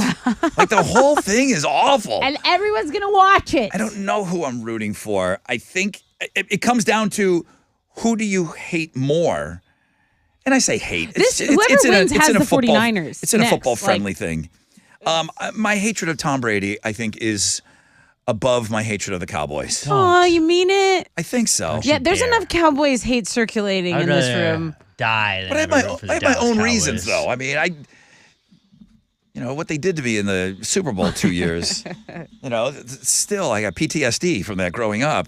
Like the whole thing is awful. And everyone's going to watch it. I don't know who I'm rooting for. I think it comes down to who do you hate more? And I say hate. Whoever wins has the 49ers. It's in a football-friendly thing. My hatred of Tom Brady, I think, is above my hatred of the Cowboys. Oh, you mean it? I think so. Yeah, there's enough Cowboys hate circulating in this room. Die. But I have my own reasons, though. I mean, what they did to me in the Super Bowl 2 years, still I got PTSD from that growing up.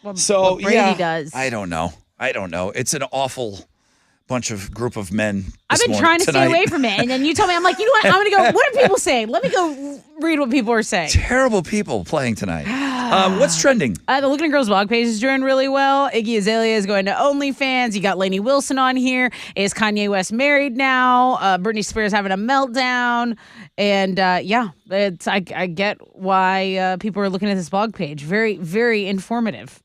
Well, Brady does. I don't know. It's an awful group of men. I've been trying to stay away from it, and then you tell me, I'm like, you know what? I'm gonna go. What are people saying? Let me go read what people are saying. Terrible people playing tonight. What's trending? The Looking at Girls blog page is doing really well. Iggy Azalea is going to OnlyFans. You got Lainey Wilson on here. Is Kanye West married now? Britney Spears having a meltdown, and I get why people are looking at this blog page. Very, very informative.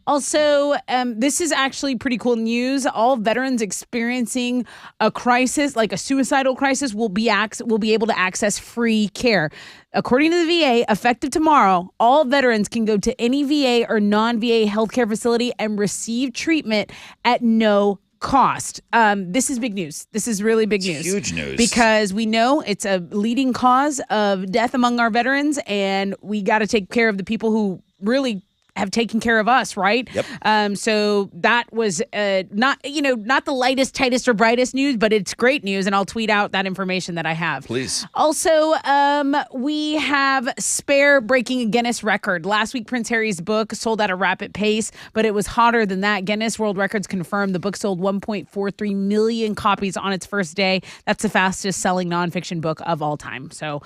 Also, this is actually pretty cool news. All veterans experiencing a crisis, like a suicidal crisis, will be able to access free care. According to the VA, effective tomorrow, all veterans can go to any VA or non-VA healthcare facility and receive treatment at no cost. This is big news. This is really big news. Huge news. Because we know it's a leading cause of death among our veterans, and we got to take care of the people who really have taken care of us, right? Yep. So that was not the lightest, tightest, or brightest news, but it's great news, and I'll tweet out that information that I have. Please. Also, we have Spare breaking a Guinness record. Last week, Prince Harry's book sold at a rapid pace, but it was hotter than that. Guinness World Records confirmed the book sold 1.43 million copies on its first day. That's the fastest selling nonfiction book of all time. So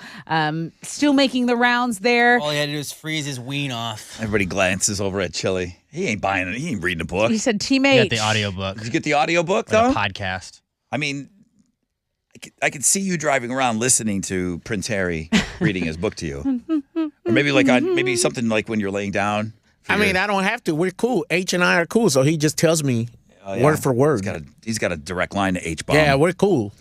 still making the rounds there. All he had to do was freeze his ween off. Everybody glances over at Chili. He ain't buying it. He ain't reading a book. He said teammate. Get the audiobook. Did you get the audiobook, Or though? the podcast. I mean, I could see you driving around listening to Prince Harry reading his book to you. Or maybe something like when you're laying down. I mean, I don't have to. We're cool. H and I are cool, so he just tells me word for word. He's got a direct line to H-bomb. Yeah, we're cool.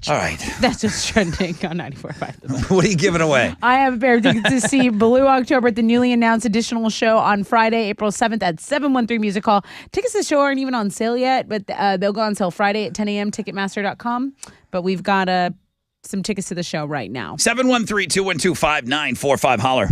All right. That's what's trending on 94.5. What are you giving away? I have a pair of tickets to see Blue October at the newly announced additional show on Friday, April 7th at 713 Music Hall. Tickets to the show aren't even on sale yet, but they'll go on sale Friday at 10 a.m. Ticketmaster.com. But we've got some tickets to the show right now. 713-212-5945. Holler.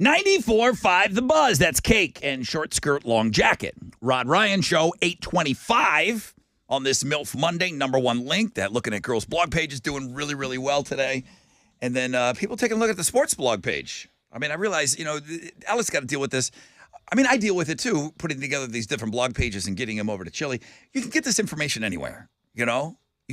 94.5 The Buzz. That's Cake and Short Skirt Long Jacket. Rod Ryan Show, 825 on this MILF Monday. Number one link. That Looking at Girls blog page is doing really, really well today. And then people taking a look at the sports blog page. I mean, I realize, Alex got to deal with this. I mean, I deal with it too, putting together these different blog pages and getting them over to Chili. You can get this information anywhere, You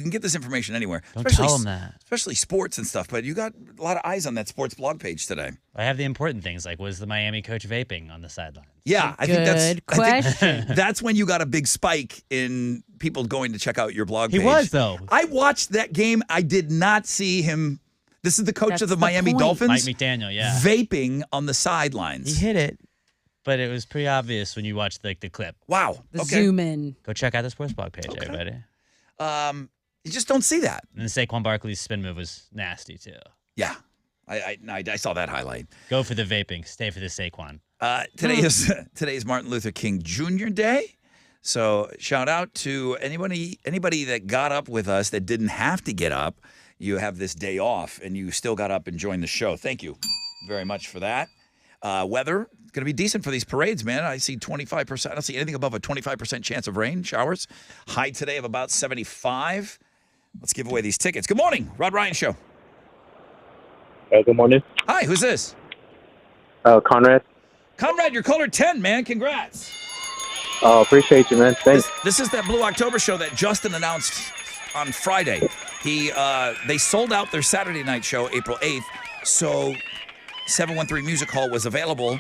can get this information anywhere. Don't tell them that. Especially sports and stuff, but you got a lot of eyes on that sports blog page today. I have the important things, like was the Miami coach vaping on the sidelines? Yeah, Good question. That's when you got a big spike in people going to check out your blog He page. was, though. I watched that game. I did not see him. This is the coach That's of the the Miami point. Dolphins. Mike McDaniel, yeah. Vaping on the sidelines. He hit it, but it was pretty obvious when you watched the clip. Wow. The Okay. zoom in. Go check out the sports blog page, Okay. everybody. You just don't see that. And the Saquon Barkley's spin move was nasty, too. Yeah. I saw that highlight. Go for the vaping. Stay for the Saquon. Today is Martin Luther King Jr. Day. So shout out to anybody that got up with us that didn't have to get up. You have this day off and you still got up and joined the show. Thank you very much for that. Weather going to be decent for these parades, man. I see 25%. I don't see anything above a 25% chance of rain, showers. High today of about 75. Let's give away these tickets. Good morning, Rod Ryan Show. Good morning. Hi, who's this? Conrad. Conrad, you're caller 10, man. Congrats. Oh, appreciate you, man. Thanks. This is that Blue October show that Justin announced on Friday. They sold out their Saturday night show, April 8th. So 713 Music Hall was available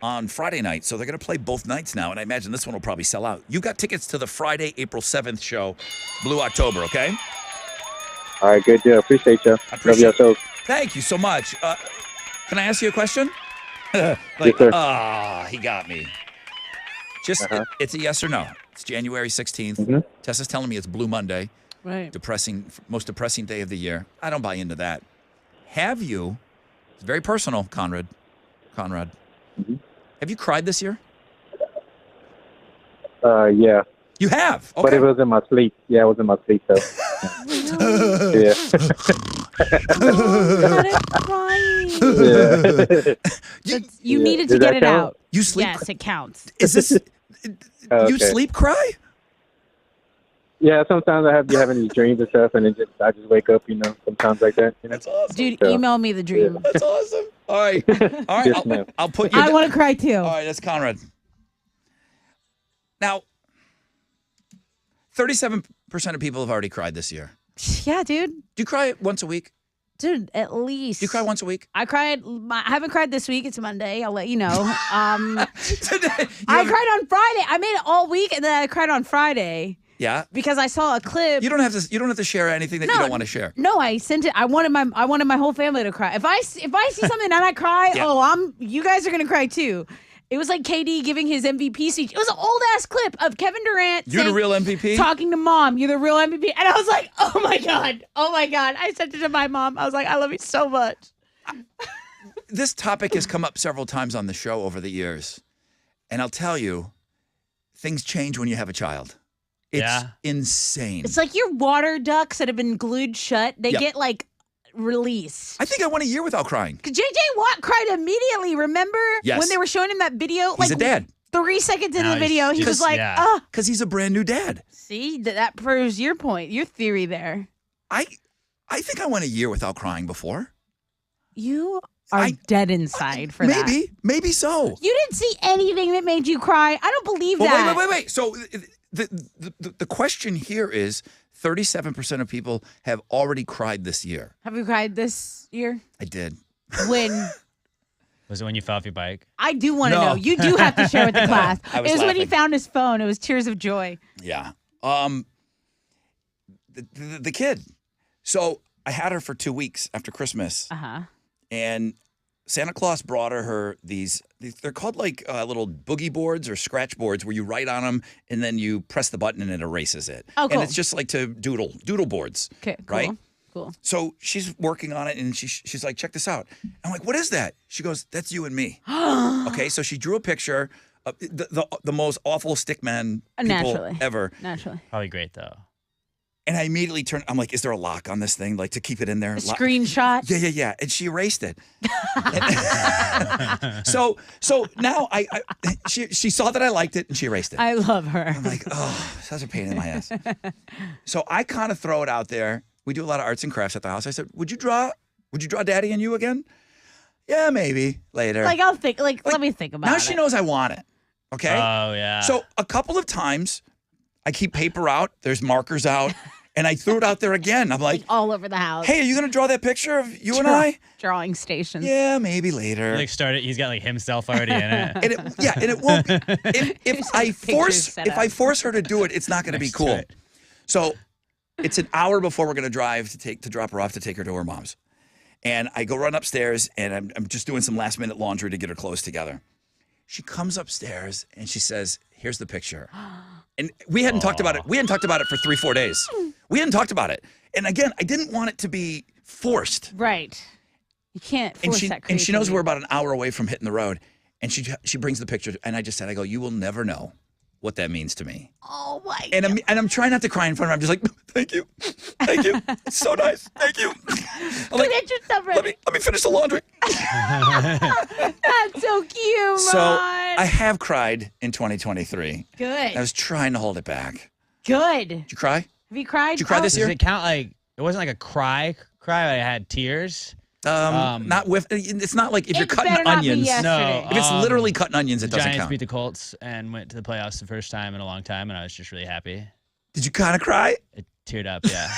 on Friday night. So they're going to play both nights now. And I imagine this one will probably sell out. You got tickets to the Friday, April 7th show, Blue October, okay? All right, good deal. Appreciate you. Appreciate Love your show. Thank you so much. Can I ask you a question? Yes, sir. He got me. Just, it's a yes or no. It's January 16th. Mm-hmm. Tessa's telling me it's Blue Monday. Right. Most depressing day of the year. I don't buy into that. Have you, it's very personal, Conrad. Mm-hmm. Have you cried this year? Yeah. You have? Okay. But it was in my sleep. Yeah, it was in my sleep, though. Yeah. You needed Does to get that it count? out. You sleep? Yes, it counts. Is this, Okay. you sleep cry? Yeah, sometimes you have any dreams and stuff, and I just wake up, sometimes like that. That's awesome. Dude, So, email me the dream. That's awesome. All right. All right. Yes, ma'am. I'll put you I want to cry too. All right, that's Conrad. Now, 37% of people have already cried this year. Yeah, dude. Do you cry once a week? Dude, at least. Do you cry once a week? I haven't cried this week. It's Monday. I'll let you know. Today, I cried on Friday. I made it all week, and then I cried on Friday Yeah. because I saw a clip. You don't have to share anything that you don't want to share. No, I sent it. I wanted my whole family to cry. If I see something and I cry, Yeah. you guys are gonna cry too. It was like KD giving his MVP speech. It was an old ass clip of Kevin Durant. You're the real MVP? Talking to mom. You're the real MVP. And I was like, oh my god. I sent it to my mom. I was like, I love you so much. This topic has come up several times on the show over the years. And I'll tell you, things change when you have a child. It's insane. It's like your water ducts that have been glued shut. They Yep. get like released. I think I went a year without crying. Because JJ Watt cried immediately, remember? Yes. When they were showing him that video? He's a dad. 3 seconds into Now the video, he he's was just- like, yeah. Because he's a brand new dad. See, that proves your point, your theory there. I think I went a year without crying before. You are dead inside for that. Maybe so. You didn't see anything that made you cry. I don't believe that. Wait. So the question here is 37% of people have already cried this year. Have you cried this year? I did. When? Was it when you fell off your bike? I do want to No. know. You do have to share with the class. I was It was when he laughing. found his phone. It was tears of joy. Yeah. The kid. So I had her for 2 weeks after Christmas, Uh-huh. and Santa Claus brought her these they're called like little boogie boards or scratch boards where you write on them and then you press the button and it erases it. Oh, cool. And it's just like to doodle boards. Okay, cool. Right? Cool. So she's working on it and she's like, check this out. I'm like, what is that? She goes, that's you and me. Okay, so she drew a picture of the most awful stickman people Naturally. ever. Naturally. Probably great, though. And I immediately turned. I'm like, is there a lock on this thing, like to keep it in there? A screenshot. Yeah. And she erased it. so now she saw that I liked it and she erased it. I love her. I'm like, oh, such a pain in my ass. So I kind of throw it out there. We do a lot of arts and crafts at the house. I said, would you draw Daddy and you again? Yeah, maybe later. Like I'll think. Like let me think about it. Now she knows I want it. Okay. Oh yeah. So a couple of times, I keep paper out. There's markers out. And I threw it out there again. I'm like, all over the house. hey, are you going to draw that picture of you and I? Drawing stations. Yeah, maybe later. Like started. He's got like himself already in it. And it won't. If I set up. force her to do it, it's not going to be cool. Right. So it's an hour before we're going to drive to drop her off to take her to her mom's, and I go run upstairs and I'm just doing some last minute laundry to get her clothes together. She comes upstairs and she says, "Here's the picture." And we hadn't talked about it. We hadn't talked about it for 3-4 days. We hadn't talked about it. And again, I didn't want it to be forced. Right. You can't force that And she knows creativity. we're about an hour away from hitting the road. And she brings the picture. And I just said, I go, you will never know what that means to me. Oh my And I'm trying not to cry in front of her. I'm just like, thank you. Thank you. It's so nice. Thank you. I'm like, Get yourself ready. let me finish the laundry. That's so cute, So Ron. I have cried in 2023. Good. I was trying to hold it back. Good. Did you cry? Have you cried? Did you cry this Does year? it count like it wasn't like a cry? I had tears. Not with. It's not like if you're It cutting better not be onions. yesterday. No, If it's literally cutting onions, it doesn't Giants count. beat the Colts and went to the playoffs the first time in a long time, and I was just really happy. Did you kind of cry? It teared up, yeah.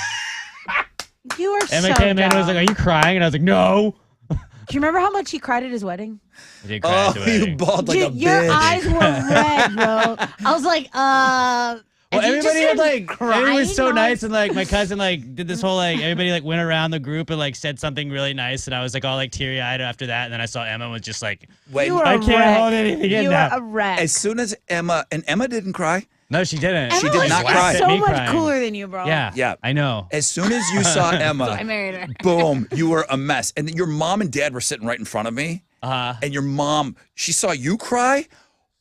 You are Emma so came in and was dumb. like, "Are you crying?" And I was like, "No." Do you remember how much he cried at his wedding? I did cry at the You wedding. bawled like a Dude, your bitch. eyes were red, bro. I was like, Well, and you just everybody had started like everybody was so crying? nice, and like my cousin like did this whole like everybody like went around the group and like said something really nice, and I was like all like teary eyed after that, and then I saw Emma was just like, Wait, You were I a can't wreck. hold anything in You now. were a wreck. as soon as Emma didn't cry. No, she didn't. She Emma did was not laughed cry. at so me much crying. cooler than you, bro. Yeah, Yeah. I know. As soon as you saw I Emma, married her. boom, you were a mess. And your mom and dad were sitting right in front of me. And your mom, she saw you cry.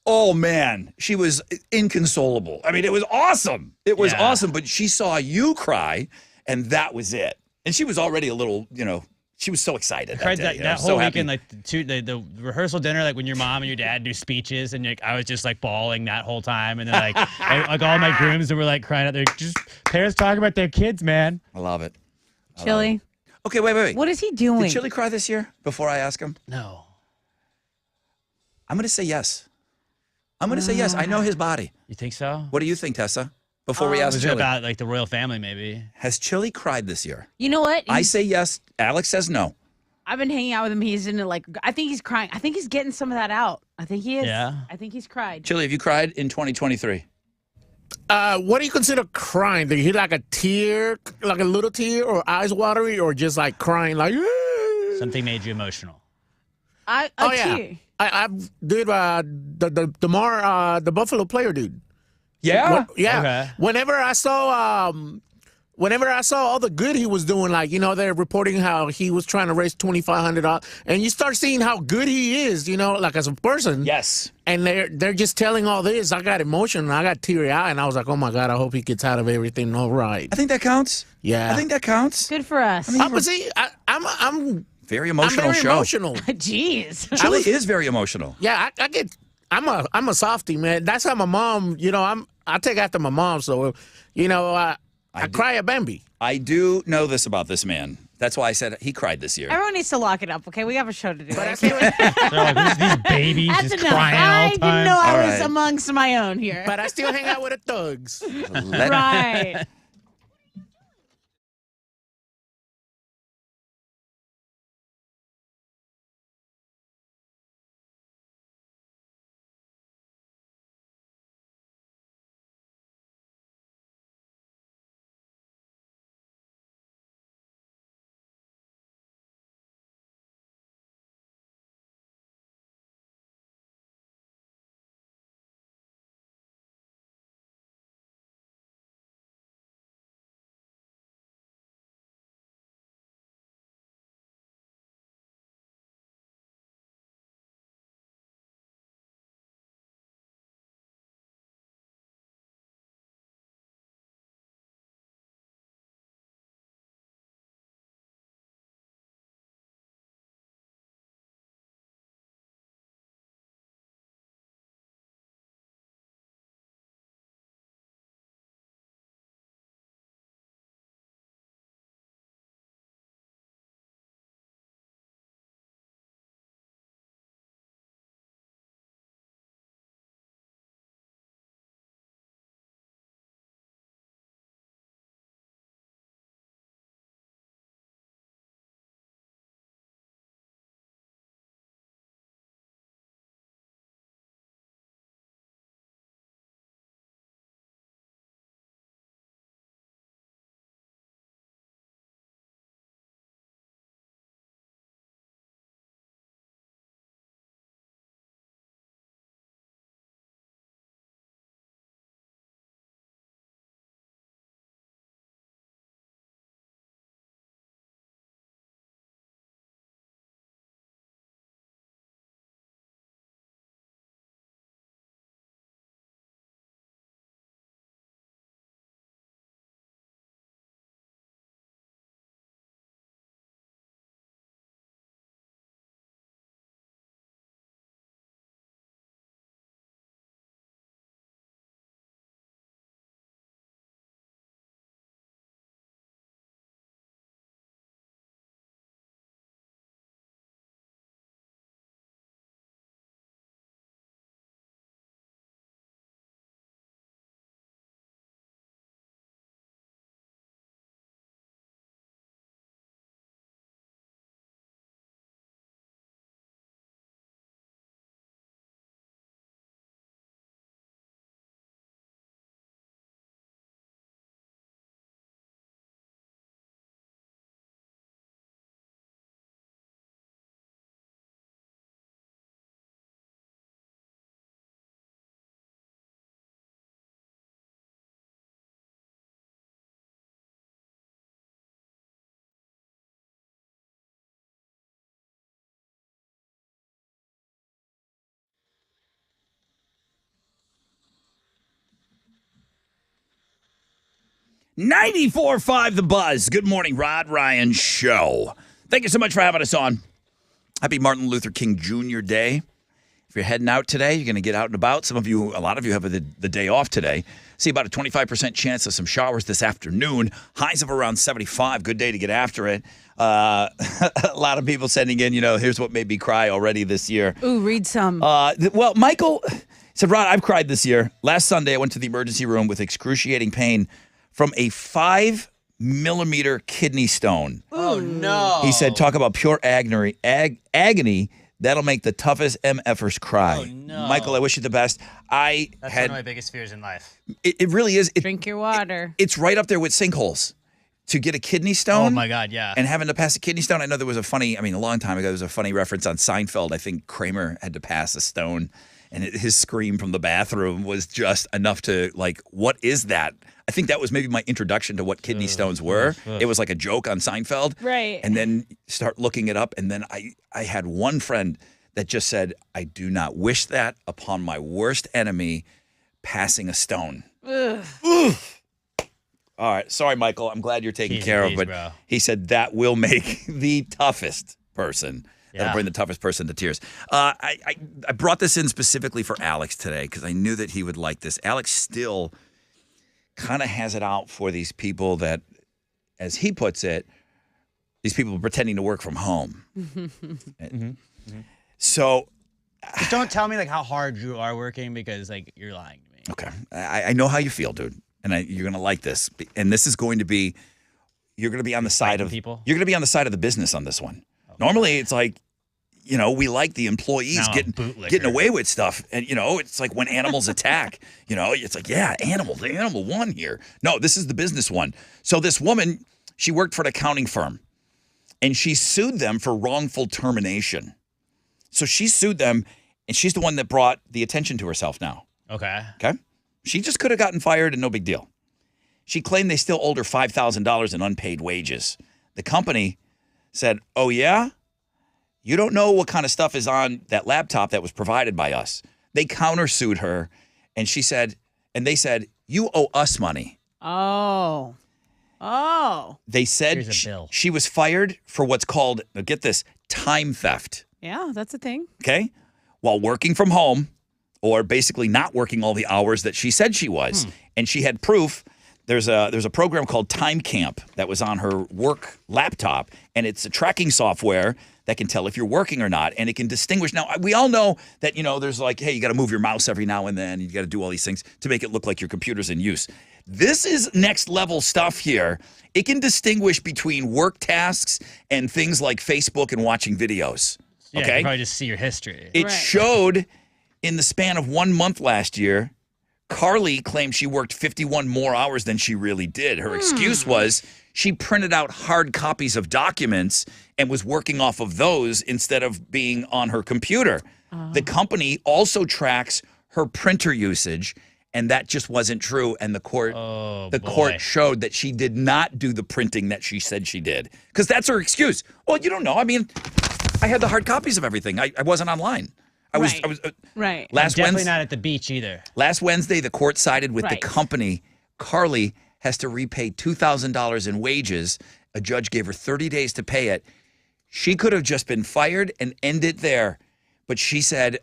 Oh man, she was inconsolable. I mean, it was awesome. It was Yeah. awesome. But she saw you cry, and that was it. And she was already a little, she was so excited. I cried day, that, you know, that so whole happy. weekend, like the rehearsal dinner, like when your mom and your dad do speeches, and I was just like bawling that whole time, and then like like all my grooms were like crying out there, just parents talking about their kids, man. I love it. Chili. Okay, wait. What is he doing? Did Chili cry this year? Before I ask him, No, I'm going to say yes. I'm going to say yes. I know his body. you think so? What do you think, Tessa? Before we ask Was it Chili, about like the royal family, maybe? has Chili cried this year? You know what? I say yes. Alex says no. I've been hanging out with him. He's in it like, I think he's crying. I think he's getting some of that out. I think he is. Yeah. I think he's cried. Chili, have you cried in 2023? What do you consider crying? Do you hear like a tear, like a little tear, or eyes watery, or just like crying, like? Something made you emotional. A Oh yeah, tear. I did the Buffalo player dude. Yeah. Yeah. Okay. Whenever I saw all the good he was doing, like they're reporting how he was trying to raise $2,500, and you start seeing how good he is, like as a person. Yes. And they're just telling all this. I got emotional. I got teary eyed, and I was like, oh my god, I hope he gets out of everything all right. I think that counts. Yeah. I think that counts. Good for us. But see, I'm Very emotional very show. emotional. Jeez. Chili is very emotional. Yeah, I'm a softie, man. That's how my mom. I take after my mom, so I cry at Bambi. I do know this about this man. That's why I said he cried this year. Everyone needs to lock it up, okay? We have a show to do. But I I still, They're like, who's these babies That's just enough. crying all I the didn't time? know I All was right. amongst my own here. but I still hang out with the thugs. Let- Right. 94.5 The Buzz. Good morning, Rod Ryan Show. Thank you so much for having us on. Happy Martin Luther King Jr. Day. If you're heading out today, you're going to get out and about. A lot of you have the day off today. See about a 25% chance of some showers this afternoon. Highs of around 75. Good day to get after it. A lot of people sending in, here's what made me cry already this year. Ooh, read some. Well, Michael said, Rod, I've cried this year. Last Sunday, I went to the emergency room with excruciating pain from a 5-millimeter kidney stone. Oh, no. He said, talk about pure agony. That'll make the toughest MFers cry. Oh, no. Michael, I wish you the best. That's one of my biggest fears in life. It really is. Drink your water. It's right up there with sinkholes. To get a kidney stone. Oh, my God, yeah. And having to pass a kidney stone. I know there was a long time ago, there was a funny reference on Seinfeld. I think Kramer had to pass a stone. And his scream from the bathroom was just enough to, what is that? I think that was maybe my introduction to what kidney stones were. It was like a joke on Seinfeld. Right. And then start looking it up. And then I had one friend that just said, I do not wish that upon my worst enemy, passing a stone. Ugh. All right. Sorry, Michael. I'm glad you're taken care of. But bro. he said that will make the toughest person. That'll bring the toughest person to tears. I brought this in specifically for Alex today because I knew that he would like this. Alex still kind of has it out for these people that, as he puts it, these people pretending to work from home. So, just don't tell me how hard you are working because you're lying to me. Okay, I know how you feel, dude, and you're gonna like this. And this is going to be, you're gonna be on the side of people. You're gonna be on the side of the business on this one. Normally, it's we like the employees getting away with stuff. And, it's like when animals attack, it's like, yeah, the animal won here. No, this is the business one. So this woman, she worked for an accounting firm and she sued them for wrongful termination. So she sued them and she's the one that brought the attention to herself now. Okay. She just could have gotten fired and no big deal. She claimed they still owed her $5,000 in unpaid wages. The company said, oh, yeah? You don't know what kind of stuff is on that laptop that was provided by us. They countersued her, and they said, you owe us money. Oh. They said Here's a bill. She was fired for what's called, now get this, time theft. Yeah, that's a thing. Okay? While working from home, or basically not working all the hours that she said she was. And she had proof. There's a program called Time Camp that was on her work laptop, and it's a tracking software that can tell if you're working or not, and it can distinguish. Now, we all know that, there's hey, you got to move your mouse every now and then, you got to do all these things to make it look like your computer's in use. This is next level stuff here. It can distinguish between work tasks and things like Facebook and watching videos. Yeah, okay? You can probably just see your history. It showed in the span of 1 month last year, Carly claimed she worked 51 more hours than she really did. Her excuse was she printed out hard copies of documents and was working off of those instead of being on her computer. The company also tracks her printer usage, and that just wasn't true. And the court showed that she did not do the printing that she said she did. Because that's her excuse. Well, you don't know. I mean, I had the hard copies of everything. I wasn't online. I was right. Definitely not at the beach either. Last Wednesday, the court sided with the company. Carly has to repay $2,000 in wages. A judge gave her 30 days to pay it. She could have just been fired and ended there. But she said,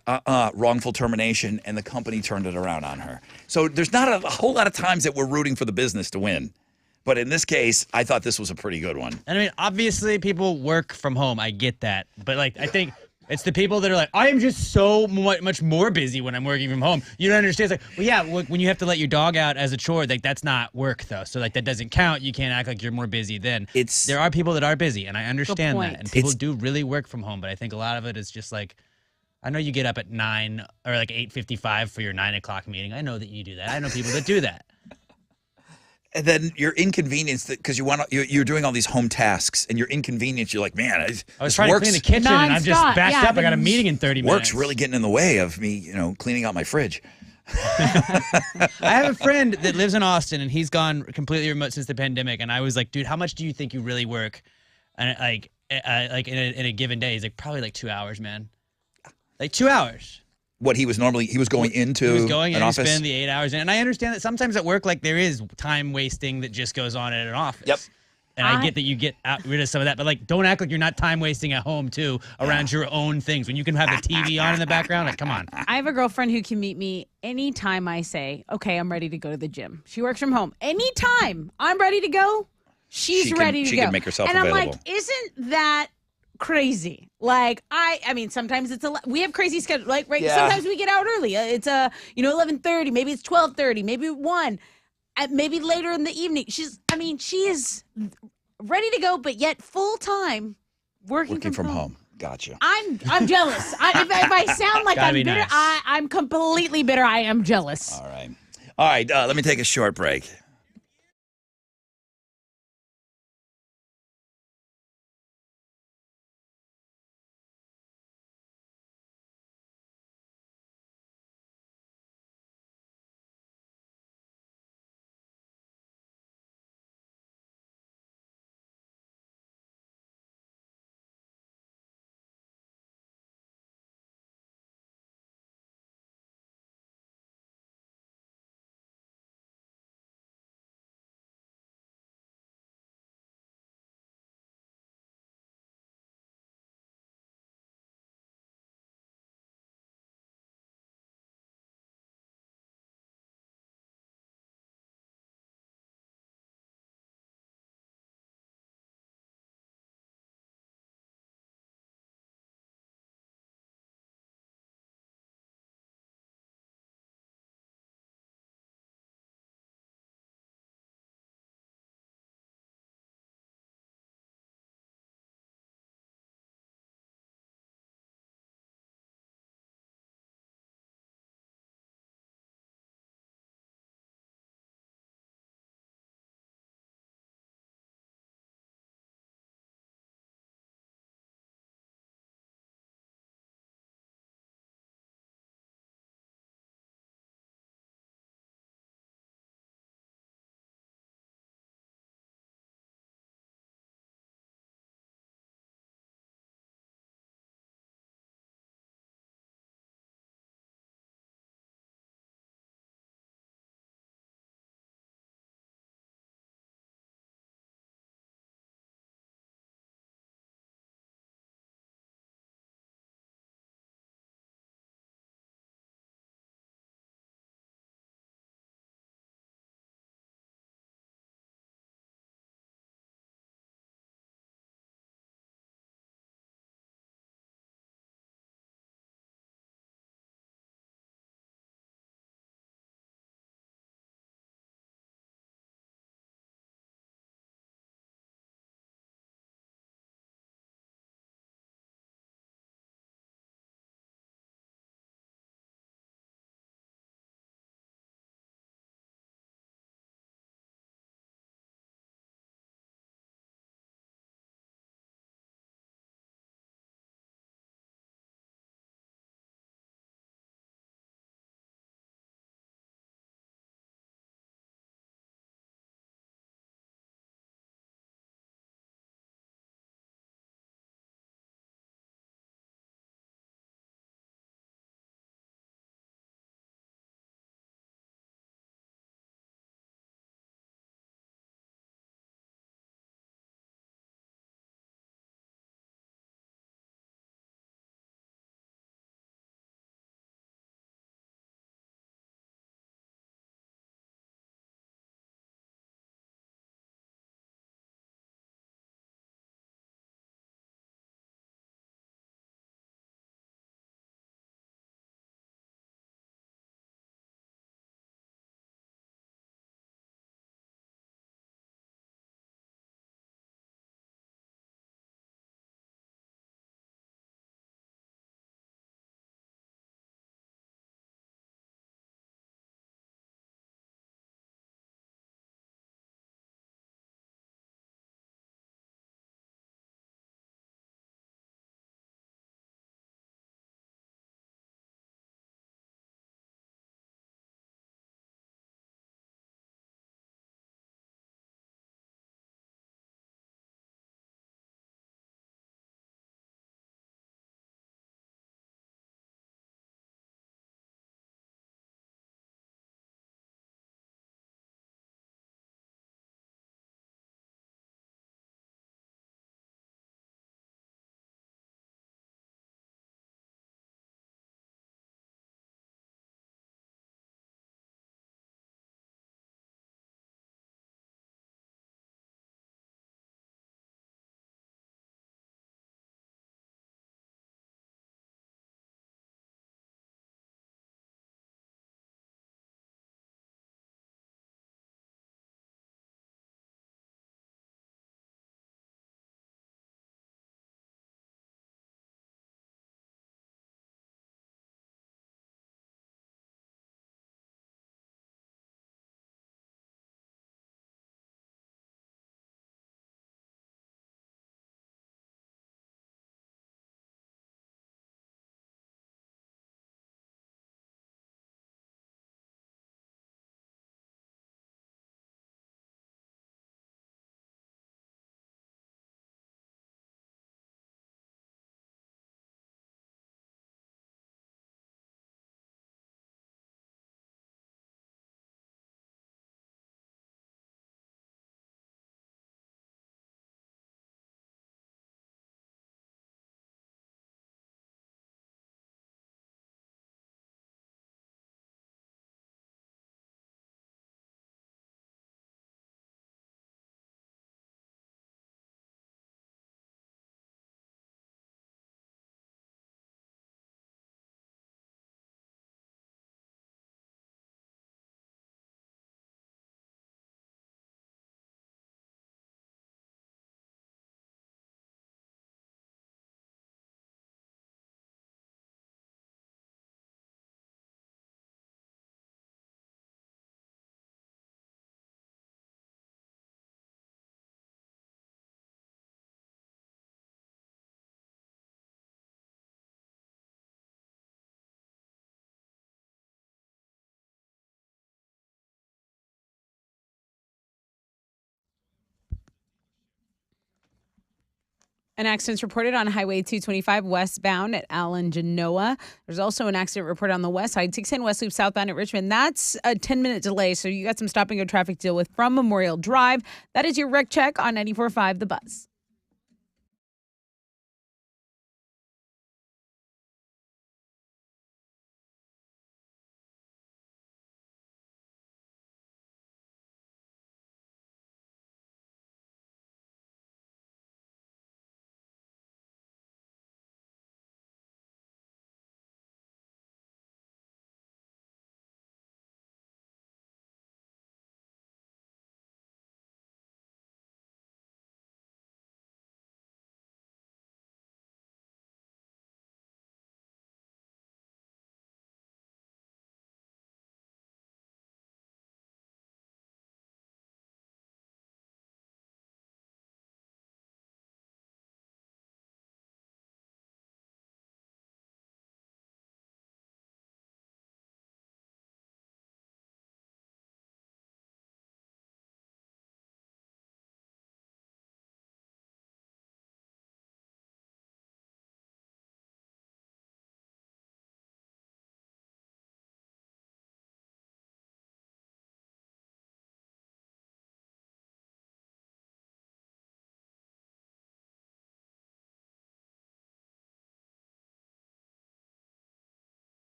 wrongful termination, and the company turned it around on her. So there's not a whole lot of times that we're rooting for the business to win. But in this case, I thought this was a pretty good one. And I mean, obviously, people work from home. I get that. But, I think it's the people that are like, I am just so much more busy when I'm working from home. You don't understand. It's like, well, yeah, when you have to let your dog out as a chore, that's not work, though. So, that doesn't count. You can't act like you're more busy then. There are people that are busy, and I understand that. And people do really work from home. But I think a lot of it is just I know you get up at 9 or 8:55 for your 9 o'clock meeting. I know that you do that. I know people that do that. And then you're inconvenienced because you're doing all these home tasks, and you're inconvenienced. You're like, man, I was trying to clean the kitchen, and I'm just backed up. I got a meeting in 30 minutes. Work's really getting in the way of me, cleaning out my fridge. I have a friend that lives in Austin, and he's gone completely remote since the pandemic. And I was like, dude, how much do you think you really work? And in a given day, he's like, probably 2 hours, man. 2 hours. what he was going into He was going an in office. and spend the 8 hours in. And I understand that sometimes at work, like there is time wasting that just goes on in an office. Yep. And I get that you get rid of some of that, but like, don't act like you're not time wasting at home too around your own things when you can have the TV on in the background. Like, come on. I have a girlfriend who can meet me anytime I say, okay, I'm ready to go to the gym. She works from home. Anytime I'm ready to go, she's ready to go. She can make herself and available. I'm like, isn't that crazy? Like, I mean, sometimes we have crazy schedules. Like, right? Yeah. Sometimes we get out early. It's 11:30. Maybe it's 12:30. Maybe 1. Maybe later in the evening. She is ready to go, but yet full time working from home. Gotcha. I'm jealous. If I sound like Gotta I'm be bitter, nice. I'm completely bitter. I am jealous. All right. Let me take a short break. An accident's reported on Highway 225 westbound at Allen Genoa. There's also an accident reported on the west side, 610 West Loop southbound at Richmond. That's a 10-minute delay, so you got some stop and go traffic to deal with from Memorial Drive. That is your wreck check on 94.5 The Buzz.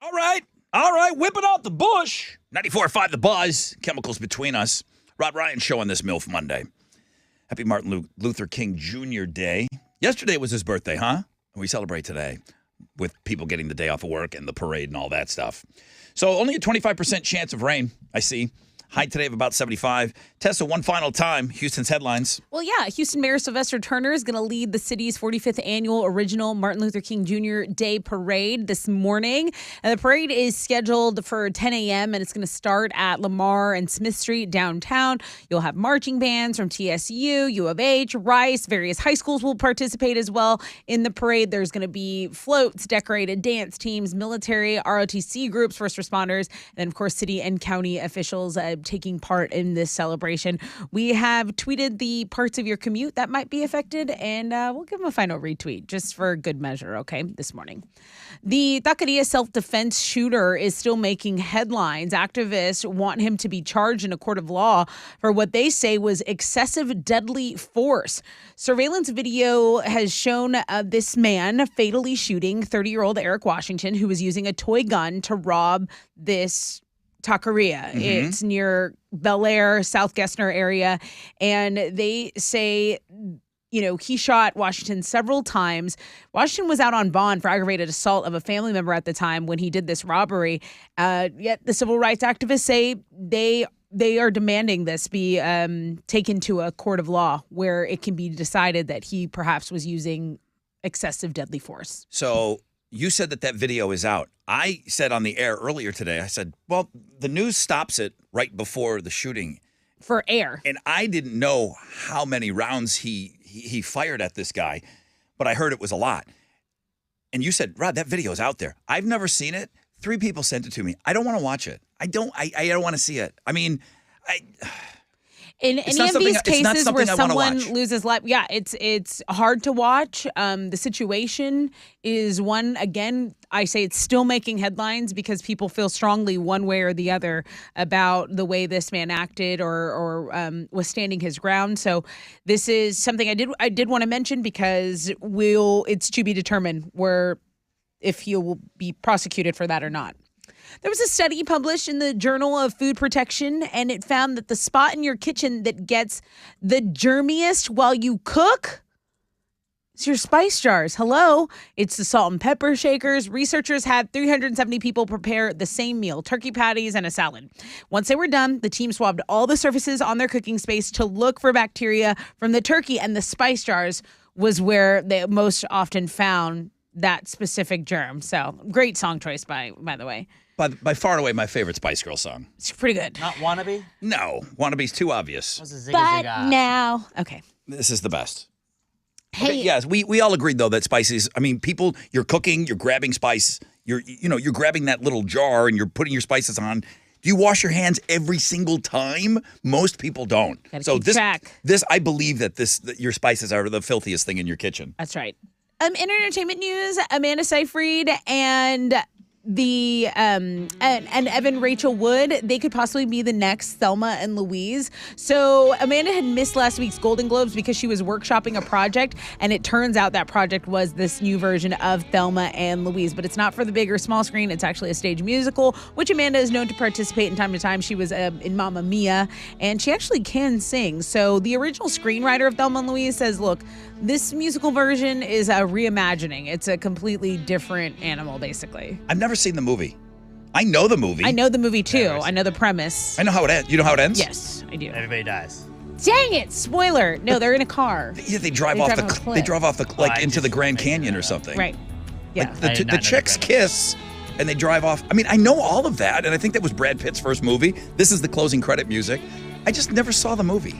All right. Whipping out the bush. 94.5 The Buzz. Chemicals between us. Rod Ryan Show on this MILF Monday. Happy Martin Luther King Jr. Day. Yesterday was his birthday, huh? And we celebrate today with people getting the day off of work and the parade and all that stuff. So only a 25% chance of rain, I see. High today of about 75. Tessa, one final time, Houston's headlines. Well, yeah, Houston Mayor Sylvester Turner is going to lead the city's 45th annual original Martin Luther King Jr. Day Parade this morning. And the parade is scheduled for 10 a.m. and it's going to start at Lamar and Smith Street downtown. You'll have marching bands from TSU, U of H, Rice. Various high schools will participate as well in the parade. There's going to be floats, decorated dance teams, military, ROTC groups, first responders, and then, of course, city and county officials taking part in this celebration. We have tweeted the parts of your commute that might be affected, and we'll give them a final retweet just for good measure, okay, this morning. The Taqueria self-defense shooter is still making headlines. Activists want him to be charged in a court of law for what they say was excessive deadly force. Surveillance video has shown this man fatally shooting 30-year-old Eric Washington, who was using a toy gun to rob this taqueria. Mm-hmm. It's near Bel Air, South Gessner area. And they say, he shot Washington several times. Washington was out on bond for aggravated assault of a family member at the time when he did this robbery. Yet the civil rights activists say they are demanding this be taken to a court of law where it can be decided that he perhaps was using excessive deadly force. So you said that video is out. I said on the air earlier today, I said, well, the news stops it right before the shooting. For air. And I didn't know how many rounds he fired at this guy, but I heard it was a lot. And you said, Rod, that video is out there. I've never seen it. 3 people sent it to me. I don't want to watch it. I don't want to see it. I mean, in any of these cases where someone loses life, yeah, it's hard to watch. The situation is one, again, I say it's still making headlines because people feel strongly one way or the other about the way this man acted or was standing his ground. So this is something I did want to mention because it's to be determined if he will be prosecuted for that or not. There was a study published in the Journal of Food Protection, and it found that the spot in your kitchen that gets the germiest while you cook is your spice jars. Hello. It's the salt and pepper shakers. Researchers had 370 people prepare the same meal, turkey patties and a salad. Once they were done, the team swabbed all the surfaces on their cooking space to look for bacteria from the turkey, and the spice jars was where they most often found that specific germ. So great song choice, by the way. By far and away, my favorite Spice Girl song. It's pretty good. Not Wannabe? No, Wannabe's too obvious. But now, okay. This is the best. Hey, okay, yes, we all agreed though that spices. I mean, people, you're cooking, you're grabbing spice, you're grabbing that little jar and you're putting your spices on. Do you wash your hands every single time? Most people don't. Gotta keep track. This I believe that your spices are the filthiest thing in your kitchen. That's right. In entertainment news, Amanda Seyfried and and Evan Rachel Wood, they could possibly be the next Thelma and Louise. So Amanda had missed last week's Golden Globes because she was workshopping a project, and it turns out that project was this new version of Thelma and Louise. But it's not for the big or small screen. It's actually a stage musical, which Amanda is known to participate in time to time. She was in Mamma Mia, and she actually can sing. So the original screenwriter of Thelma and Louise says, look, this musical version is a reimagining. It's a completely different animal, basically. I've never seen the movie. I know the movie. I know the movie, too. I know the premise. I know how it ends. You know how it ends? Yes, I do. Everybody dies. Dang it! Spoiler. No, they're in a car. Yeah, they drive off the into the Grand Canyon or something. Right. Yeah. Like the chicks kiss and they drive off. I mean, I know all of that, and I think that was Brad Pitt's first movie. This is the closing credit music. I just never saw the movie.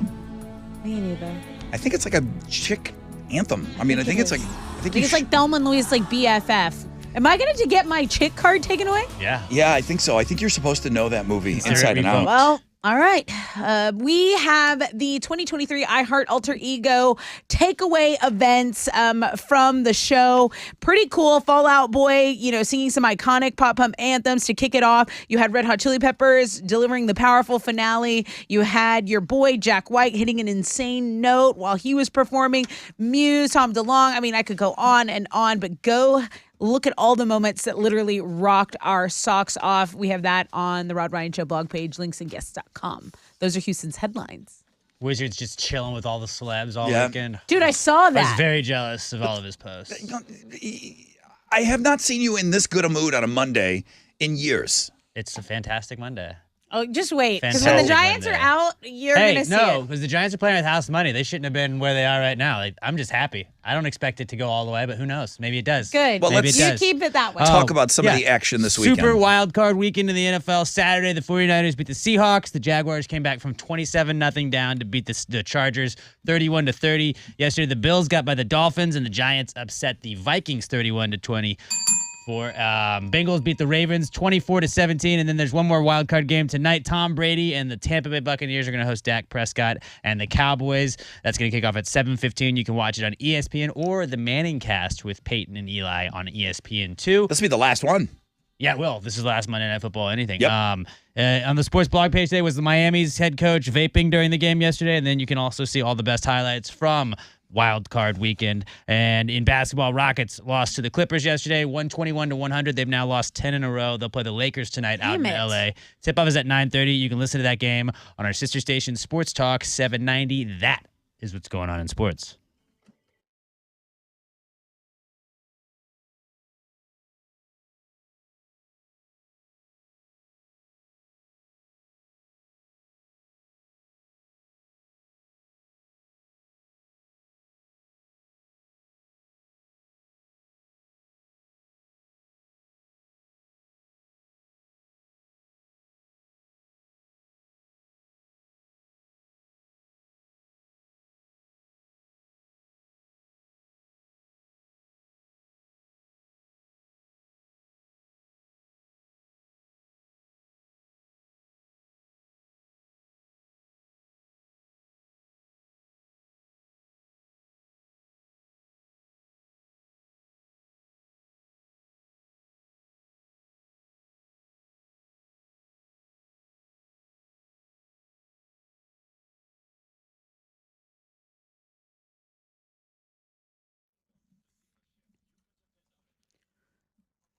Me neither. I think it's like a chick anthem. I mean, I think it's like it's like Thelma and Louise, like BFF. Am I going to get my chick card taken away? Yeah. Yeah, I think so. I think you're supposed to know that movie inside and out. Well, all right. We have the 2023 iHeart Alter Ego takeaway events from the show. Pretty cool. Fall Out Boy, singing some iconic pop punk anthems to kick it off. You had Red Hot Chili Peppers delivering the powerful finale. You had your boy Jack White hitting an insane note while he was performing. Muse, Tom DeLonge. I mean, I could go on and on, but go look at all the moments that literally rocked our socks off. We have that on the Rod Ryan Show blog page, linksandguests.com. Those are Houston's headlines. Wizards just chilling with all the celebs all weekend. Dude, I saw that. I was very jealous of all of his posts. I have not seen you in this good a mood on a Monday in years. It's a fantastic Monday. Oh, just wait. Because when the Giants are out, you're going to see it. because the Giants are playing with house money. They shouldn't have been where they are right now. I'm just happy. I don't expect it to go all the way, but who knows? Maybe it does. Good. Well, maybe you keep it that way. Talk about some of the action this weekend. Super wild card weekend in the NFL. Saturday, the 49ers beat the Seahawks. The Jaguars came back from 27-0 down to beat the Chargers 31-30. Yesterday, the Bills got by the Dolphins, and the Giants upset the Vikings 31-20. Bengals beat the Ravens 24-17, and then there's one more wild card game tonight. Tom Brady and the Tampa Bay Buccaneers are going to host Dak Prescott and the Cowboys. That's going to kick off at 7:15. You can watch it on ESPN or the Manning Cast with Peyton and Eli on ESPN2. This will be the last one. Yeah, well, this is the last Monday Night Football anything. Yep. On the sports blog page today was the Miami's head coach vaping during the game yesterday, and then you can also see all the best highlights from Wild Card Weekend. And in basketball, Rockets lost to the Clippers yesterday, 121-100. They've now lost 10 in a row. They'll play the Lakers tonight out in L.A. Tip-off is at 9:30. You can listen to that game on our sister station, Sports Talk 790. That is what's going on in sports.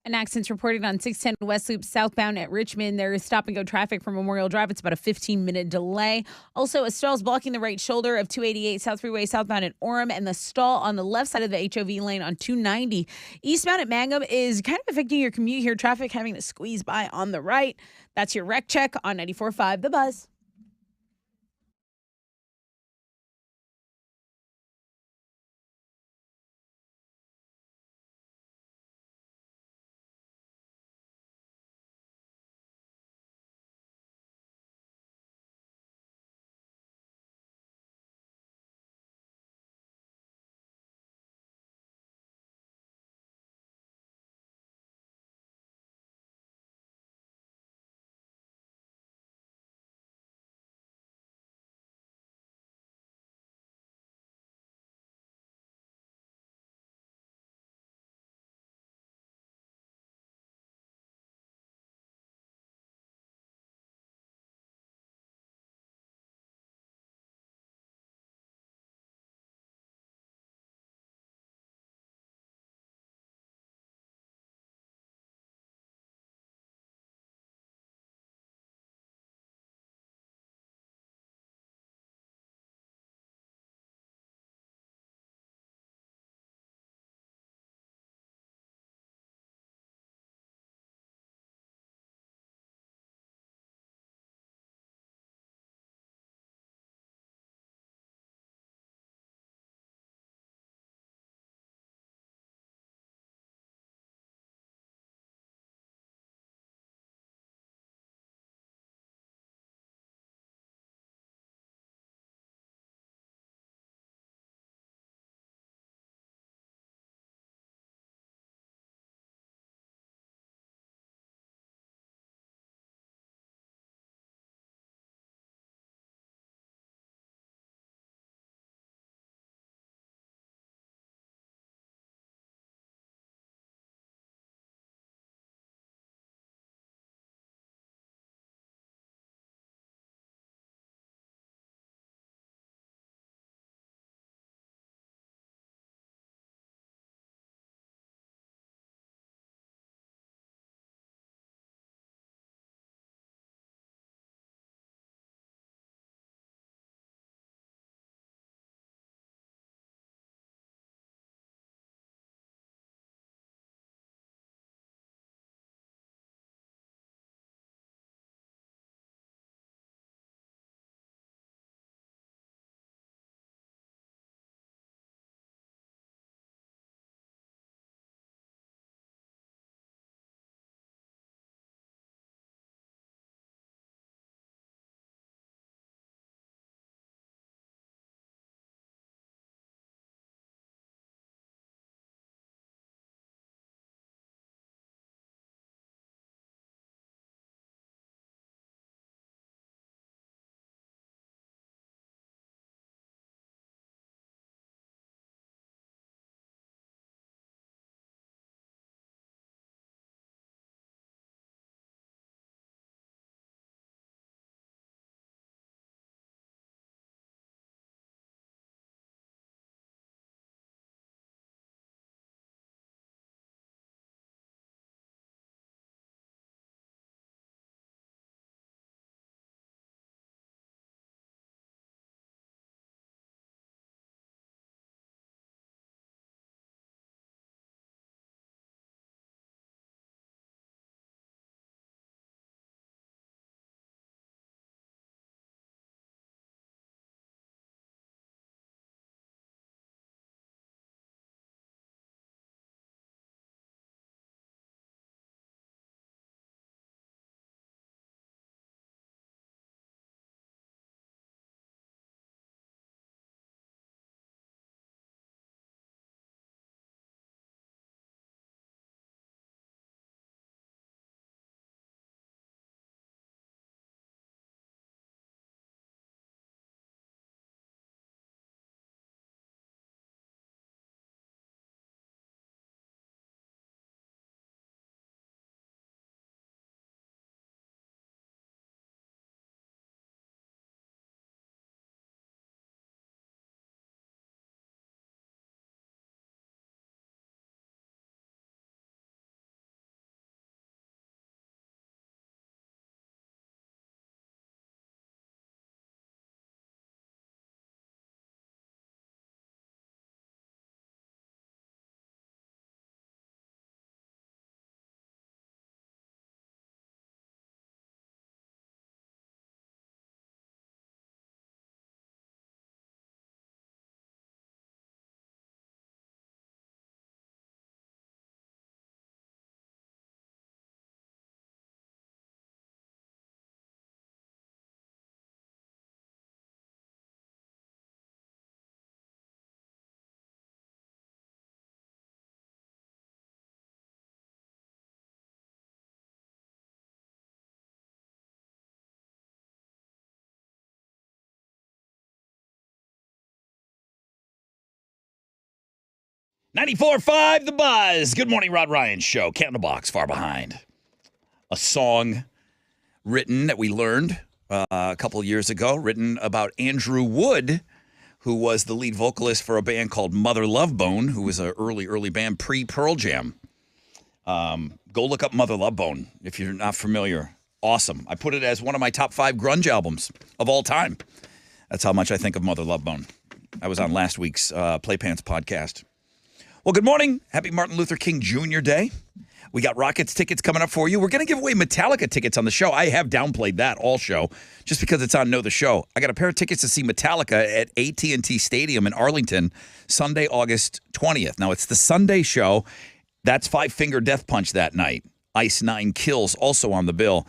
An accident's reported on 610 West Loop southbound at Richmond. There is stop-and-go traffic from Memorial Drive. It's about a 15-minute delay. Also, a stall is blocking the right shoulder of 288 South Freeway southbound at Orem, and the stall on the left side of the HOV lane on 290 eastbound at Mangum is kind of affecting your commute here. Traffic having to squeeze by on the right. That's your wreck check on 94.5 The Buzz. 94.5 The Buzz. Good morning, Rod Ryan Show. Cat in the Box, Far Behind. A song written that we learned a couple of years ago, written about Andrew Wood, who was the lead vocalist for a band called Mother Love Bone, who was an early band pre-Pearl Jam. Go look up Mother Love Bone if you're not familiar. Awesome. I put it as one of my top 5 grunge albums of all time. That's how much I think of Mother Love Bone. I was on last week's Playpants podcast. Well, good morning. Happy Martin Luther King Jr. Day. We got Rockets tickets coming up for you. We're going to give away Metallica tickets on the show. I have downplayed that all show just because it's on Know the Show. I got a pair of tickets to see Metallica at AT&T Stadium in Arlington, Sunday, August 20th. Now, it's the Sunday show. That's Five Finger Death Punch that night. Ice Nine Kills also on the bill.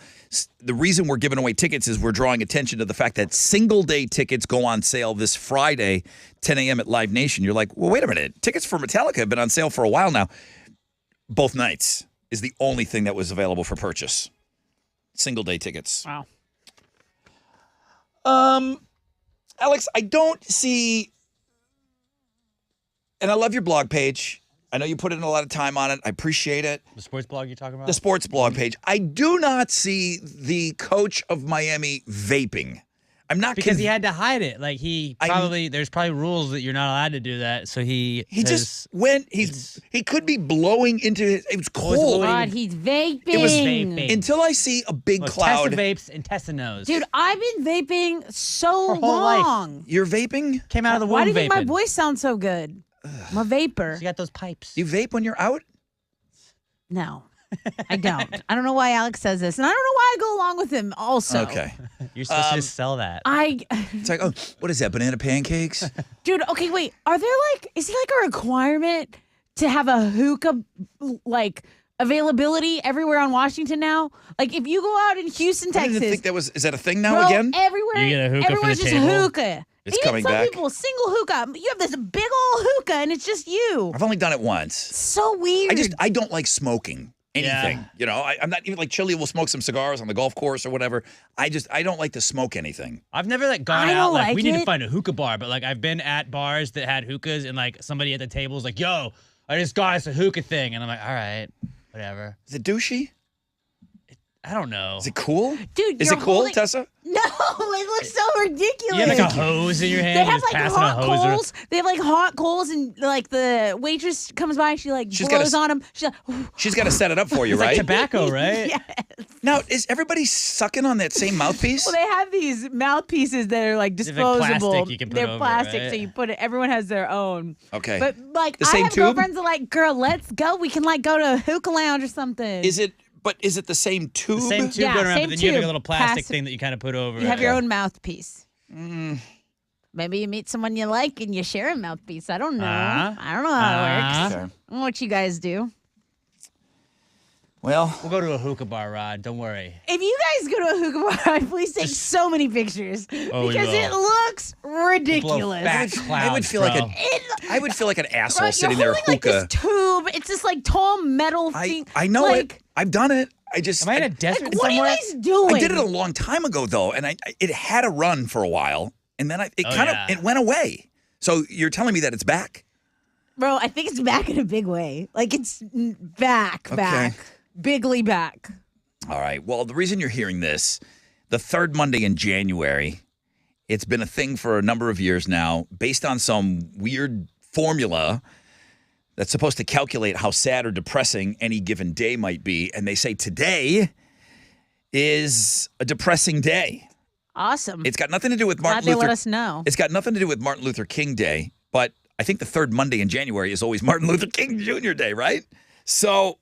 The reason we're giving away tickets is we're drawing attention to the fact that single-day tickets go on sale this Friday, 10 a.m. at Live Nation. You're like, well, wait a minute. Tickets for Metallica have been on sale for a while now. Both nights is the only thing that was available for purchase. Single-day tickets. Wow. Alex, I don't see, and I love your blog page. I know you put in a lot of time on it. I appreciate it. The sports blog you're talking about? The sports blog page. I do not see the coach of Miami vaping. I'm not because he had to hide it. Like there's probably rules that you're not allowed to do that. So he just went. He could be blowing into his. It was cold. God, he's vaping. It was vaping until I see a big cloud. Tessa vapes and Tessa knows. Dude, I've been vaping so Her whole life. long. You're vaping? Came out of the womb. Why do you vaping. think my voice sounds so good? I'm a vapor. You got those pipes. You vape when you're out? No, I don't. I don't know why Alex says this, and I don't know why I go along with him also. Okay. You're supposed to just sell that. It's like, oh, what is that? Banana pancakes? Dude, okay, wait. Is it like a requirement to have a hookah availability everywhere on Washington now? Like if you go out in Houston, I Texas. didn't think that was. Is that a thing now bro, again? Everywhere. You get a hookah everyone's for the just table? hookah. It's Even coming some back. people single hookah. You have this big old hookah, and it's just you. I've only done it once. So weird. I don't like smoking anything. Yeah. You know, I'm not even like Chili will smoke some cigars on the golf course or whatever. I don't like to smoke anything. I've never gone I out don't like we like need it. to find a hookah bar, but I've been at bars that had hookahs and somebody at the table was like, "Yo, I just got us a hookah thing," and I'm like, "All right, whatever." Is it douchey? I don't know. Is it cool? Dude, Is you're it cool, holding- Tessa? No, it looks so ridiculous. You have a hose in your hand. They you have just passing hot a hose around. coals. They have hot coals, and the waitress comes by. She blows on them. She's like, She's got to set it up for you, It's right? like tobacco, right? yes. Now, is everybody sucking on that same mouthpiece? Well, they have these mouthpieces that are disposable. plastic you can put They're over it, plastic, right? so you put it. Everyone has their own. Okay. But The I same have tube? girlfriends that are like, girl, let's go. We can go to a hookah lounge or something. Is it the same tube? The same tube Yeah, going around, same but then you have tube. a little plastic Pass- thing that you kind of put over. You have it. your own mouthpiece. Mm. Maybe you meet someone you like and you share a mouthpiece. I don't know. Uh-huh. I don't know how it works. Okay. I don't know what you guys do. Well, We'll go to a hookah bar, Rod. Don't worry. If you guys go to a hookah bar, please take so many pictures Oh, we because will. it looks Blow ridiculous. fat I would clouds, feel bro. I would feel like an asshole Bro, sitting you're there holding hookah. this tube. It's this tall metal thing. I know it. I've done it. I just Am I in a desert What are you somewhere? guys doing? I did it a long time ago though, and it had a run for a while, and then it went away. So you're telling me that it's back? Bro, I think it's back in a big way. It's back. Bigly back. All right. Well, the reason you're hearing this, the third Monday in January, it's been a thing for a number of years now, based on some weird formula that's supposed to calculate how sad or depressing any given day might be. And they say today is a depressing day. Awesome. It's got nothing to do with Glad Martin they Luther. let us know. It's got nothing to do with Martin Luther King Day, but I think the third Monday in January is always Martin Luther King Jr. Day, right? So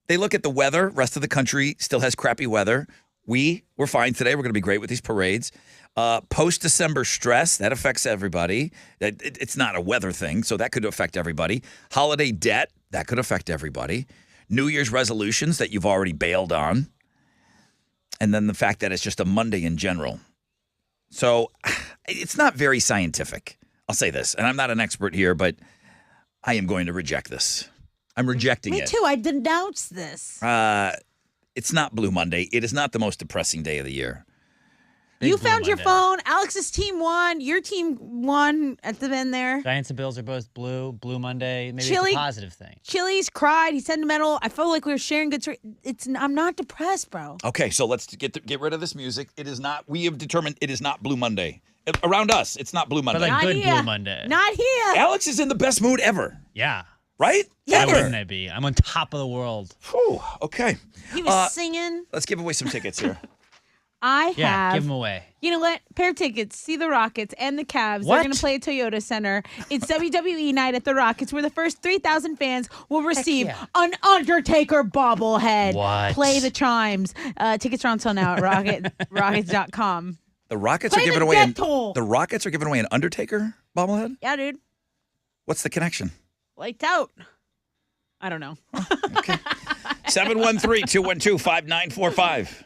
they look at the weather. Rest of the country still has crappy weather. We're fine today. We're going to be great with these parades. Post-December stress, that affects everybody. It's not a weather thing, so that could affect everybody. Holiday debt, that could affect everybody. New Year's resolutions that you've already bailed on. And then the fact that it's just a Monday in general. So it's not very scientific. I'll say this, and I'm not an expert here, but I am going to reject this. I'm rejecting Me it. too. I denounce this. It's not Blue Monday. It is not the most depressing day of the year. You Blue found your Monday. phone. Alex's team won. Your team won at the end there. Giants and Bills are both blue. Blue Monday. Maybe Chili- it's a positive thing. Chili's cried. He's sentimental. I felt like we were sharing good stories. I'm not depressed, bro. Okay, so let's get rid of this music. It is not. We have determined it is not Blue Monday. Around us, it's not Blue Monday. But like Not good here. Blue Monday. Not here. Alex is in the best mood ever, Yeah. right? Why Ever. wouldn't I be? I'm on top of the world. Whew, okay. He was singing. Let's give away some tickets here. I Yeah, have. give them away. You know what? Pair of tickets. See the Rockets and the Cavs. They're What? going to play at Toyota Center. It's WWE night at the Rockets, where the first 3,000 fans will receive yeah. an Undertaker bobblehead. What? Play the chimes. Tickets are on sale now at rockets.com. The Rockets Play are giving the away death toll. the Rockets are giving away an Undertaker bobblehead. Yeah, dude. What's the connection? Lights out. I don't know. 713-212-5945.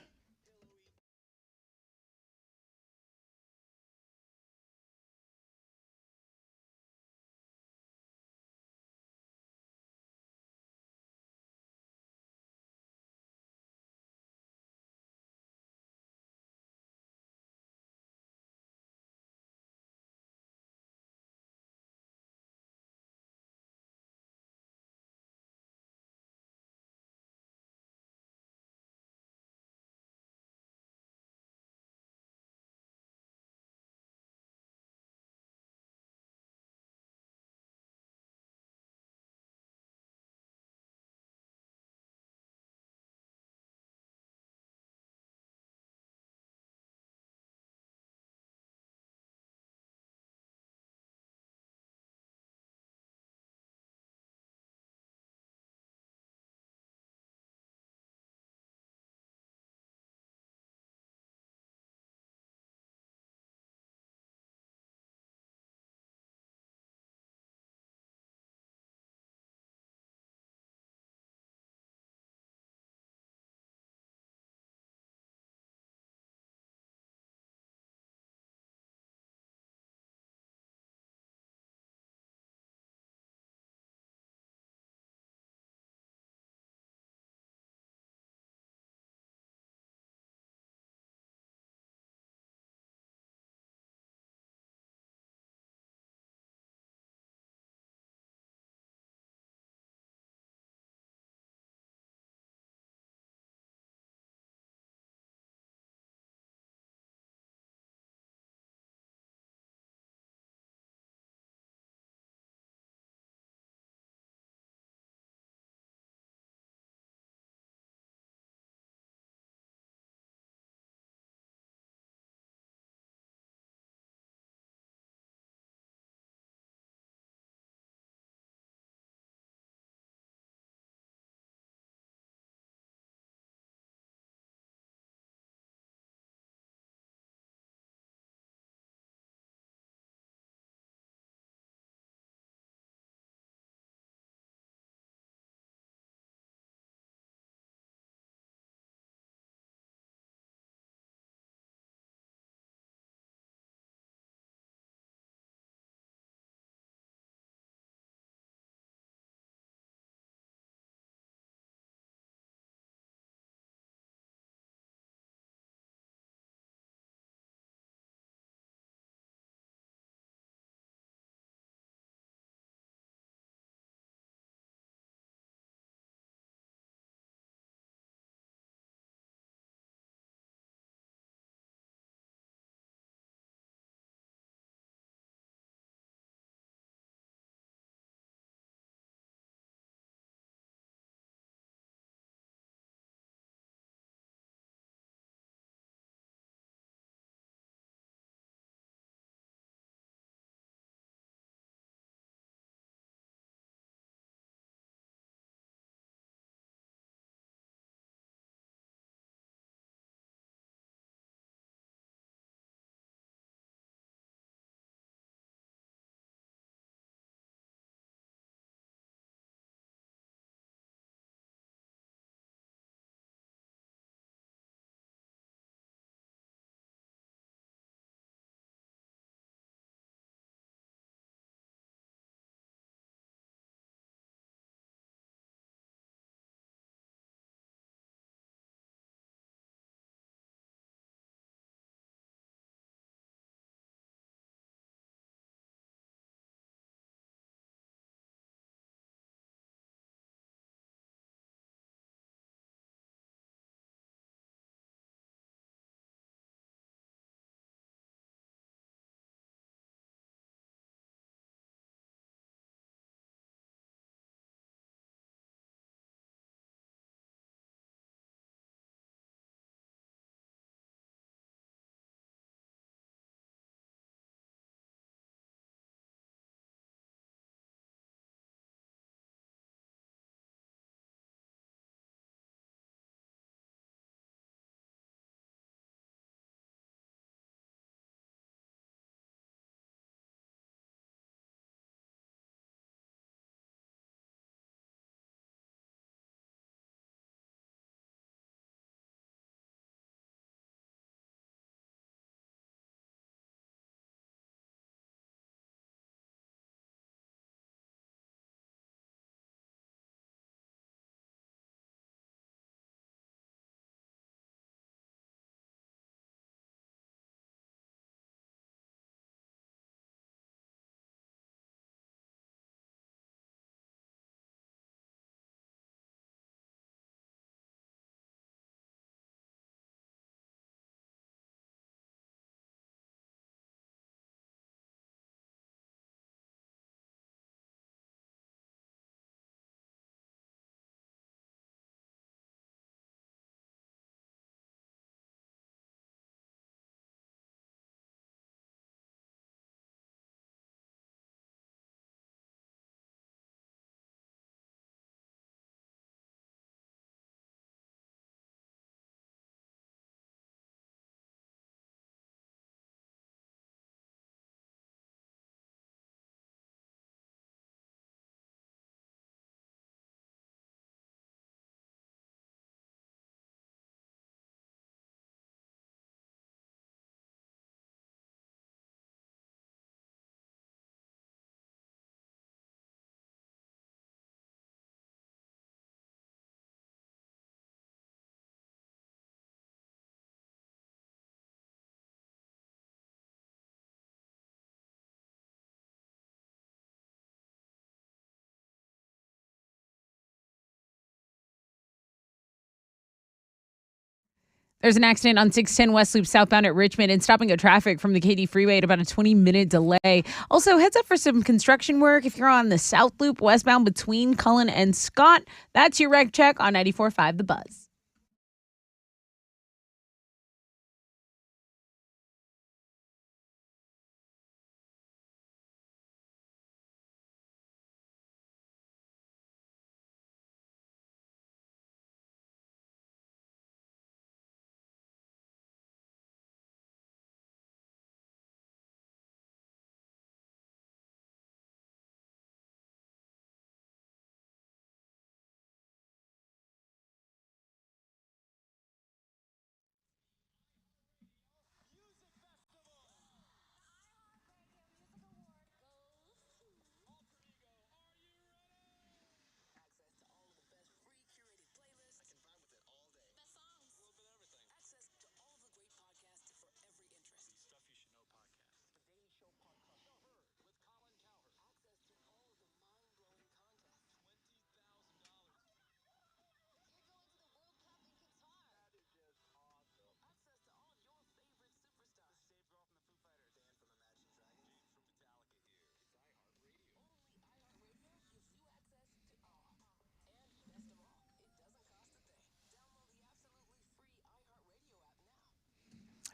There's an accident on 610 West Loop southbound at Richmond and stopping of traffic from the Katy Freeway at about a 20-minute delay. Also, heads up for some construction work if you're on the South Loop westbound between Cullen and Scott. That's your wreck check on 94.5 The Buzz.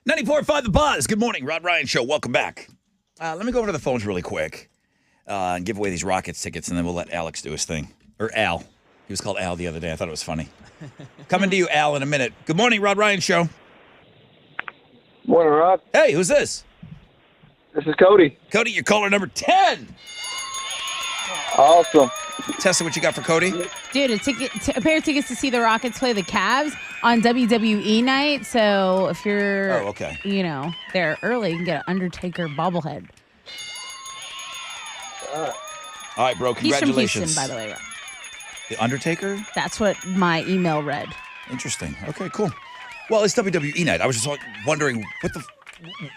.94.5 The Buzz. Good morning, Rod Ryan Show. Welcome back. Let me go over to the phones really quick and give away these Rockets tickets, and then we'll let Alex do his thing. Or Al. He was called Al the other day. I thought it was funny. Coming to you, Al, in a minute. Good morning, Rod Ryan Show. Morning, Rod. Hey, who's this? This is Cody. Cody, you're caller number 10. Awesome. Tessa, what you got for Cody? Dude, a pair of tickets to see the Rockets play the Cavs on WWE night. So if you're, there early, you can get an Undertaker bobblehead. All right, bro, He's from congratulations. Houston, by the way. The Undertaker? That's what my email read. Interesting. Okay, cool. Well, it's WWE night. I was just wondering,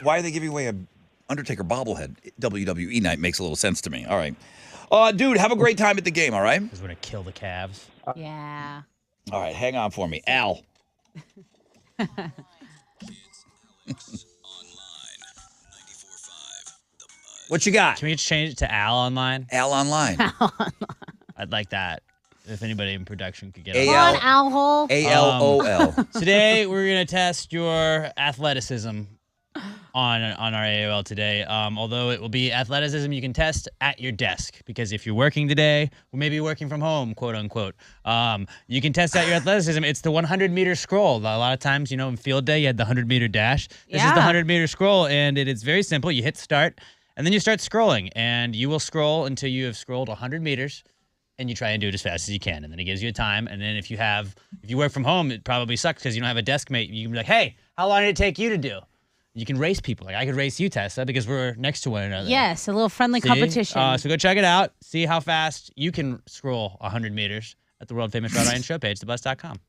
why are they giving away a Undertaker bobblehead? WWE night makes a little sense to me. All right. Dude, have a great time at the game, all right? Because we're going to kill the Cavs. Yeah. All right, hang on for me. Al. What you got? Can we just change it to Al Online? Al Online. I'd like that. If anybody in production could get A- on. Come on, Al Hole. ALOL. Today, we're going to test your athleticism on our AOL today. Although it will be athleticism you can test at your desk, because if you're working today, or maybe working from home, quote unquote, you can test out your athleticism. It's the 100-meter scroll. A lot of times, in field day, you had the 100-meter dash. This is the 100-meter scroll, and it is very simple. You hit start, and then you start scrolling, and you will scroll until you have scrolled 100 meters. And you try and do it as fast as you can, and then it gives you a time. And then if you work from home, it probably sucks because you don't have a desk mate. You can be like, hey, how long did it take you to do? You can race people. Like I could race you, Tessa, because we're next to one another. Yes, a little friendly See? competition. So go check it out. See how fast you can scroll 100 meters at the world famous Rod Ryan Show page, thebuzz.com.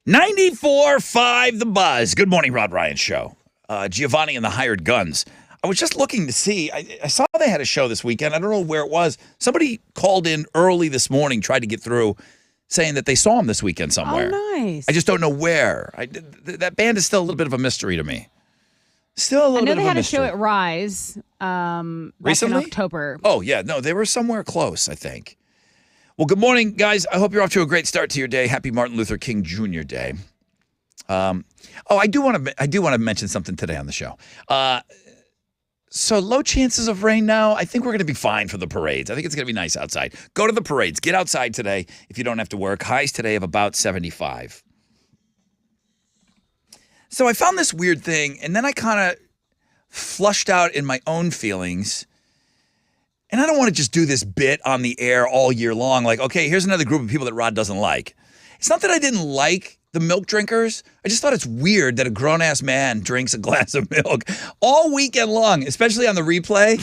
94.5 The Buzz. Good morning, Rod Ryan Show. Giovanni and the Hired Guns. I was just looking to see. I saw they had a show this weekend. I don't know where it was. Somebody called in early this morning, tried to get through, saying that they saw him this weekend somewhere. Oh, nice. I just don't know where. That band is still a little bit of a mystery to me. Still a little bit of a mystery. I know they had a show at Rise back Recently? in October. Oh, yeah. No, they were somewhere close, I think. Well, good morning, guys. I hope you're off to a great start to your day. Happy Martin Luther King Jr. Day. I do want to mention something today on the show. So low chances of rain now. I think we're going to be fine for the parades. I think it's going to be nice outside. Go to the parades. Get outside today if you don't have to work. Highs today of about 75. So I found this weird thing, and then I kind of flushed out in my own feelings. And I don't want to just do this bit on the air all year long. Like, okay, here's another group of people that Rod doesn't like. It's not that I didn't like the milk drinkers. I just thought it's weird that a grown-ass man drinks a glass of milk all weekend long, especially on the replay.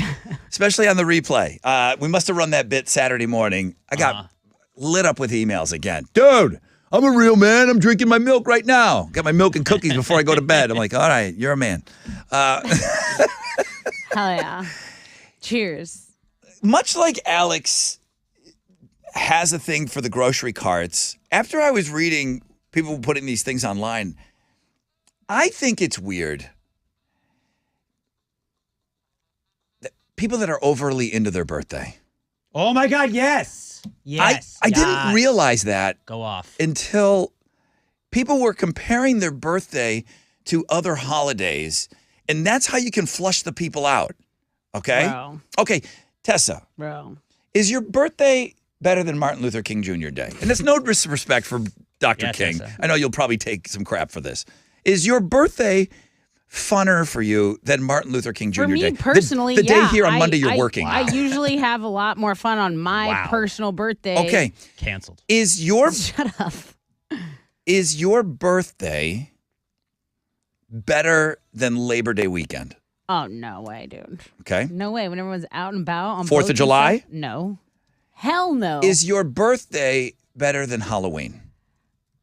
We must have run that bit Saturday morning. I got lit up with emails again. Dude, I'm a real man. I'm drinking my milk right now. Got my milk and cookies before I go to bed. I'm like, all right, you're a man. Hell yeah. Cheers. Much like Alex has a thing for the grocery carts, after I was reading people putting these things online, I think it's weird that people that are overly into their birthday. Oh my God, yes. Yes. I didn't realize that. Go off. Until people were comparing their birthday to other holidays, and that's how you can flush the people out. Okay? Bro. Okay, Tessa. Bro. Is your birthday better than Martin Luther King Jr. Day? And that's no disrespect for Dr. Yes, King. Tessa. I know you'll probably take some crap for this. Is your birthday funner for you than Martin Luther King Jr. For me Day? personally, the day yeah. here on Monday you're working. I usually have a lot more fun on my personal birthday. Okay. Canceled. Shut up. Is your birthday better than Labor Day weekend? Oh, no way, dude. Okay. No way. When everyone's out and about on 4th boats of and July? stuff? No. Hell no. Is your birthday better than Halloween?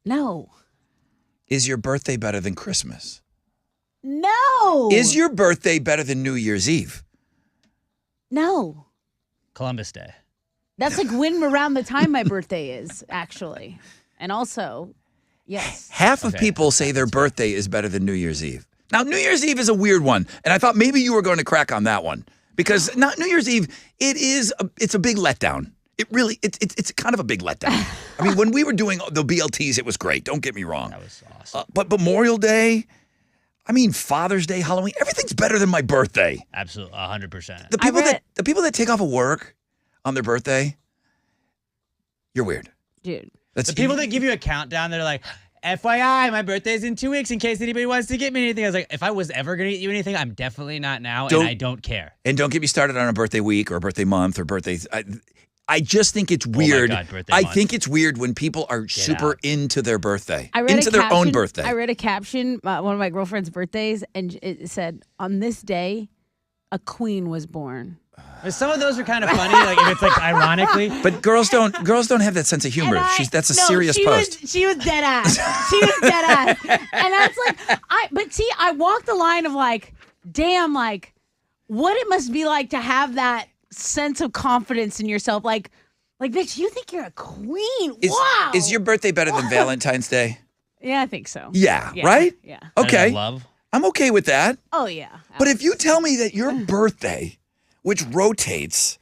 No. Is your birthday better than Christmas? No. Is your birthday better than New Year's Eve? No. Columbus Day. That's like when around the time my birthday is, actually. And also, yes. Half of people say their birthday is better than New Year's Eve. Now, New Year's Eve is a weird one, and I thought maybe you were going to crack on that one because not New Year's Eve. It's a big letdown. It's kind of a big letdown. I mean, when we were doing the BLTs, it was great. Don't get me wrong. That was awesome. But Memorial Day, I mean Father's Day, Halloween, everything's better than my birthday. Absolutely, 100%. The people that take off of work on their birthday, you're weird. Dude. The people that give you a countdown, they're like, FYI, my birthday's in 2 weeks in case anybody wants to get me anything. I was like, if I was ever going to get you anything, I'm definitely not now, and I don't care. And don't get me started on a birthday week or a birthday month or birthdays. I just think it's weird. Oh my God, birthday I month. think it's weird when people are super into their birthday, I read into a their caption, own birthday. I read a caption, one of my girlfriend's birthdays, and it said, on this day, a queen was born. But some of those are kind of funny, like if it's like ironically. But girls don't have that sense of humor. That's a serious post. She was dead ass. She was dead ass. And I was like, I walked the line of like, damn, like what it must be like to have that sense of confidence in yourself. Like, bitch, you think you're a queen? Wow. Is your birthday better than Valentine's Day? Yeah, I think so. Yeah, right? Yeah. Okay. Love. I'm okay with that. Oh, yeah. But if you tell me that your birthday, which falls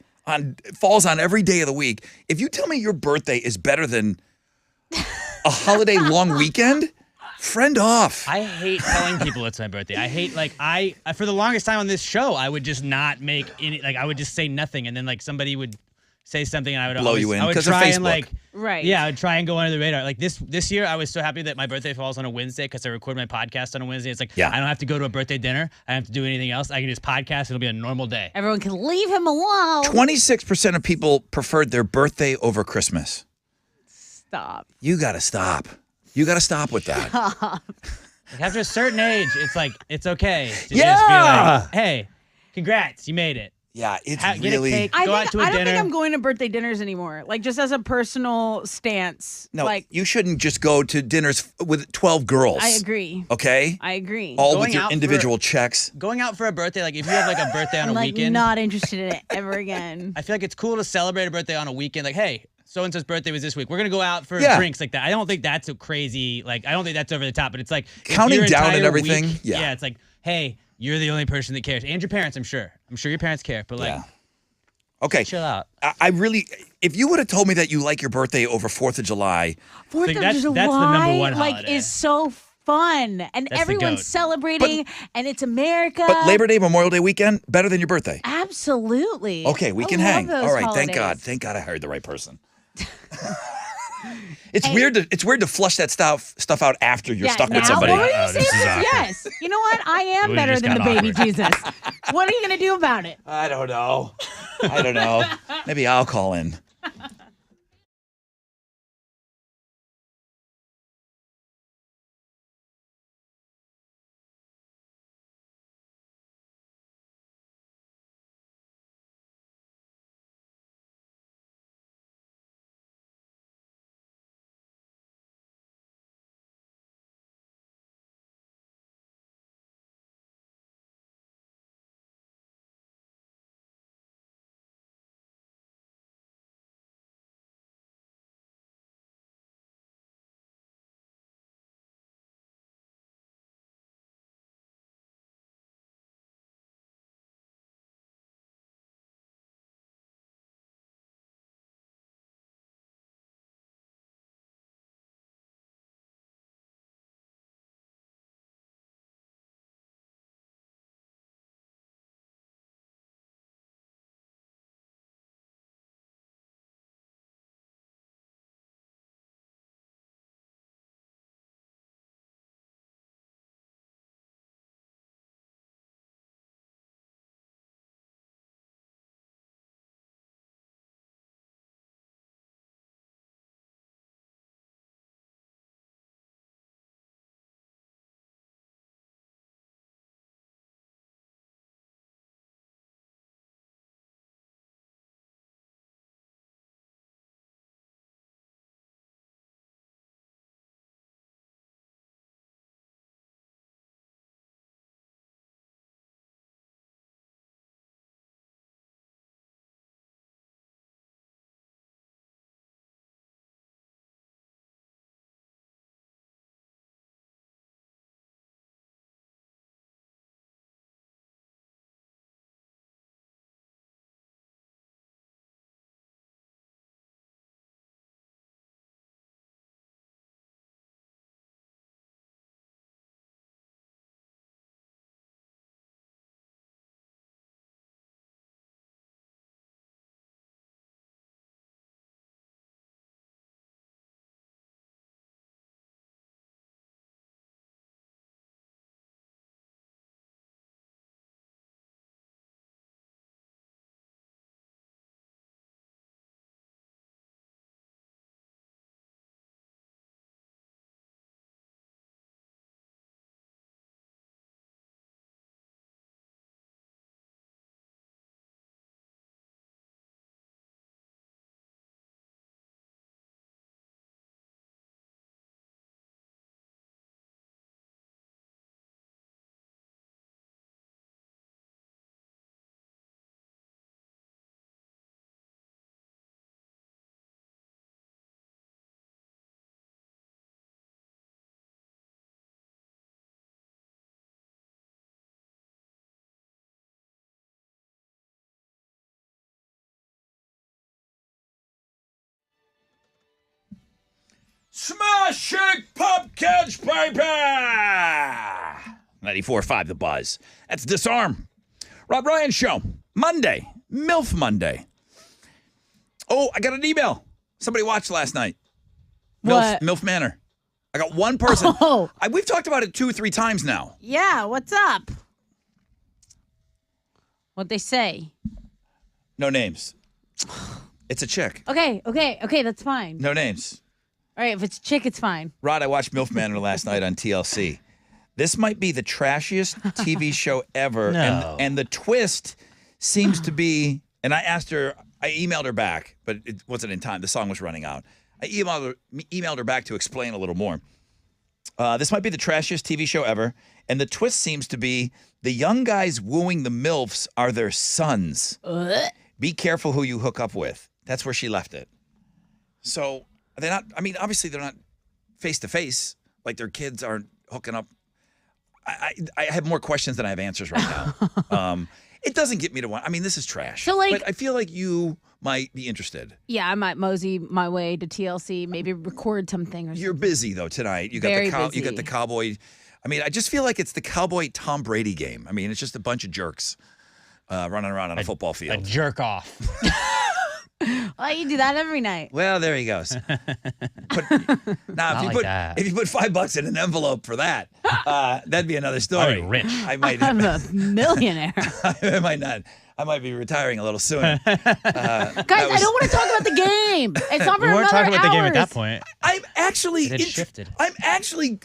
on every day of the week, if you tell me your birthday is better than a holiday long weekend, friend off. I hate telling people it's my birthday. I hate for the longest time on this show, I would just not make any, I would just say nothing, and then somebody would say something, and I would blow you in because of try Facebook. And right. Yeah, I would try and go under the radar. Like this year, I was so happy that my birthday falls on a Wednesday because I record my podcast on a Wednesday. It's like I don't have to go to a birthday dinner. I don't have to do anything else. I can just podcast. It'll be a normal day. Everyone can leave him alone. 26% of people preferred their birthday over Christmas. Stop. You got to stop. You got to stop with that. Like after a certain age, it's like it's okay to Yeah. just be like, hey, congrats, you made it. Yeah, it's Get really. a cake, I go out to a don't dinner. think I'm going to birthday dinners anymore. Like, just as a personal stance. No, like, you shouldn't just go to dinners with 12 girls. I agree. Okay? I agree. All Going with your out individual checks. Going out for a birthday, like if you have like a birthday on I'm a like weekend, not interested in it ever again. I feel like it's cool to celebrate a birthday on a weekend. Like, hey, so and so's birthday was this week. We're gonna go out for Yeah. drinks like that. I don't think that's a crazy. Like, I don't think that's over the top. But it's like if Counting your down and entire everything, week- yeah. It's like, hey, you're the only person that cares, and your parents. I'm sure your parents care. But like, Yeah. Okay. chill out. I really, if you would have told me that you like your birthday over 4th of July, Fourth Like, of that's the July, number one like, holiday. is so fun, and That's the everyone's goat. celebrating, and it's America. but Labor Day, Memorial Day weekend, better than your birthday. Absolutely. Okay, we I can love hang. those All right, holidays. thank God. Thank God I hired the right person. It's weird to flush that stuff out after you're Yeah, stuck now, with somebody. What were you Oh, saying? this is awkward. Yes. You know what? I am We better just than the got baby awkward. Jesus. What are you going to do about it? I don't know. I don't know. Maybe I'll call in. Smash Shake Pumpkins, baby! 94.5 The Buzz. That's Disarm. Rob Ryan Show. Monday. MILF Monday. Oh, I got an email. Somebody watched last night. What? MILF Manor. I got one person. Oh. We've talked about it 2 or 3 times now. Yeah, what's up? What'd they say? No names. It's a chick. Okay, that's fine. No names. All right, if it's a chick, it's fine. Rod, I watched MILF Manor last night on TLC. This might be the trashiest TV show ever. No. And the twist seems to be, and I asked her, I emailed her back, but it wasn't in time. The song was running out. I emailed her back to explain a little more. This might be the trashiest TV show ever, and the twist seems to be the young guys wooing the MILFs are their sons. Be careful who you hook up with. That's where she left it. So they're not, I mean, obviously they're not face to face, like their kids aren't hooking up. I have more questions than I have answers right now. It doesn't get me to want, I mean, this is trash. So, like- but I feel like you might be interested. Yeah, I might mosey my way to TLC, maybe record something or something. You're busy though tonight. You got Very you got busy. the Cowboy. I mean, I just feel like it's the Cowboy Tom Brady game. I mean, it's just a bunch of jerks running around on a football A field. jerk off. Well, you do that every night. Well, there he goes. Now, Not like that. if you put $5 in an envelope for that, that'd be another story. I'd be rich. I might. I'm a millionaire. I might not. I might be retiring a little sooner. Guys, I don't want to talk about the game. It's not for We weren't another talking about the game at that hours. point. I'm actually. It had shifted. I'm actually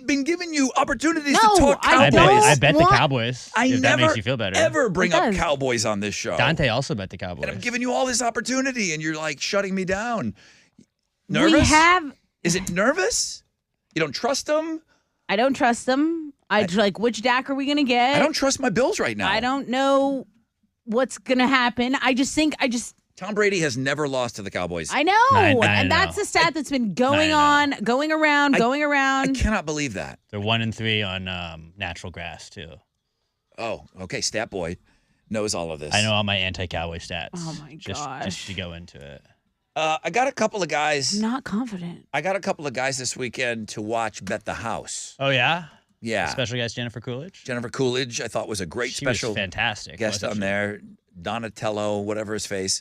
been giving you opportunities No, to talk I Cowboys. I bet the want- Cowboys. I if never that makes you feel better. ever bring It up does. Cowboys on this show. Dante also bet the Cowboys. And I'm giving you all this opportunity, and you're like shutting me down. Nervous? We have. Is it nervous? You don't trust them? I don't trust them. Like, which DAC are we going to get? I don't trust my Bills right now. I don't know what's going to happen. I just. Tom Brady has never lost to the Cowboys. I know. I And know. that's the stat that's been going I on, going around. I cannot believe that. They're 1-3 on natural grass too. Oh, okay. Stat boy knows all of this. I know all my anti-Cowboy stats. Oh my Just gosh. to go into it. I got a couple of guys. Not confident. I got a couple of guys this weekend to watch Bet the House. Oh yeah. Yeah. Special guest Jennifer Coolidge. Jennifer Coolidge, I thought was a great She special was fantastic. guest wasn't on she? there. Donatello, whatever his face.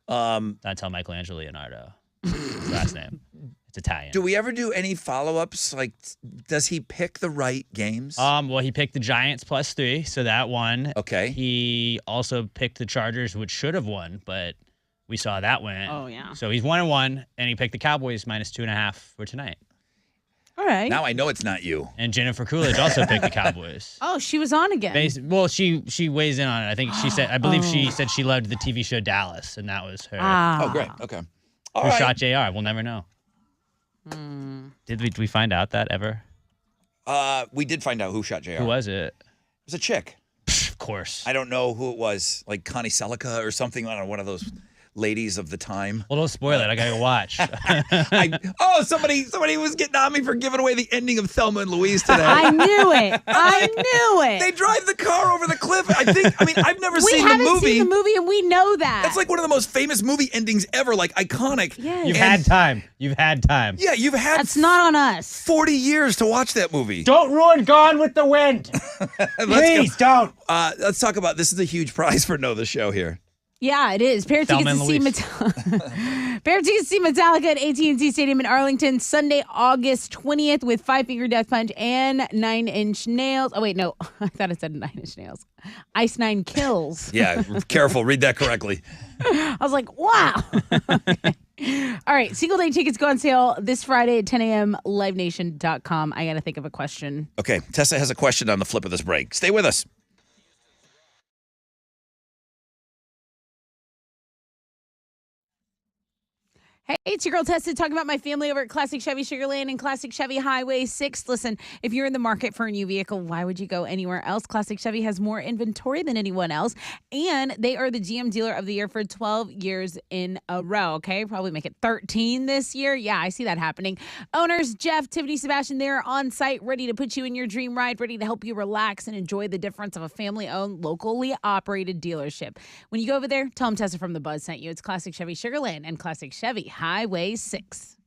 Donatello Michelangelo Leonardo. His last name. It's Italian. Do we ever do any follow-ups? Like, does he pick the right games? Well, he picked the Giants +3, so that won. Okay. He also picked the Chargers, which should have won, but we saw that win. Oh, yeah. So he's 1-1, and he picked the Cowboys -2.5 for tonight. All right. Now I know it's not you. And Jennifer Coolidge also picked the Cowboys. Oh, she was on again. Well, she weighs in on it. I think she said, I believe she said she loved the TV show Dallas, and that was her. Oh, great. Okay. All Who right. shot JR? We'll never know. Did we find out that ever? We did find out who shot JR. Who was it? It was a chick. Of course. I don't know who it was, like Connie Selica or something. I don't know, one of those ladies of the time. Well, don't spoil it. I gotta go watch. Somebody was getting on me for giving away the ending of Thelma and Louise today. I knew it. I knew it. They drive the car over the cliff. I've never we seen the haven't movie. seen the movie, and we know that. That's like one of the most famous movie endings ever, like iconic. Yes. You've had time. You've had time. Yeah, you've had That's not on us. 40 years to watch that movie. Don't ruin Gone with the Wind. Please don't. Let's talk about this. Is a huge prize for Know the Show here. Yeah, it is. Pair of Thelma tickets to and see Louise. Pair of tickets to see Metallica at AT&T Stadium in Arlington Sunday, August 20th with Five Finger Death Punch and Nine Inch Nails. Oh wait, no, I thought it said Nine Inch Nails. Ice Nine Kills. Yeah, careful. Read that correctly. I was like, wow. Okay. All right, single day tickets go on sale this Friday at 10 a.m. LiveNation.com. I got to think of a question. Okay, Tessa has a question on the flip of this break. Stay with us. Hey, it's your girl Tessa talking about my family over at Classic Chevy Sugarland and Classic Chevy Highway 6. Listen, if you're in the market for a new vehicle, why would you go anywhere else? Classic Chevy has more inventory than anyone else, and they are the GM Dealer of the Year for 12 years in a row, okay? Probably make it 13 this year. Yeah, I see that happening. Owners, Jeff, Tiffany, Sebastian, they're on site, ready to put you in your dream ride, ready to help you relax and enjoy the difference of a family-owned, locally operated dealership. When you go over there, tell them Tessa from The Buzz sent you. It's Classic Chevy Sugarland and Classic Chevy Highway 6.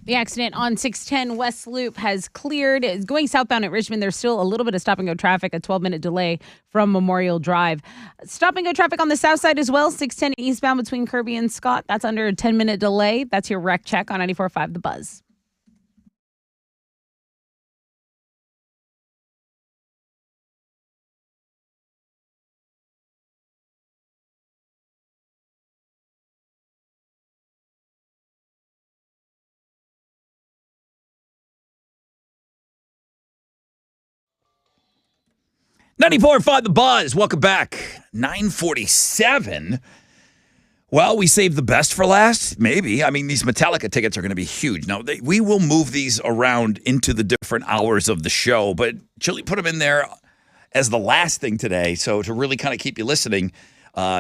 The accident on 610 West Loop has cleared. It's going southbound at Richmond. There's still a little bit of stop and go traffic, a 12-minute delay from Memorial Drive. Stop and go traffic on the south side as well, 610 eastbound between Kirby and Scott. That's under a 10-minute delay. That's your wreck check on 94.5 The Buzz. Ninety-four five The Buzz. Welcome back. 9:47. Well, we saved the best for last. Maybe. I mean, these Metallica tickets are going to be huge. Now, we will move these around into the different hours of the show, but Chili put them in there as the last thing today. So to really kind of keep you listening,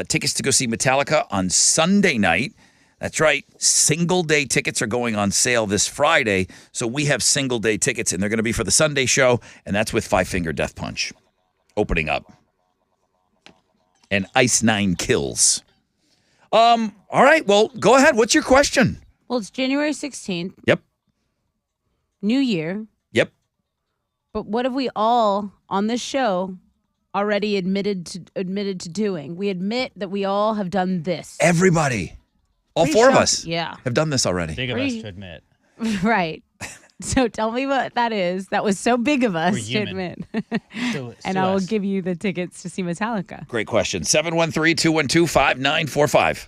tickets to go see Metallica on Sunday night. That's right. Single day tickets are going on sale this Friday. So we have single day tickets, and they're going to be for the Sunday show, and that's with Five Finger Death Punch opening up. And Ice Nine Kills. All right. Well, go ahead. What's your question? Well, it's January 16th. Yep. New Year. Yep. But what have we all on this show already admitted to doing? We admit that we all have done this. Everybody. All Pretty four of sure- us yeah. have done this already. Big of us to admit. Right. So tell me what that is. That was so big of us We're to human. admit. And I will give you the tickets to see Metallica. Great question. 713-212-5945.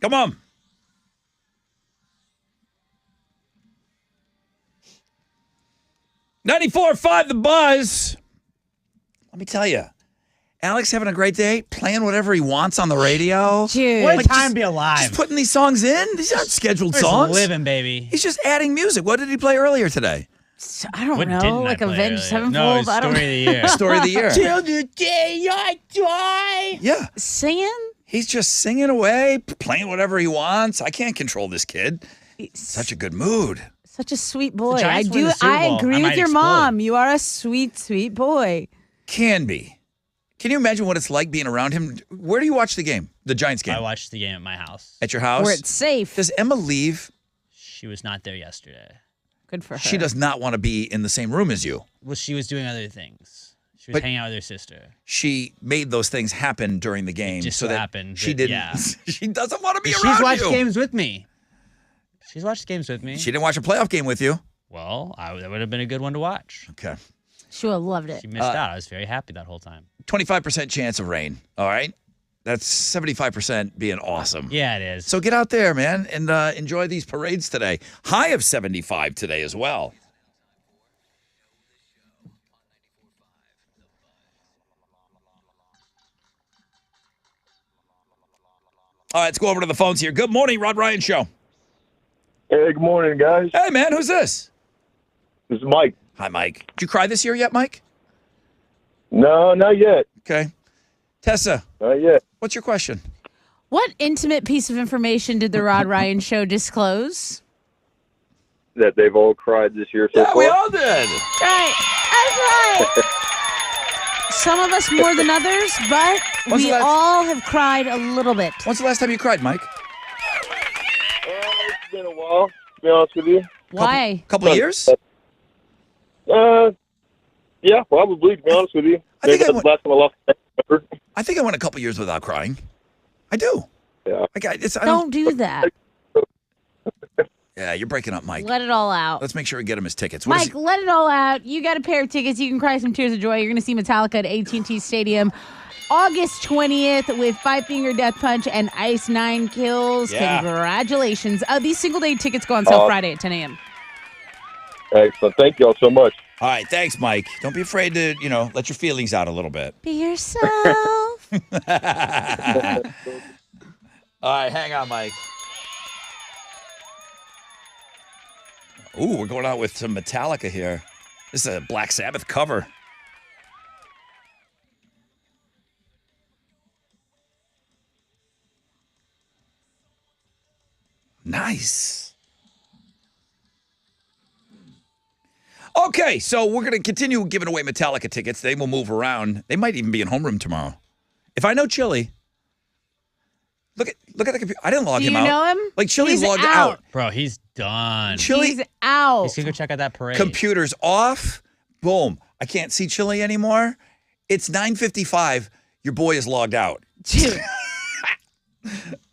Come on. $94.5 The Buzz. Let me tell you, Alex having a great day, playing whatever he wants on the radio. Dude. What a Like, time to be alive. Just putting these songs in. These aren't scheduled We're just songs. living, baby. He's just adding music. What did he play earlier today? I don't What know, didn't I like play Avenged earlier? Sevenfold. No, it was I don't Story of the Year. Story of the year. Till the day I die. Yeah. Singing? He's just singing away, playing whatever he wants. I can't control this kid. Such a good mood. Such a sweet boy. Giants win the Super I Bowl, agree I with might your explode. mom. You are a sweet, sweet boy. Can be. Can you imagine what it's like being around him? Where do you watch the game? The Giants game? I watched the game at my house. At your house? Where it's safe. Does Emma leave? She was not there yesterday. Good for her. She does not want to be in the same room as you. Well, she was doing other things. She was But- hanging out with her sister. She made those things happen during the game. just so so that happened She that- didn't. yeah. She doesn't want to be She's around watched you. games with me. She's watched games with me. She didn't watch a playoff game with you. Well, that would have been a good one to watch. Okay. She would have loved it. She missed out. I was very happy that whole time. 25% chance of rain. All right. That's 75% being awesome. Yeah, it is. So get out there, man, and enjoy these parades today. High of 75 today as well. All right, let's go over to the phones here. Good morning, Rod Ryan Show. Hey, good morning, guys. Hey, man, who's this? This is Mike. Hi, Mike. Did you cry this year yet, Mike? No, not yet. Okay. Tessa, Not yet. what's your question? What intimate piece of information did the Rod Ryan Show disclose? That they've all cried this year so Yeah, far. we all did. Right. That's right. Some of us more than others, but When's we the last- all have cried a little bit. When's the last time you cried, Mike? It's been a while, to be honest with you. Why? Couple of years? Yeah, probably, to be honest with you. I think Maybe I that's went- the last time I lost my temper. I think I went a couple years without crying. I do. Yeah. I Don't do that. Yeah, you're breaking up, Mike. Let it all out. Let's make sure we get him his tickets. What is Mike, let it all out. You got a pair of tickets. You can cry some tears of joy. You're going to see Metallica at AT&T Stadium August 20th with Five Finger Death Punch and Ice Nine Kills. Yeah. Congratulations. These single-day tickets go on sale Friday at 10 a.m. Excellent. Thank you all so much. All right, thanks, Mike. Don't be afraid to, let your feelings out a little bit. Be yourself. All right, hang on, Mike. Ooh, we're going out with some Metallica here. This is a Black Sabbath cover. Nice. Okay, so we're going to continue giving away Metallica tickets. They will move around. They might even be in homeroom tomorrow. If I know Chili, look at the computer. I didn't log Do him you out. know him? Like Chili He's logged out. out. Bro, he's done. Chili He's out. He's going to go check out that parade. computer's off. Boom. I can't see Chili anymore. It's 9:55. Your boy is logged out. Dude,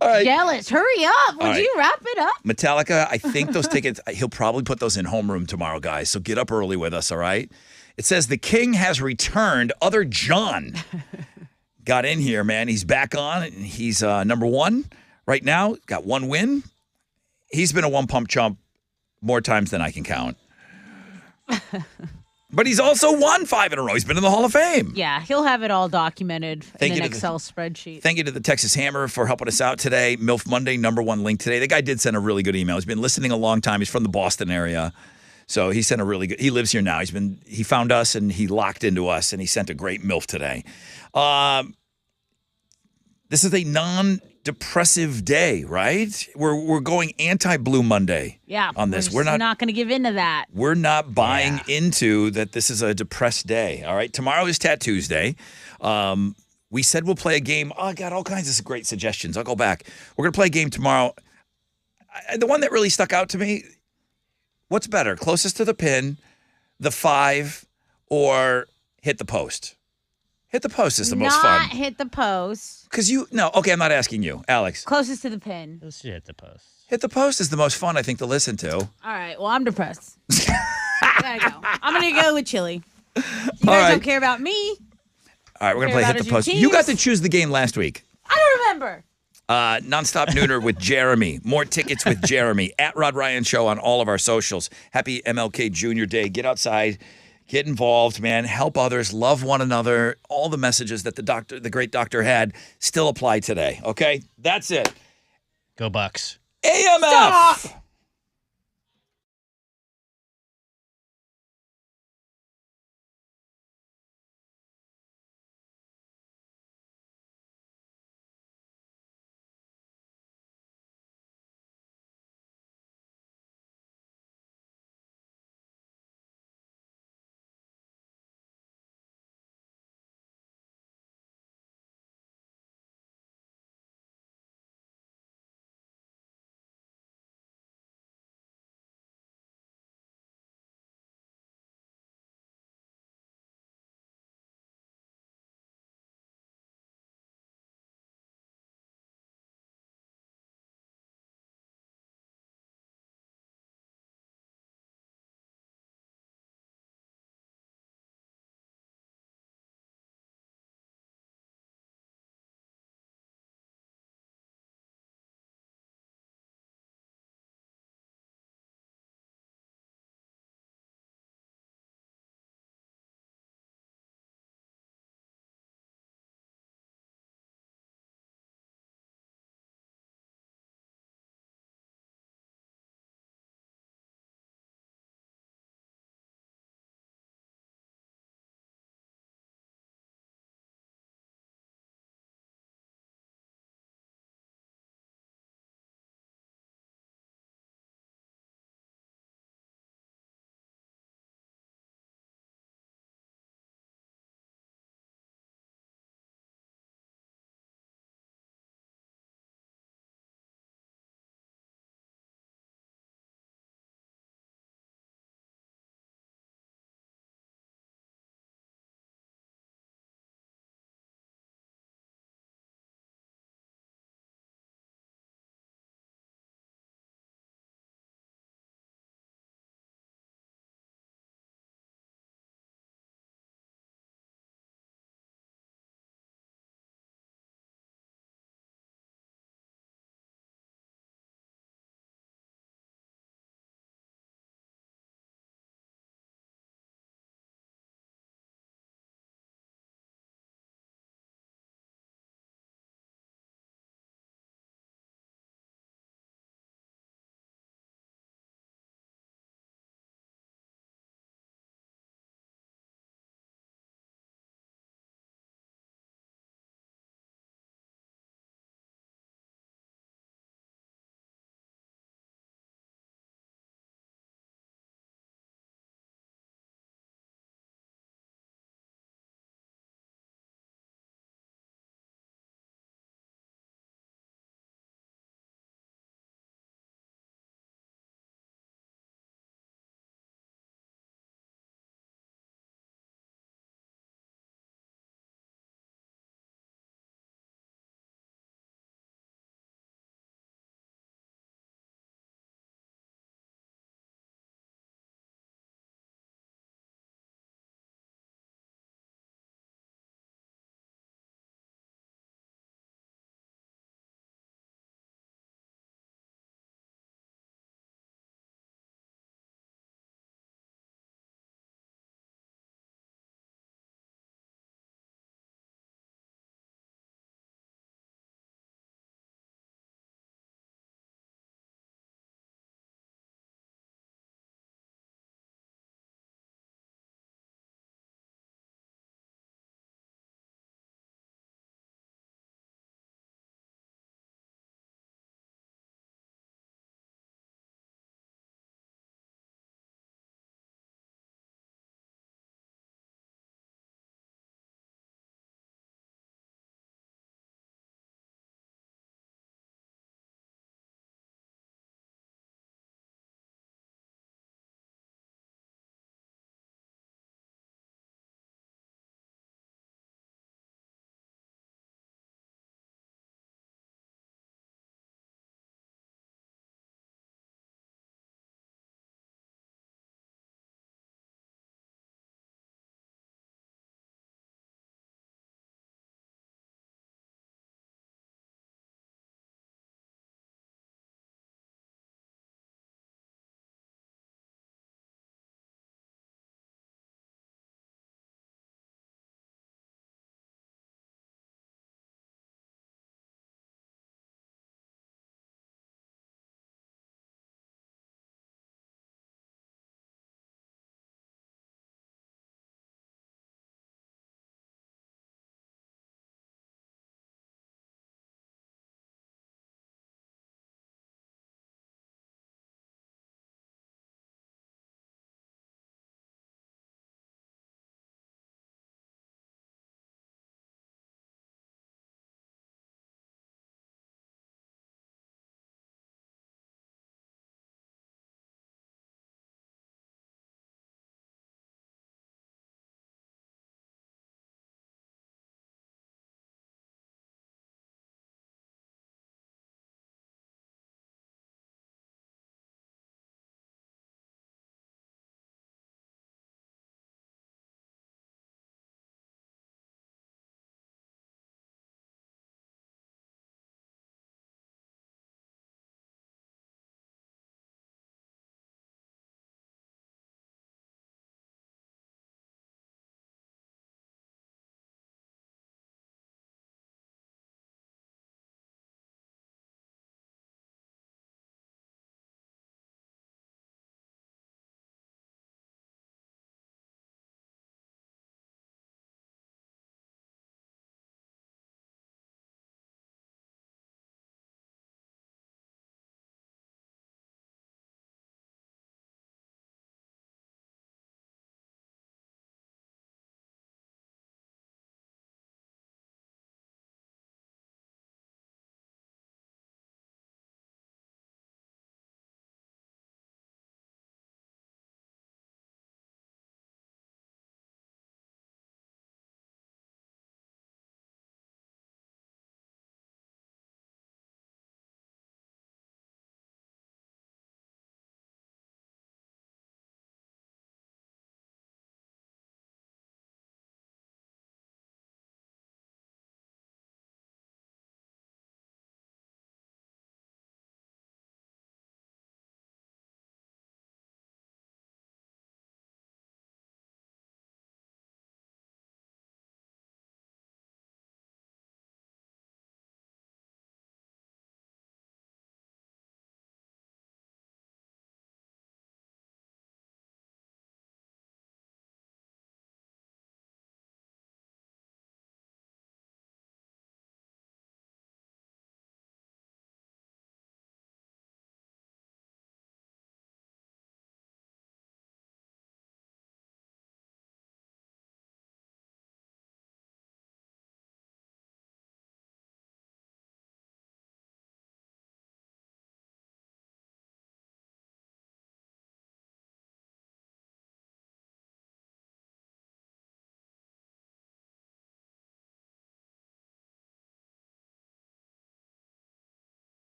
All right. jealous. Hurry up. Would All right. you wrap it up? Metallica, I think those tickets, he'll probably put those in homeroom tomorrow, guys. So get up early with us, all right? It says the king has returned. Other John got in here, man. He's back on, and he's number one right now. Got one win. He's been a one-pump chump more times than I can count. But he's also won 5 in a row. He's been in the Hall of Fame. Yeah, he'll have it all documented Thank in you an to the- Excel spreadsheet. Thank you to the Texas Hammer for helping us out today. MILF Monday, #1 link today. The guy did send a really good email. He's been listening a long time. He's from the Boston area. So he sent a really good, he lives here now. He found us and he locked into us and he sent a great MILF today. This is a non-depressive day, right? We're going anti-Blue Monday Yeah, on this. We're not going to give in to that. We're not buying into that this is a depressed day. All right. Tomorrow is Tattoos Day. We said we'll play a game. Oh, I got all kinds of great suggestions. I'll go back. We're going to play a game tomorrow. The one that really stuck out to me, what's better? Closest to the pin, the 5, or hit the post? Hit the post is the most fun. Not hit the post. Because okay, I'm not asking you, Alex. Closest to the pin. Let's hit the post. Hit the post is the most fun, I think, to listen to. All right. Well, I'm depressed. Gotta go. I'm going to go with Chili. You guys right. don't care about me. All right, we're going to Care play about Hit the your Post. teams? You got to choose the game last week. I don't remember. Nonstop Nooner with Jeremy. More tickets with Jeremy. At Rod Ryan Show on all of our socials. Happy MLK Jr. Day. Get outside. Get involved, man. Help others. Love one another. All the messages that the great doctor had still apply today. Okay? That's it. Go Bucks. AMF. Stop.